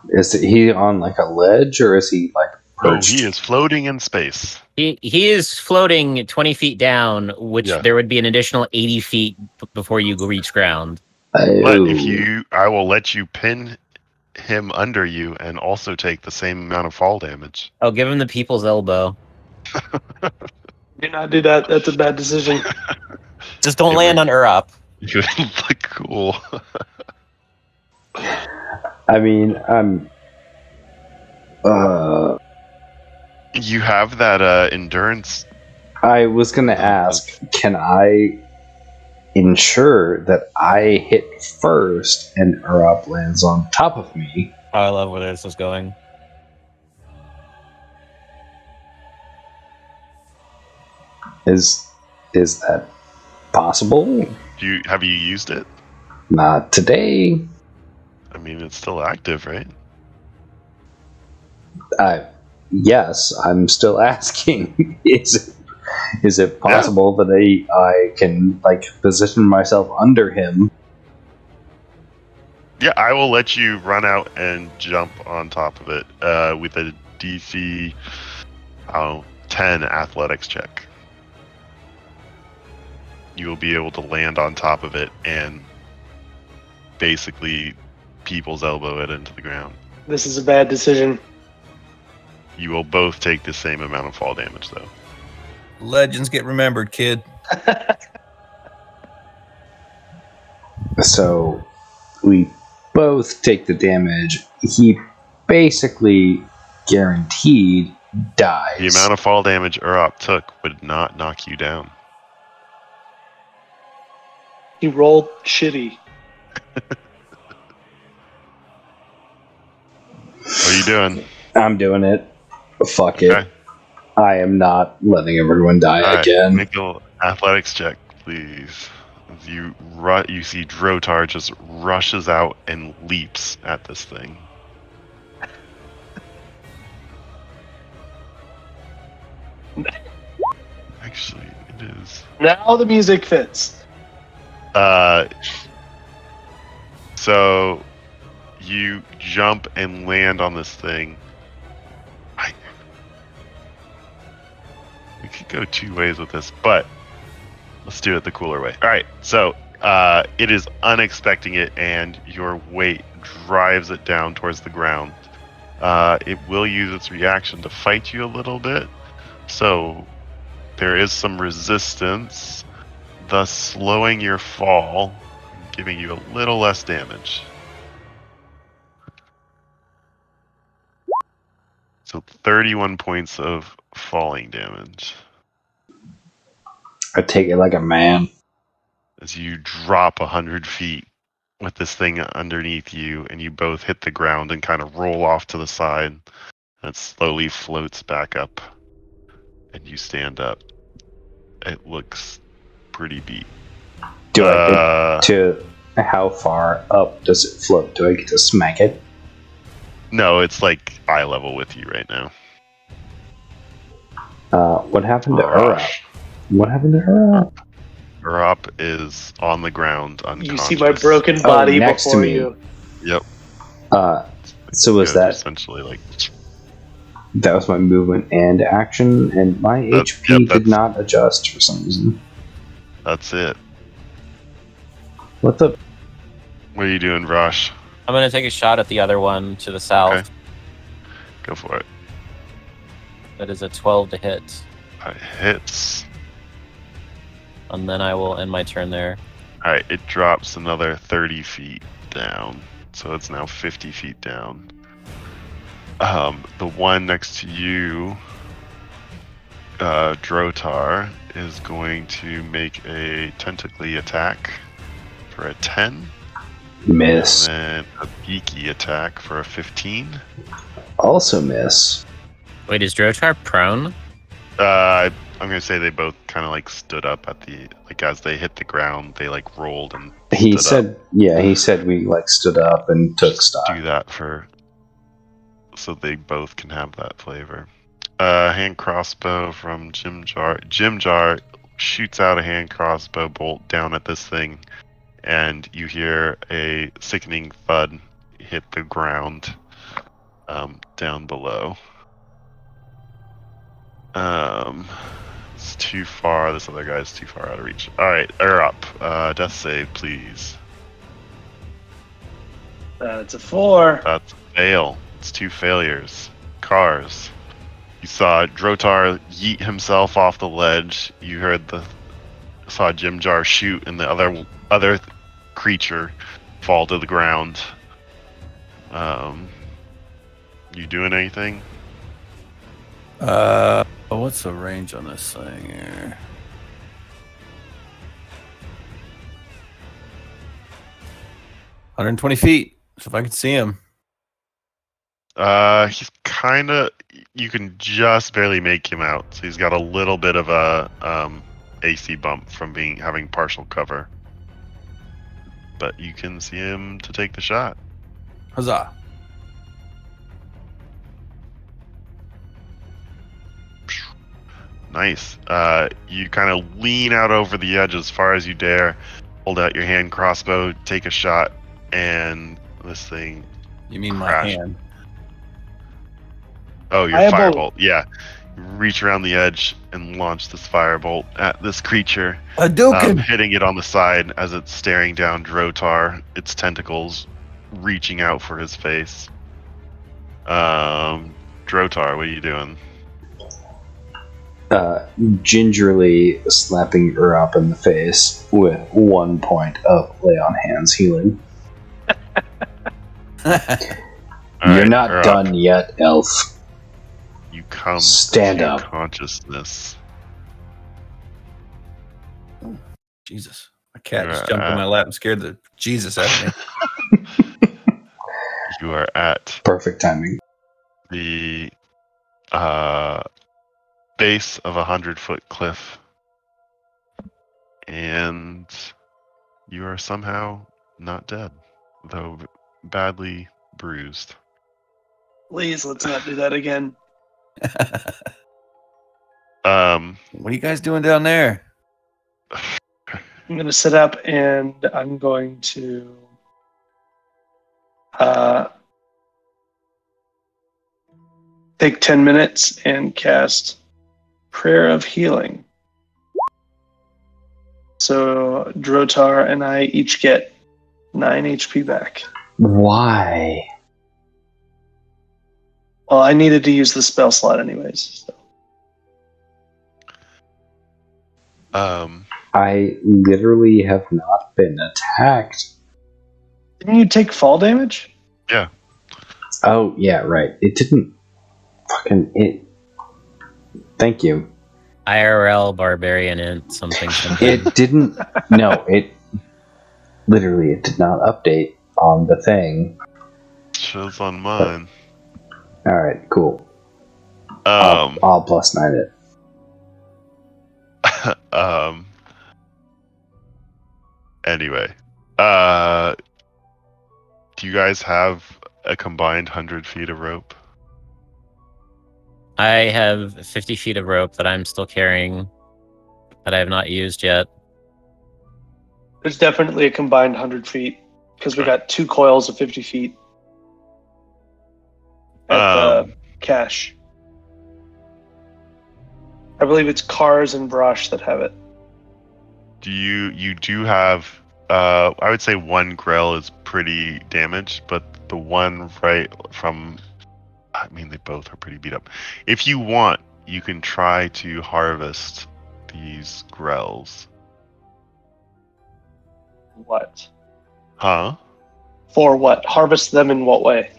Is he on like a ledge, or is he like perched? Oh, he is floating in space. He is floating 20 feet down, which there would be an additional 80 feet before you reach ground. But I will let you pin him under you and also take the same amount of fall damage. Oh, give him the people's elbow. Do not do that. That's a bad decision. Just don't land on Urop. You look cool. I mean, you have that endurance. I was gonna ask, can I ensure that I hit first and Urop lands on top of me? Oh, I love where this is going. Is that possible? Have you used it? Not today. I mean, it's still active, right? Yes, I'm still asking. Is it possible that I can like position myself under him? Yeah, I will let you run out and jump on top of it with a DC 10 athletics check. You will be able to land on top of it and basically people's elbow it into the ground. This is a bad decision. You will both take the same amount of fall damage, though. Legends get remembered, kid. So we both take the damage. He basically guaranteed dies. The amount of fall damage Urop took would not knock you down. He rolled shitty. What are you doing? I'm doing it. Fuck Okay. it. I am not letting everyone die All right, again. make an athletics check, please. You see Drotar just rushes out and leaps at this thing. Actually, it is. Now the music fits. So you jump and land on this thing. We could go two ways with this, but let's do it the cooler way. All right, so it is unexpecting it, and your weight drives it down towards the ground. It will use its reaction to fight you a little bit, so there is some resistance, thus slowing your fall, giving you a little less damage. So 31 points of falling damage. I take it like a man. As you drop 100 feet with this thing underneath you, and you both hit the ground and kind of roll off to the side. And it slowly floats back up, and you stand up. It looks pretty beat. Do I get to how far up does it float? Do I get to smack it? No, it's like eye level with you right now. What happened to Urop? What happened to Urop? Urop is on the ground, unconscious. You see my broken body next before to me. you. Yep. So was that essentially like? That was my movement and action, and my HP did not adjust for some reason. That's it. What the? What are you doing, Rosh? I'm gonna take a shot at the other one to the south. Okay. Go for it. That is a 12 to hit, That hits. and then I will end my turn there. Alright, it drops another 30 feet down. So it's now 50 feet down. The one next to you, Drotar, is going to make a tentacly attack for a 10. Miss. And then a beaky attack for a 15. Also miss. Wait, is Drotar prone? I'm gonna say they both kind of like stood up at the as they hit the ground. They like rolled and He stood said, up. yeah, he said we like stood up and took stock. Do that so they both can have that flavor. Hand crossbow from Jim Jar. Jim Jar shoots out a hand crossbow bolt down at this thing, and you hear a sickening thud hit the ground down below. It's too far. This other guy's too far out of reach. Alright, they're up. Death save, please. It's a 4. That's a fail. It's 2 failures. Cars. You saw Drotar yeet himself off the ledge. You saw Jim Jar shoot, and the other creature fall to the ground. You doing anything? What's the range on this thing here? "120 feet. So if I can see him. He's you can just barely make him out. So he's got a little bit of a AC bump from having partial cover. But you can see him to take the shot. Huzzah. Nice. You kind of lean out over the edge as far as you dare, hold out your hand crossbow, take a shot, and this thing. You mean Crash. my hand? Oh, your Firebolt. firebolt. Yeah. You reach around the edge and launch this firebolt at this creature, Hadouken! hitting it on the side as it's staring down Drotar, its tentacles reaching out for his face. Drotar, what are you doing? Gingerly slapping her up in the face with 1 point of lay on hands healing. All You're right, not you're done up. yet, elf. You come Stand to up. consciousness. Jesus. My cat You're just jumped in my lap and scared the Jesus out of me. You are at Perfect timing. the base of 100-foot cliff, and you are somehow not dead, though badly bruised. Please, let's not do that again. What are you guys doing down there? I'm going to sit up and I'm going to take 10 minutes and cast Prayer of Healing. So Drotar and I each get 9 HP back. Why? Well, I needed to use the spell slot anyways. So. I literally have not been attacked. Didn't you take fall damage? Yeah. Oh, yeah, right. It didn't fucking... Thank you. IRL barbarian int something. It didn't... No, it... Literally, it did not update on the thing. Shows on mine. Alright, cool. I'll plus 9 it. Anyway, do you guys have a combined 100 feet of rope? I have 50 feet of rope that I'm still carrying that I have not used yet. There's definitely a combined 100 feet because we got 2 coils of 50 feet at the cache. I believe it's Cars and Brush that have it. You do have I would say one grell is pretty damaged, but the one right from, I mean, they both are pretty beat up. If you want, you can try to harvest these grells. What? Huh? For what? Harvest them in what way?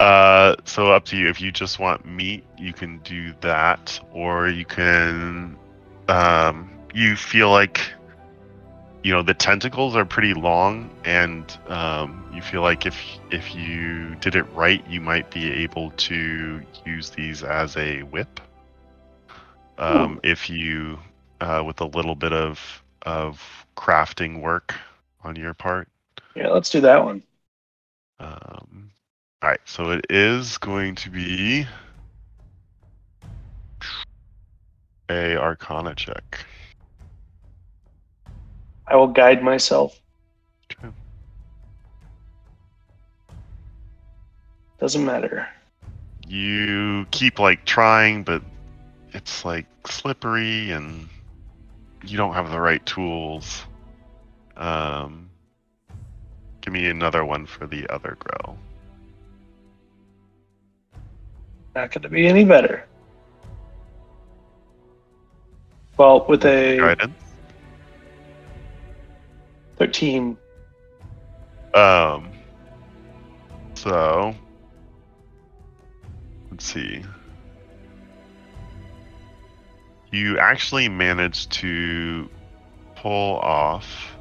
So up to you. If you just want meat, you can do that, or you can, you feel like, the tentacles are pretty long, and you feel like if you did it right, you might be able to use these as a whip. If you, with a little bit of crafting work on your part. Yeah, let's do that one. All right, so it is going to be a Arcana check. I will guide myself. Okay. Doesn't matter. You keep trying, but it's slippery, and you don't have the right tools. Give me another one for the other grell. Not going to be any better. Well, with a Guidance. 13. So let's see. You actually managed to pull off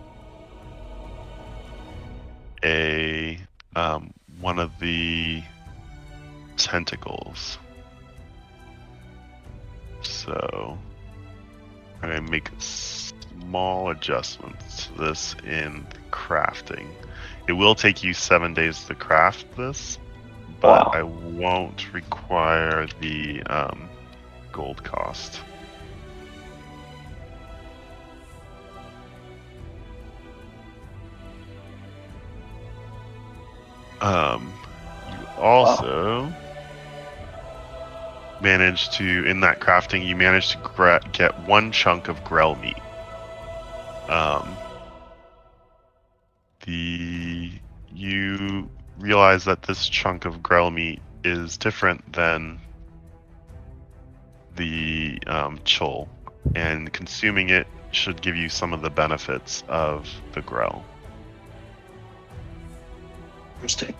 a one of the tentacles. So I'm going to make small adjustments to this in crafting. It will take you 7 days to craft this, but Wow. I won't require the gold cost. You also managed to, in that crafting, you managed to get one chunk of grell meat. You realize that this chunk of grell meat is different than the chul, and consuming it should give you some of the benefits of the grell. Interesting.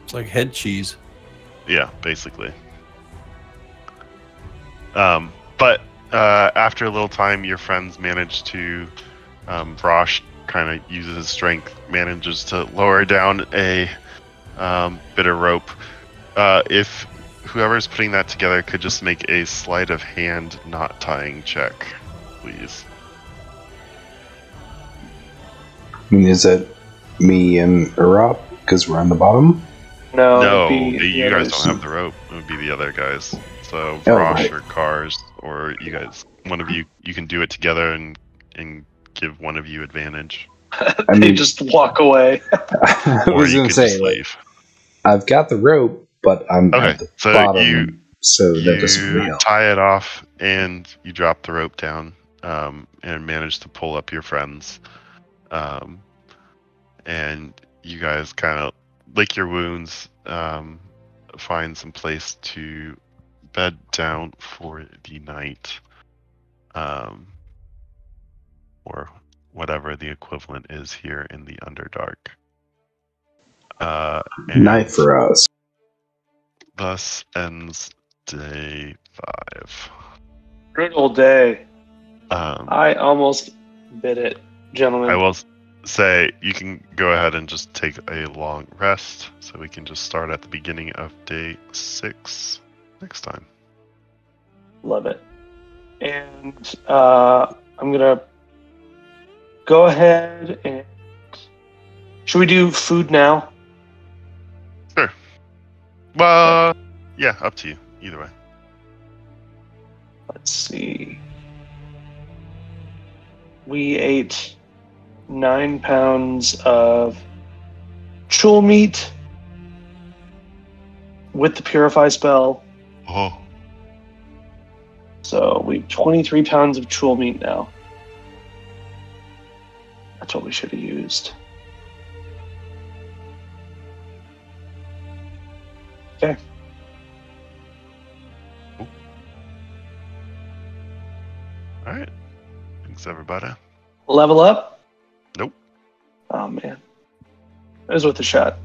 It's like head cheese. Yeah, basically. But after a little time, your friends manage to, Vrosh kind of uses his strength, manages to lower down a bit of rope. If whoever's putting that together could just make a sleight of hand knot tying check, please. I mean, is it me and Urop because we're on the bottom? No, you guys don't have the rope. It would be the other guys. So Oh, Vrosh right. or Cars, or you guys, one of you can do it together and give one of you advantage. They mean- just walk away. I Or was you gonna could say, just leave. I've got the rope, but I'm Okay, at the so bottom, so that doesn't really You help. tie it off and you drop the rope down, and manage to pull up your friends. And you guys kind of lick your wounds, find some place to bed down for the night, or whatever the equivalent is here in the Underdark. And Night for us. thus ends day 5. Brutal day. Um, I almost bit it, gentlemen. I will say you can go ahead and just take a long rest, so we can just start at the beginning of day 6 next time. Love it. And I'm gonna go ahead and should we do food now? Sure. Well, yeah, up to you. Either way. Let's see. We ate 9 pounds of chul meat with the purify spell. Oh, So we have 23 pounds of chul meat now. That's what we should have used. Okay. All right. Thanks, everybody. Level up? Nope. Oh, man. It was worth a shot.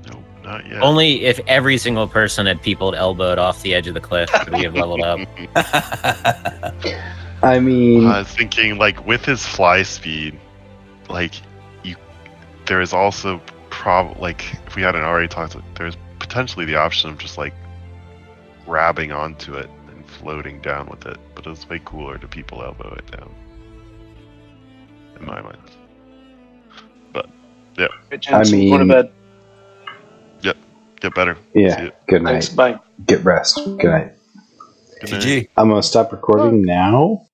Nope, not yet. Only if every single person had peopled elbowed off the edge of the cliff could we have leveled up. I mean, I was thinking, like, with his fly speed, like, there is also like, if we hadn't already talked, there's potentially the option of just like grabbing onto it and floating down with it. But it's way cooler to people elbow it down, in my mind. But yeah, I mean, go to bed. Get better. See yeah. it. Good night. Thanks. Bye. Get rest. Good night. Good night. GG. I'm gonna stop recording now.